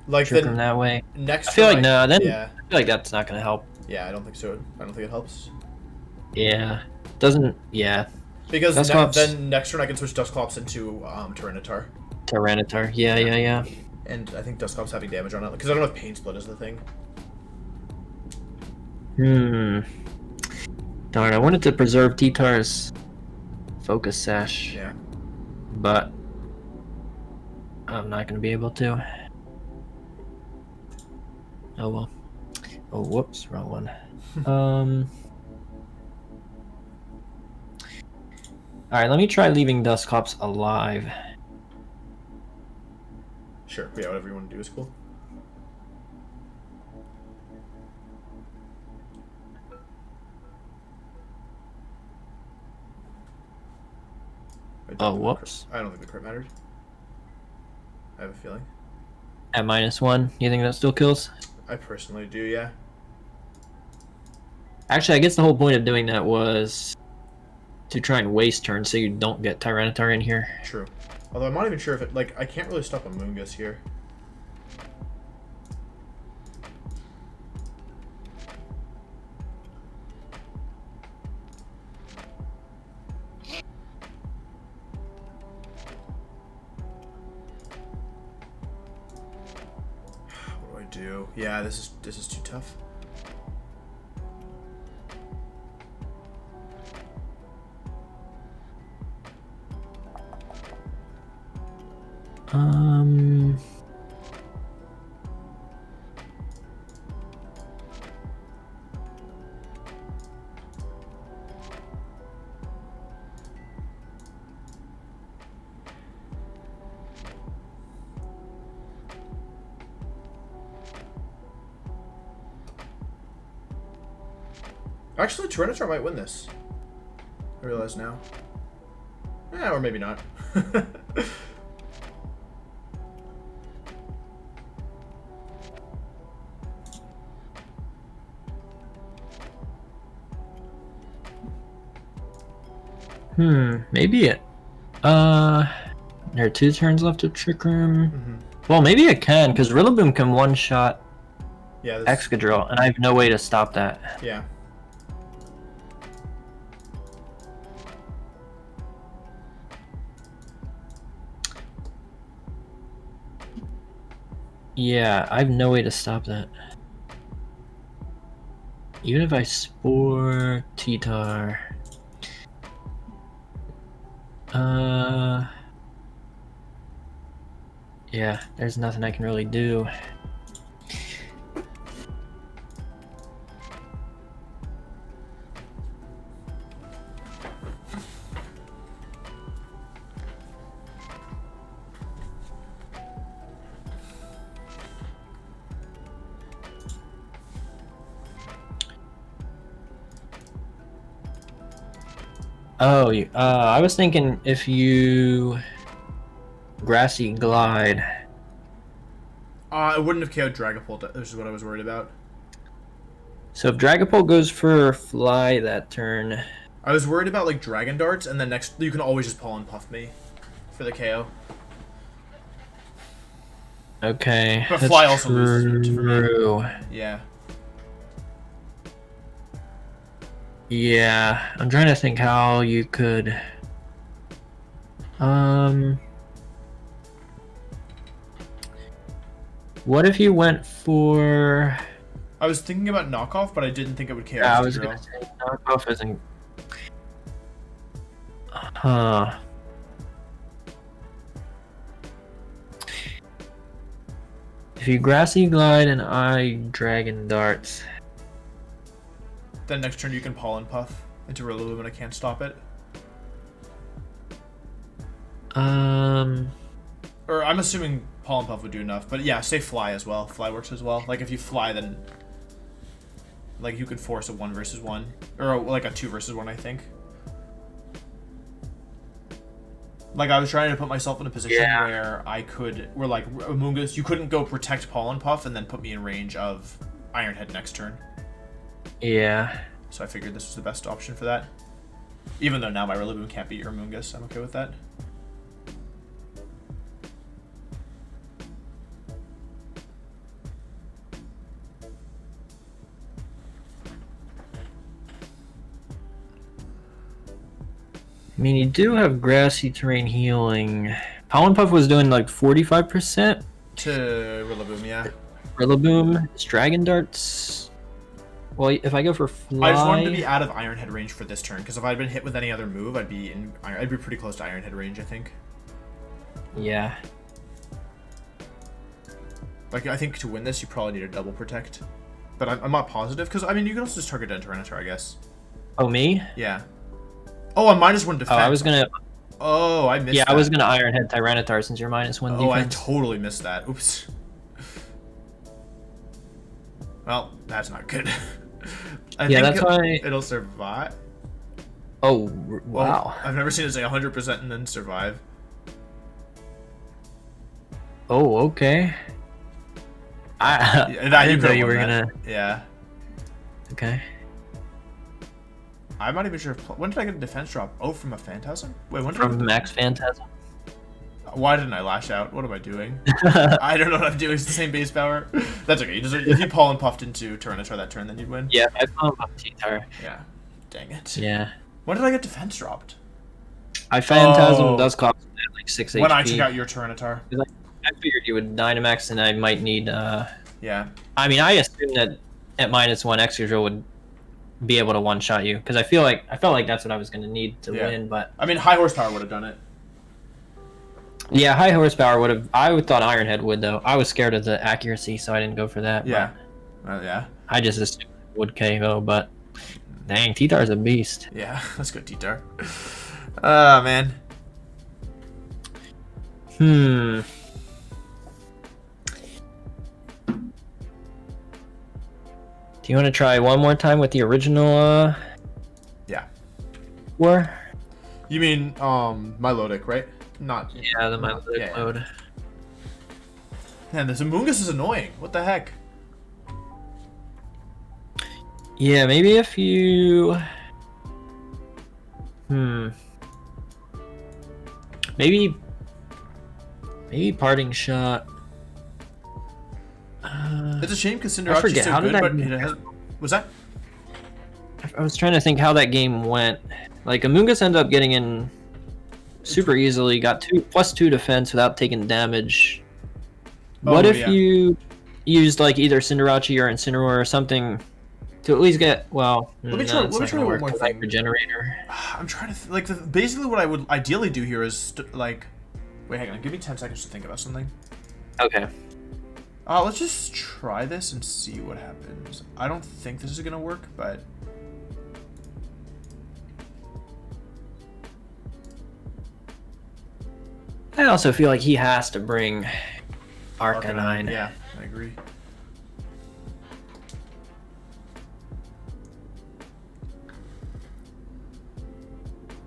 like trick him that way? Next I feel like turn, no, then yeah. I feel like that's not going to help. Yeah, I don't think so. I don't think it helps. Yeah, doesn't. Yeah. Because then next turn I can switch Dusclops into Tyranitar. Tyranitar. Yeah. And I think Dusclops having damage on it because I don't know if Pain Split is the thing. Hmm. Darn, I wanted to preserve T-Tar's focus sash. Yeah. But I'm not going to be able to. Oh well. Oh, whoops, wrong one. Alright, let me try leaving Dusclops alive. Sure. Yeah, whatever you want to do is cool. Oh, whoops. I don't think the crit mattered. I have a feeling. At -1, you think that still kills? I personally do, yeah. Actually, I guess the whole point of doing that was to try and waste turns so you don't get Tyranitar in here. True. Although I'm not even sure if it, like, I can't really stop a Moongus here. What do I do? Yeah, this is too tough. Actually, Tyranitar might win this. I realize now. Yeah, or maybe not. Maybe it. There are 2 turns left of Trick Room. Mm-hmm. Well, maybe it can, because Rillaboom can one-shot Yeah, Excadrill, and I have no way to stop that. Yeah. Yeah, I have no way to stop that. Even if I Spore T-Tar. Yeah, there's nothing I can really do. Oh, I was thinking if you Grassy Glide. I wouldn't have KO'd Dragapult. This is what I was worried about. So if Dragapult goes for Fly that turn. I was worried about like Dragon Darts, and then next you can always just Pollen Puff me for the KO. Okay. But Fly also loses for true. me. Yeah. Yeah, I'm trying to think how you could. What if you went for? I was thinking about knockoff, but I didn't think it would KO. Yeah, I was gonna say knockoff isn't. Huh. If you Grassy Glide and I Dragon Darts. Then next turn you can Pollen Puff into Rillaboom and I can't stop it. Or I'm assuming Pollen Puff would do enough, but yeah, say Fly as well. Fly works as well. Like if you Fly, then like you could force a 1 versus 1, or like a 2 versus 1, I think. Like I was trying to put myself in a position where I could, where like Amoonguss, you couldn't go protect Pollen Puff and then put me in range of Iron Head next turn. Yeah. So I figured this was the best option for that. Even though now my Rillaboom can't beat your Amoonguss, I'm okay with that. I mean, you do have Grassy Terrain Healing. Pollen Puff was doing like 45%. To Rillaboom, yeah. Rillaboom, it's Dragon Darts. Well, if I go for fly... I just wanted to be out of Iron Head range for this turn, because if I'd been hit with any other move, I'd be pretty close to Iron Head range, I think. Yeah. Like, I think to win this, you probably need a double protect. But I'm not positive, because, I mean, you can also just target down Tyranitar, I guess. Oh, me? Yeah. Oh, I'm -1 defense. Oh, I was gonna... Oh, I missed that. Yeah, I was gonna Iron Head Tyranitar since you're -1 defense. Oh, I totally missed that. Oops. Well, that's not good. I think that's why... it'll survive. Oh, wow. Oh, I've never seen it say 100% and then survive. Oh, okay. I didn't know you were gonna... Yeah. Okay. I'm not even sure if... When did I get a defense drop? Oh, from a Phantasm? Wait, when did From Max Phantasm? Why didn't I lash out? What am I doing? I don't know what I'm doing. It's the same base power. That's okay. If you Pollen Puffed into Tyranitar that turn, then you'd win. Yeah, I Pollen Puffed T-Tar. Yeah. Dang it. Yeah. When did I get defense dropped? I Phantasm does cost like 6 HP. When I took out your Tyranitar. I figured you would Dynamax and I might need... Yeah. I mean, I assumed that at -1 Excadrill would be able to one-shot you, because I felt like that's what I was going to need to win, but... I mean, high horsepower would have done it. Yeah, high horsepower would have... I thought Iron Head would, though. I was scared of the accuracy, so I didn't go for that. Yeah. Yeah. I just assumed it would KO, but... Dang, T-Tar's a beast. Yeah, let's go T-Tar. Ah, man. Do you want to try one more time with the original, Yeah. War? You mean, Milotic, right? Not... Yeah, the Milotic mode. Man, this Amoonguss is annoying. What the heck? Yeah, maybe if you... Maybe Parting Shot. It's a shame because Cinderace's so good, but it has... Was that? I was trying to think how that game went. Like, Amoonguss ended up getting in super easily, got +2 defense without taking damage. What if you used, like, either Cinderace or Incineroar or something to at least get, well... Let me try one more thing. Regenerator. I'm trying to... Like, basically what I would ideally do here is, like... Wait, hang on. Give me 10 seconds to think about something. Okay. Let's just try this and see what happens. I don't think this is gonna work, but... I also feel like he has to bring Arcanine. Yeah, I agree.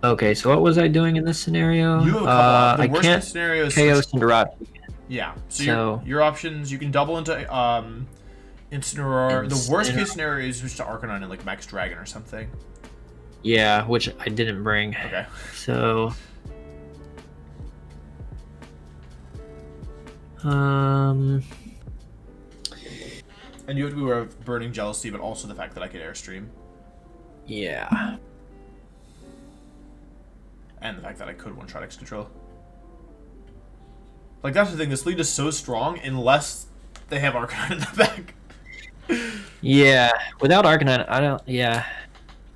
Okay, so what was I doing in this scenario? You have a couple. The worst case scenario is KO Cinderace. Yeah. So your options, you can double into Incineroar. The worst case scenario is switch to Arcanine and like Max Dragon or something. Yeah, which I didn't bring. Okay. So and you have to be aware of Burning Jealousy, but also the fact that I could Airstream. Yeah. And the fact that I could one-shot X-Control. Like, that's the thing, this lead is so strong unless they have Arcanine in the back. Yeah, without Arcanine, I don't... Yeah.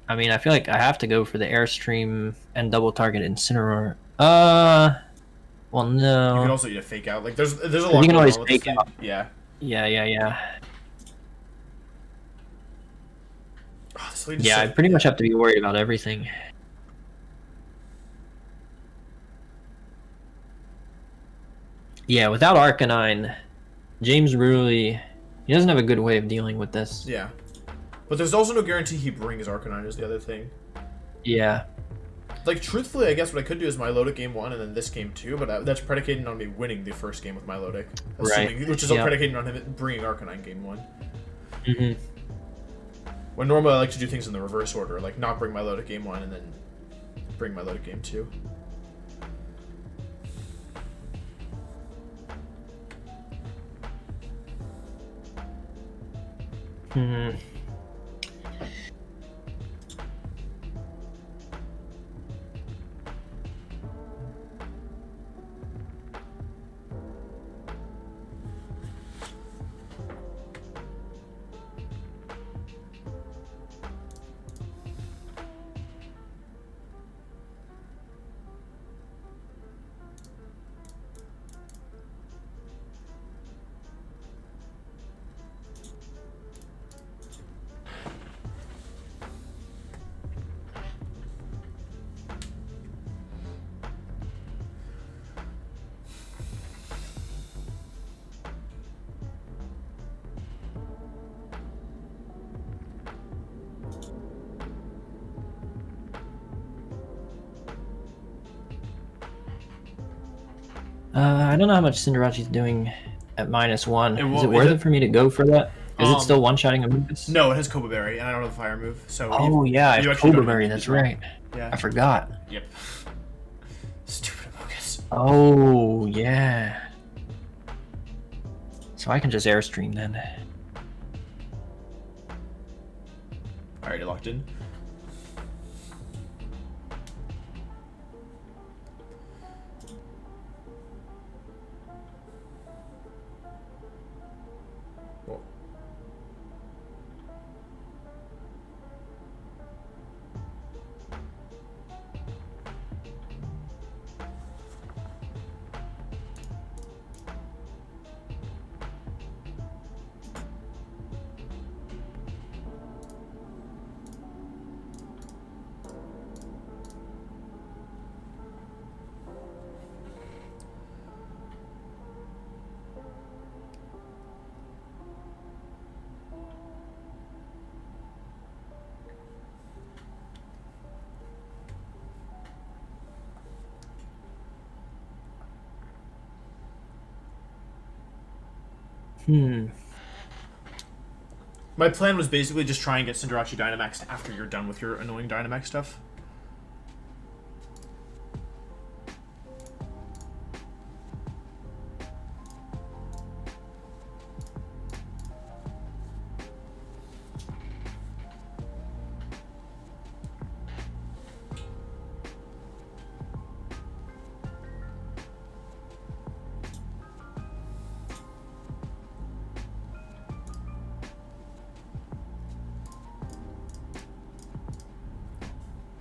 I mean, I feel like I have to go for the Airstream and double target Incineroar. Well, no. You can also eat a Fake Out. Like, there's a lot you can always with Fake Out. Yeah. Yeah. Oh, this lead is Yeah, so... I pretty much have to be worried about everything. Yeah, without Arcanine, James really... He doesn't have a good way of dealing with this. Yeah. But there's also no guarantee he brings Arcanine is the other thing. Yeah. Like, truthfully, I guess what I could do is Milotic game 1 and then this game 2, but that's predicated on me winning the first game with Milotic. Right. Which is predicated on him bringing Arcanine game 1. Mm-hmm. When normally I like to do things in the reverse order, like not bring Milotic game 1 and then bring Milotic game 2. Mm-hmm. I don't know how much Cinderace's doing at -1. Is it is worth it for me to go for that? Is it still one-shotting a Mungus? No, it has Cobra Berry, and I don't have a fire move. So Oh yeah, I have Cobra Berry. That's right. Yeah. I forgot. Yep. Stupid Amogus. Oh yeah. So I can just Airstream then. Alright, you're locked in. Whoa. My plan was basically just try and get Cinderace Dynamaxed after you're done with your annoying Dynamax stuff.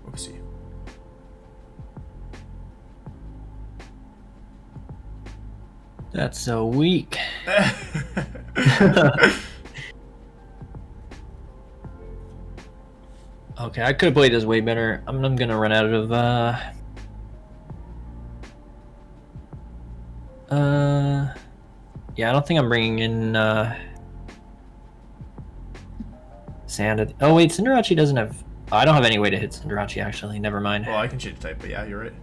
Oopsie. That's so weak. Okay, I could have played this way better. I'm gonna run out of yeah, I don't think I'm bringing in Sand. Oh wait, Cinderace doesn't have. I don't have any way to hit Cinderace actually. Never mind. Well, I can change type, but yeah, you're right.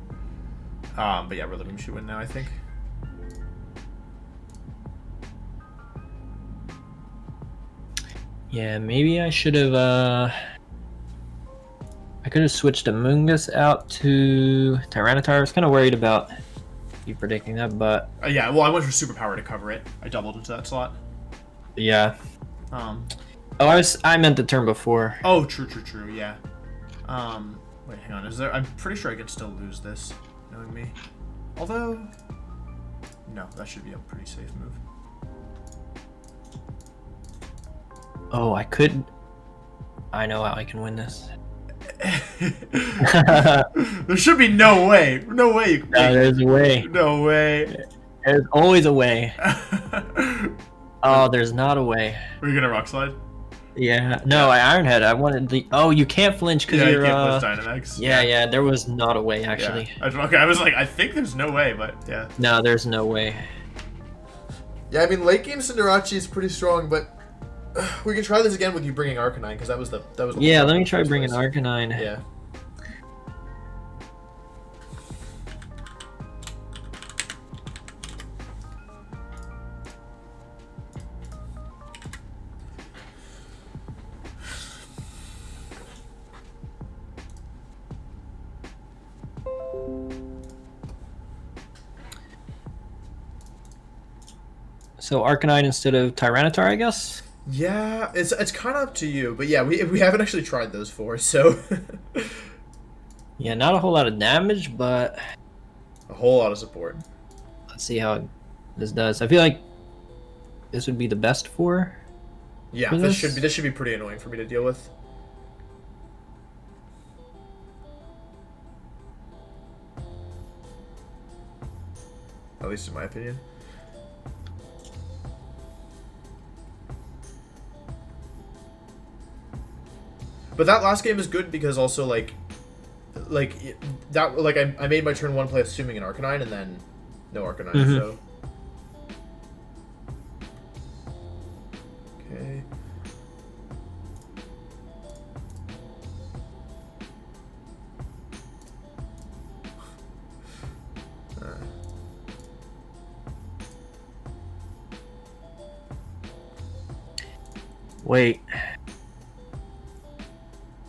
But yeah, Rillaboom should win now, I think. Yeah, maybe I should have. I could have switched a Mungus out to Tyranitar. I was kind of worried about you predicting that, but yeah, well, I went for Superpower to cover it. I doubled into that slot. yeah. Oh, I meant the turn before. Oh, true, yeah. Wait, hang on. Is there? I'm pretty sure I can still lose this, knowing me. Although, no, that should be a pretty safe move. Oh, I could. I know how I can win this. There should be no way. No way you can. No, there's a way. No way. There's always a way. Oh, there's not a way. Were you gonna Rock Slide? Yeah. No, I Iron Head. I wanted the. Oh, you can't flinch because you're. You can't flinch Dynamax. Yeah. There was not a way actually. Yeah. Okay, I was like, I think there's no way, but yeah. No, there's no way. Yeah, I mean, late game Cinderace is pretty strong, but we can try this again with you bringing Arcanine because that was the Yeah, let me try bringing Arcanine. Yeah. So Arcanine instead of Tyranitar, I guess. Yeah, it's kind of up to you, but yeah, we haven't actually tried those four, so. Yeah, not a whole lot of damage, but a whole lot of support. Let's see how this does. I feel like this would be the best for. Yeah, this should be pretty annoying for me to deal with. At least in my opinion. But that last game is good because also I made my turn 1 play assuming an Arcanine and then no Arcanine, so. Okay. Wait.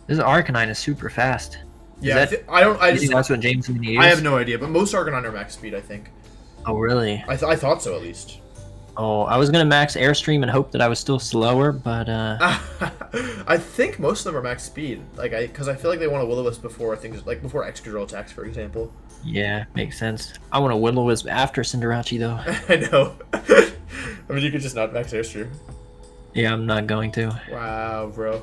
This Arcanine is super fast. Yeah, I don't. I just. That's what James is going to use? I have no idea, but most Arcanine are max speed, I think. Oh, really? I thought so, at least. Oh, I was going to max Airstream and hope that I was still slower, but... I think most of them are max speed. Like, because I feel like they want to Will-O-Wisp before things, like before Excadrill attacks, for example. Yeah, makes sense. I want to Will-O-Wisp after Cinderace, though. I know. I mean, you could just not max Airstream. Yeah, I'm not going to. Wow, bro.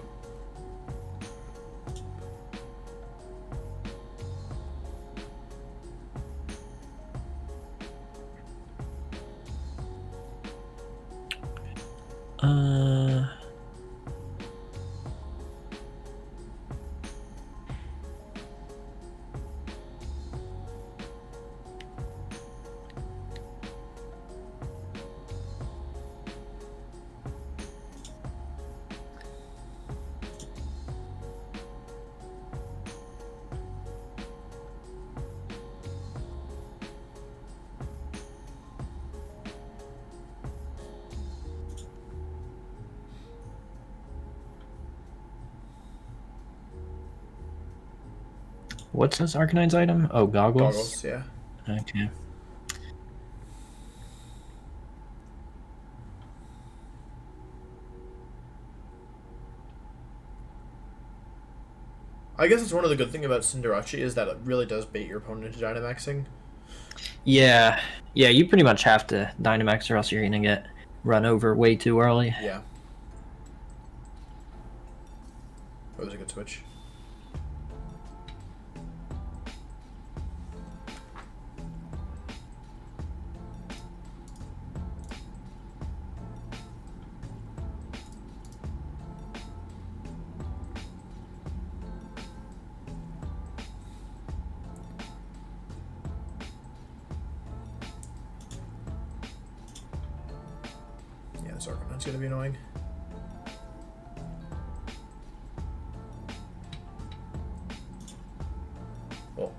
What's this Arcanine's item? Oh, goggles? Goggles, yeah. Okay. I guess it's one of the good things about Cinderace is that it really does bait your opponent into Dynamaxing. Yeah. Yeah, you pretty much have to Dynamax or else you're going to get run over way too early. Yeah. That was a good switch. Yeah, this Arcanine's gonna be annoying. Oh.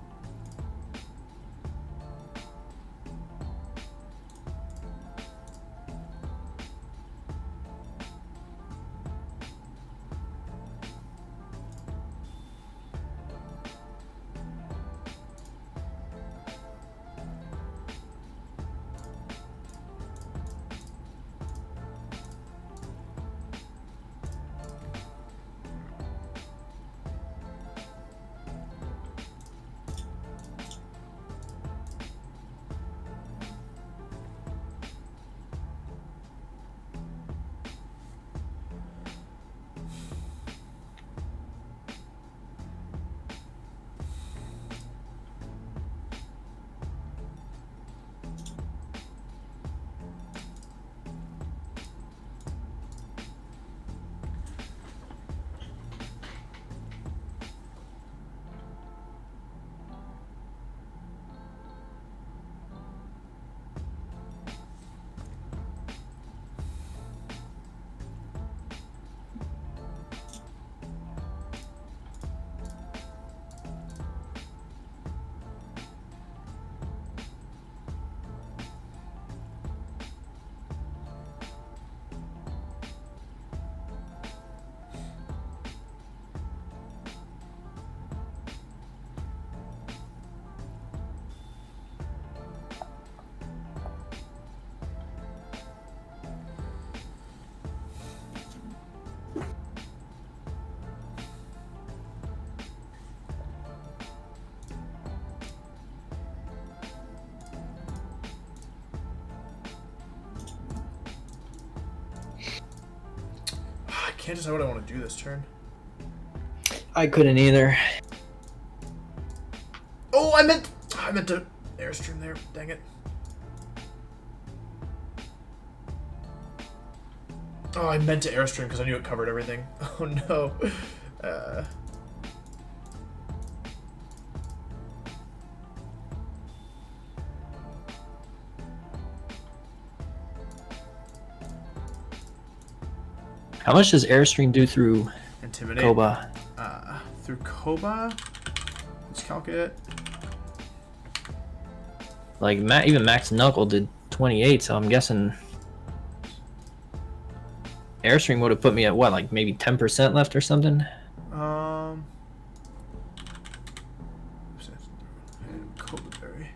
I can't decide what I want to do this turn. I couldn't either. Oh, I meant to Airstream there. Dang it. Oh, I meant to Airstream because I knew it covered everything. Oh no. How much does Airstream do through Intimidate. Koba? Through Koba? Let's calculate. Like, even Max Knuckle did 28, so I'm guessing... Airstream would have put me at what, like maybe 10% left or something? Coldberry.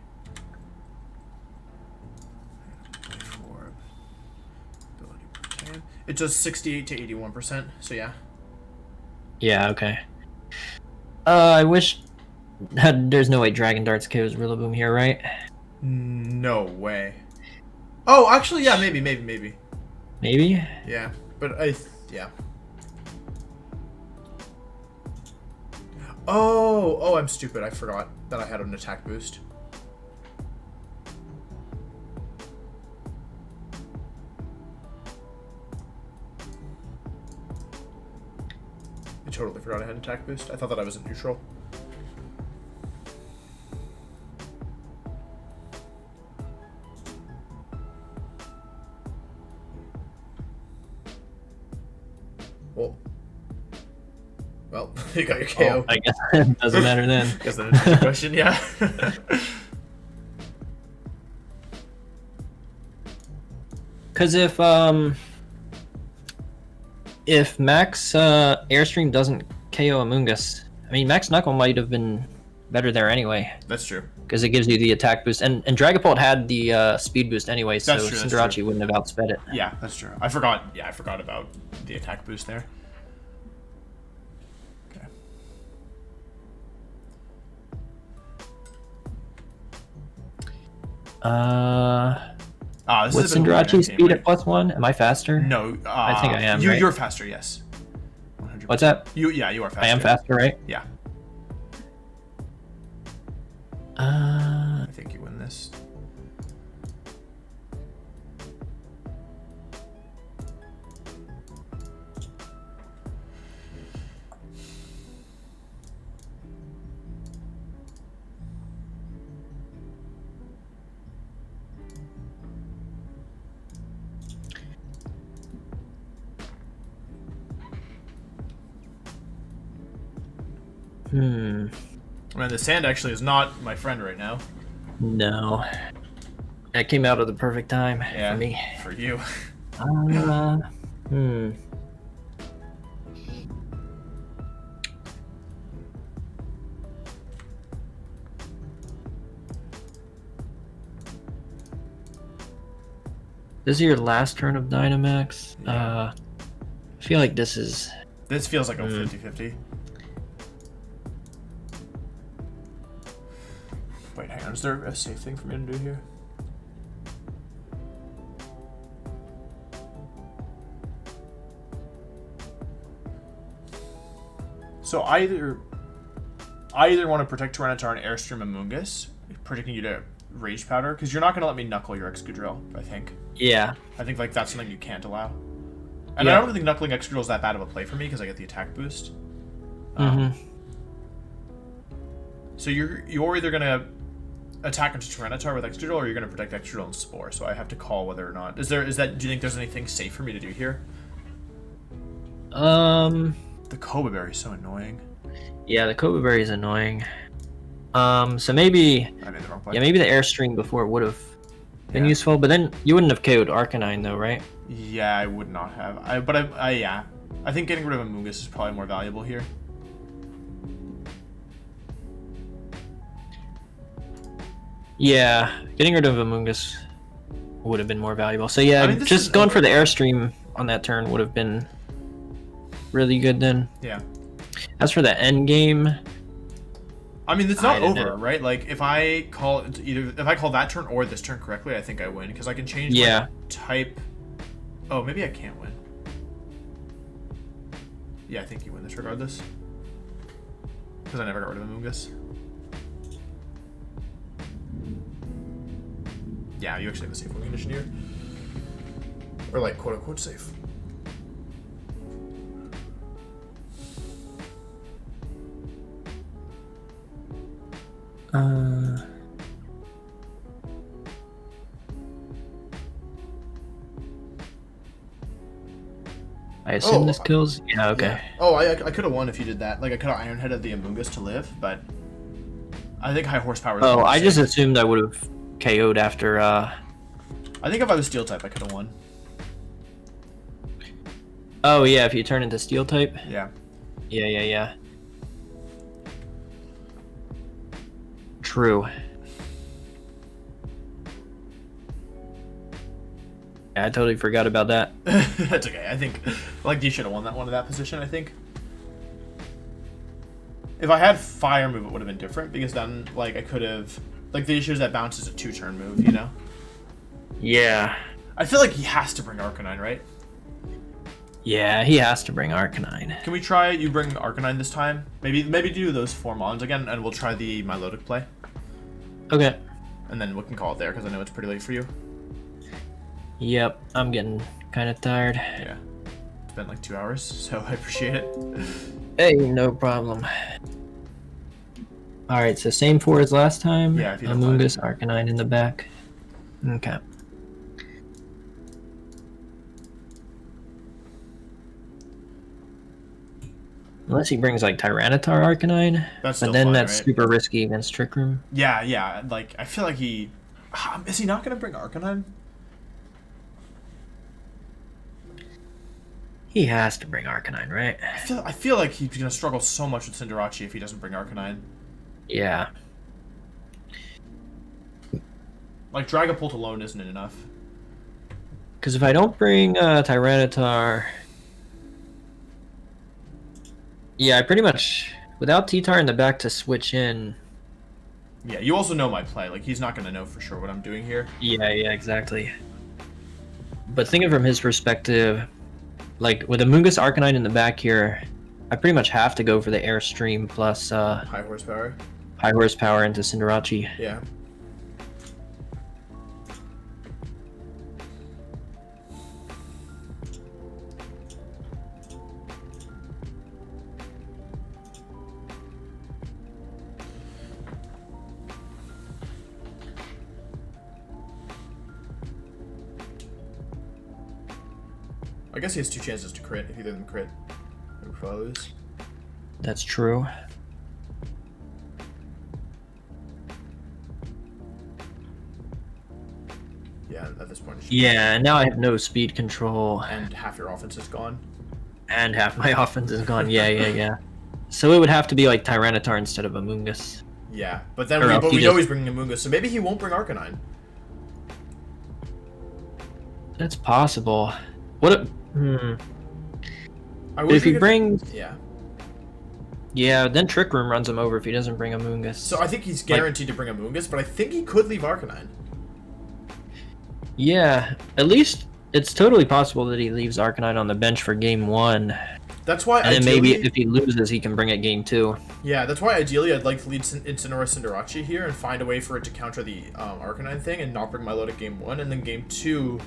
It does 68 to 81%, so yeah. Yeah, okay. I wish... There's no way Dragon Darts KOs Rillaboom here, right? No way. Oh, actually, yeah, maybe. Maybe? Yeah, but yeah. Oh, I'm stupid. I forgot that I had an attack boost. I totally forgot I had an attack boost. I thought that I was in neutral. Well, you got your KO. Oh, I guess it doesn't matter then. Guess that answers the question, yeah. Because if Max Airstream doesn't KO Amoonguss, I mean Max Knuckle might have been better there anyway. That's true. Because it gives you the attack boost, and Dragapult had the speed boost anyway, so That's true, Cinderace wouldn't have outsped it. Yeah, that's true. I forgot. Yeah, I forgot about the attack boost there. Okay. This What's is a bit of a Cinderace's game, speed right? at +1? Am I faster? No, I think I am. You, right? You're faster, yes. 100%. What's that? You are faster. I am faster, right? Yeah. Uh, I think you win this. hmm. I mean, the sand actually is not my friend right now. No. That came out at the perfect time Yeah, for me. for you. Hmm. This is your last turn of Dynamax. Yeah. I feel like this is... This feels like a 50-50. Wait, hang on. Is there a safe thing for me to do here? So I either want to protect Tyranitar and Airstream Amoonguss, predicting you to Rage Powder, because you're not going to let me knuckle your Excadrill, I think. Yeah. I think like that's something you can't allow. And Yeah. I don't think knuckling Excadrill is that bad of a play for me because I get the attack boost. So you're either gonna attack into Tyranitar with Excadrill, or you're gonna protect Excadrill and Spore. So I have to call whether or not do you think there's anything safe for me to do here? The Koba Berry is so annoying. Yeah, the Koba Berry is annoying. So maybe... I made the wrong play. Yeah, maybe the Airstream before would have been useful, but then you wouldn't have KO'd Arcanine though, right? Yeah, I would not have. Yeah. I think getting rid of Amoonguss is probably more valuable here. Yeah, getting rid of Amoonguss would have been more valuable. So yeah, I mean, just going for the Airstream on that turn would have been really good then. Yeah. As for the end game, I mean, it's not don't over, know. right? Like, if I call that turn or this turn correctly, I think I win because I can change Yeah. my type. Oh, maybe I can't win. Yeah, I think you win this regardless because I never got rid of Amoonguss. Yeah, you actually have a safe win condition here, or like quote unquote safe. I assume Oh, this kills. Yeah, okay. Yeah. Oh, I could have won if you did that. Like, I could have Iron Headed the Amoonguss to live, but I think high horsepower is Oh, more I safe. just assumed I would have KO'd after. I think if I was Steel type, I could have won. Oh yeah, if you turn into steel type. Yeah. Yeah. True. Yeah, I totally forgot about that. That's okay. I think like you should have won that one in that position, I think. If I had fire move, it would have been different because then like I could have like the issue is that bounce is a 2-turn move, you know? Yeah. I feel like he has to bring Arcanine, right? Yeah, he has to bring Arcanine. Can we try you bring Arcanine this time? Maybe do those 4 Mons again, and we'll try the Milotic play. Okay. And then we can call it there, because I know it's pretty late for you. Yep, I'm getting kind of tired. Yeah. It's been like 2 hours, so I appreciate it. Hey, no problem. Alright, so same 4 as last time. Yeah, if you don't mind. Amoonguss, Arcanine in the back. Okay. Unless he brings like Tyranitar Arcanine, That's but still then fine, that's right? super risky against Trick Room. Yeah, like, I feel like he... Is he not going to bring Arcanine? He has to bring Arcanine, right? I feel like he's going to struggle so much with Cinderace if he doesn't bring Arcanine. Yeah. Like, Dragapult alone isn't enough. Because if I don't bring Tyranitar... Yeah, I pretty much... Without T-Tar in the back to switch in... Yeah, you also know my play. Like, he's not going to know for sure what I'm doing here. Yeah, exactly. But thinking from his perspective, like, with Amoonguss Arcanine in the back here, I pretty much have to go for the Airstream plus High horsepower. high horsepower into Cinderace. Yeah. I guess he has 2 chances to crit if either of them crit. Or foes. That's true. Yeah, at this point. Yeah, now I have no speed control. And half your offense is gone. And half my offense is gone. Yeah. So it would have to be like Tyranitar instead of Amoonguss. Yeah, but then Or we know he's bringing Amoonguss, so maybe he won't bring Arcanine. That's possible. What? I But wish if we he could- brings... Yeah. Yeah, then Trick Room runs him over if he doesn't bring Amoonguss. So I think he's guaranteed to bring Amoonguss, but I think he could leave Arcanine. Yeah, at least it's totally possible that he leaves Arcanine on the bench for game 1. That's why And then ideally, maybe if he loses, he can bring it game 2. yeah, that's why ideally I'd like to lead Incineroar Cinderace here and find a way for it to counter the Arcanine thing and not bring Milotic game 1, and then game 2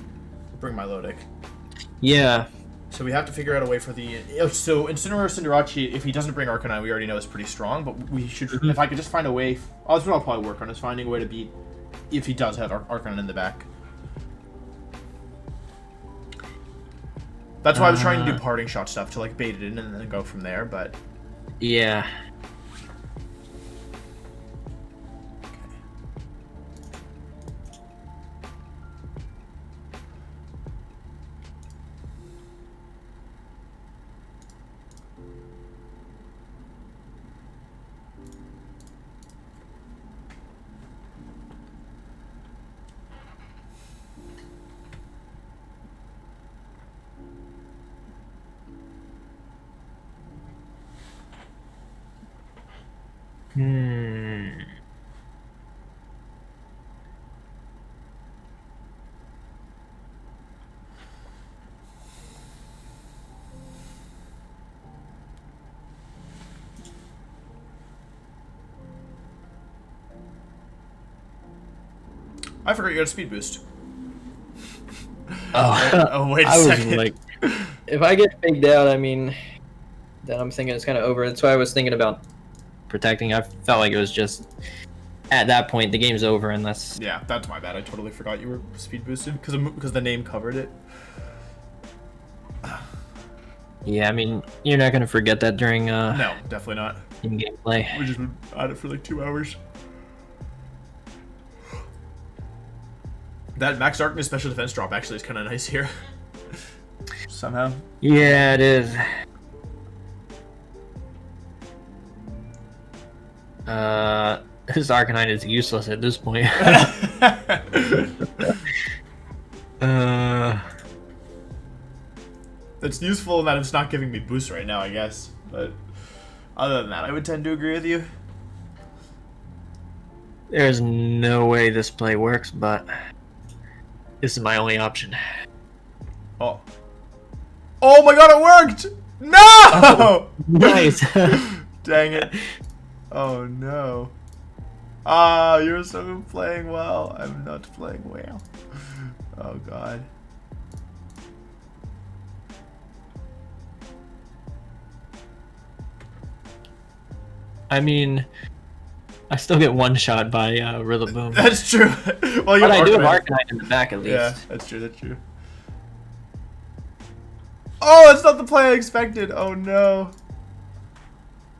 bring Milotic. Yeah. So we have to figure out a way for the... So Incineroar Cinderace, if he doesn't bring Arcanine, we already know is pretty strong, but we should... If I could just find a way... that's what I'll probably work on, is finding a way to beat if he does have Arcanine in the back. That's why I was trying to do parting shot stuff, to like bait it in and then go from there, but... Yeah. I forgot you got a speed boost. Oh, Wait a I second. was like, if I get faked out, I mean, then I'm thinking it's kind of over. That's why I was thinking about protecting. I felt like it was just, at that point, the game's over unless... Yeah, that's my bad. I totally forgot you were speed boosted because the name covered it. Yeah, I mean, you're not going to forget that during No, definitely not. in-game play. We just been at it for like 2 hours. That Max Darkness special defense drop actually is kind of nice here. somehow. Yeah, it is. This Arcanine is useless at this point. It's useful in that it's not giving me boost right now, I guess. But other than that, I would tend to agree with you. There's no way this play works, but this is my only option. Oh. Oh my god, it worked! No! Oh, nice. Dang it. Oh no. Ah, you're so playing well. I'm not playing well. Oh god. I mean, I still get one shot by Rillaboom. That's true. Well, But I do have Arcanine in the back at least. Yeah, that's true, that's true. Oh, it's not the play I expected. Oh no.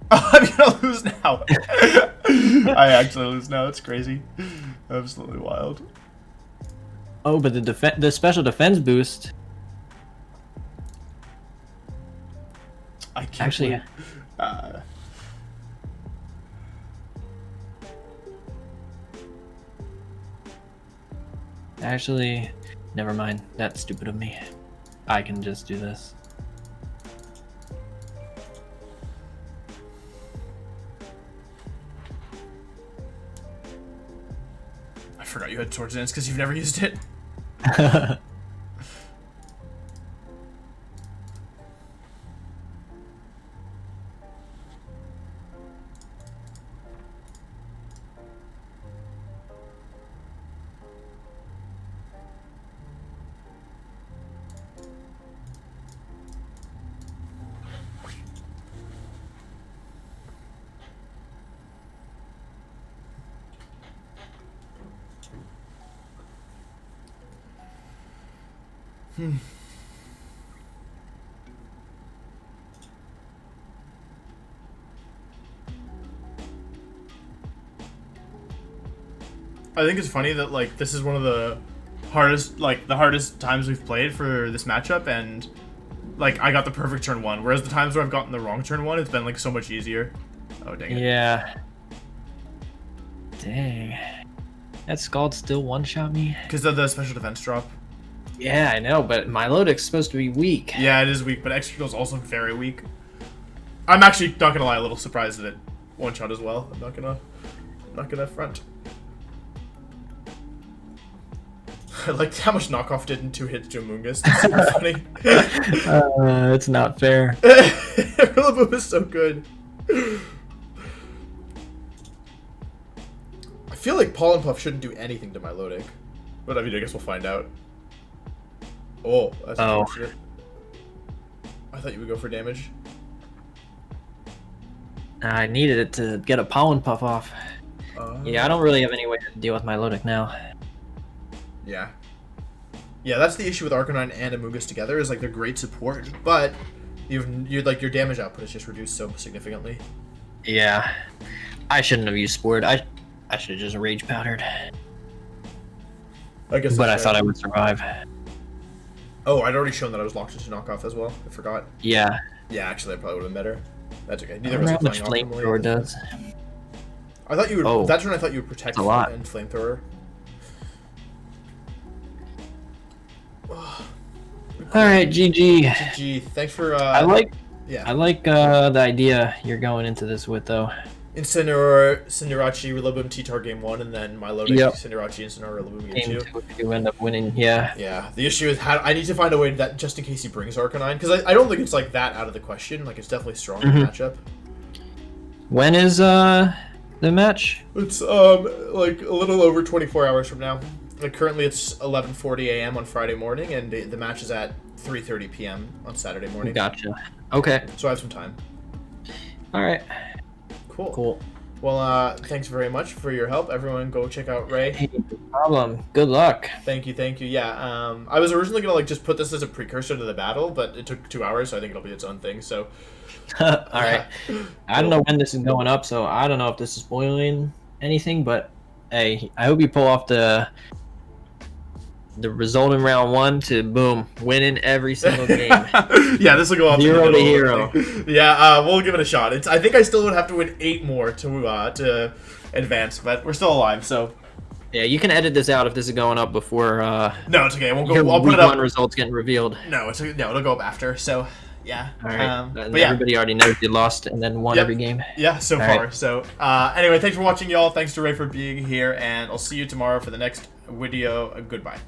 Oh, I'm gonna lose now. I actually lose now. It's crazy. Absolutely wild. Oh, but the special defense boost. I can't Actually, believe- Actually, never mind. That's stupid of me. I can just do this. I forgot you had Swords Dance because you've never used it. I think it's funny that like this is one of the hardest times we've played for this matchup, and like I got the perfect turn one, whereas the times where I've gotten the wrong turn one, it's been like so much easier. Oh dang it. Yeah. Dang. That Scald still one-shot me? Because of the special defense drop. Yeah, I know, but my Milotic's supposed to be weak. Yeah, it is weak, but Exeggutor's also very weak. I'm actually not gonna lie, a little surprised that it one shot as well. I'm not gonna front. I liked how much knockoff did in 2 hits to Amoonguss. That's super funny. It's not fair. Rillaboom is so good. I feel like Pollen Puff shouldn't do anything to Milotic. But I mean, I guess we'll find out. Oh, that's unfortunate. I thought you would go for damage. I needed it to get a Pollen Puff off. Yeah, I don't really have any way to deal with my Milotic now. Yeah. Yeah, that's the issue with Arcanine and Amoonguss together, is like they're great support, but you're like your damage output is just reduced so significantly. Yeah. I shouldn't have used Sport. I should have just Rage Powdered. I guess. But I thought I would survive. Oh, I'd already shown that I was locked into knockoff as well. I forgot. Yeah. Yeah, actually, that probably would have been better. That's okay. I Neither of us wonder are how playing much optimally. Flamethrower does. I thought you would. Oh, that turn, I thought you would protect a lot. and flamethrower. Alright, GG. GG. Thanks for. I like Yeah. the idea you're going into this with, though. Incineroar, Cinerachi, Rillaboom, T-Tar game 1, and then Milotic, Yep. Cinerachi, Incineroar, Rillaboom game Game 2. 2, you end up winning, yeah. Yeah, the issue is I need to find a way that just in case he brings Arcanine, because I don't think it's like that out of the question. Like it's definitely strong in the matchup. When is the match? It's like a little over 24 hours from now. Like currently it's 11:40 a.m. on Friday morning, and the match is at 3:30 p.m. on Saturday morning. Gotcha. Okay. So I have some time. All right. Cool. Cool. Well, thanks very much for your help. Everyone, go check out Ray. Hey, no problem. Good luck. Thank you, thank you. Yeah, I was originally gonna like just put this as a precursor to the battle, but it took 2 hours, so I think it'll be its own thing. So, All right. I don't know when this is going up, so I don't know if this is spoiling anything, but hey, I hope you pull off the the result in round 1 to boom, winning every single game. Yeah, this will go off 0 to hero. Yeah, we'll give it a shot. I think I still would have to win 8 more to advance, but we're still alive, so. Yeah, you can edit this out if this is going up before. No, it's okay. We'll go. Your I'll put week it up. 1 results getting revealed. No, it'll go up after. So yeah. All right. But yeah, everybody already knows you lost and then won every game. Yeah, so All far. right. So anyway, thanks for watching, y'all. Thanks to Ray for being here, and I'll see you tomorrow for the next video. Goodbye.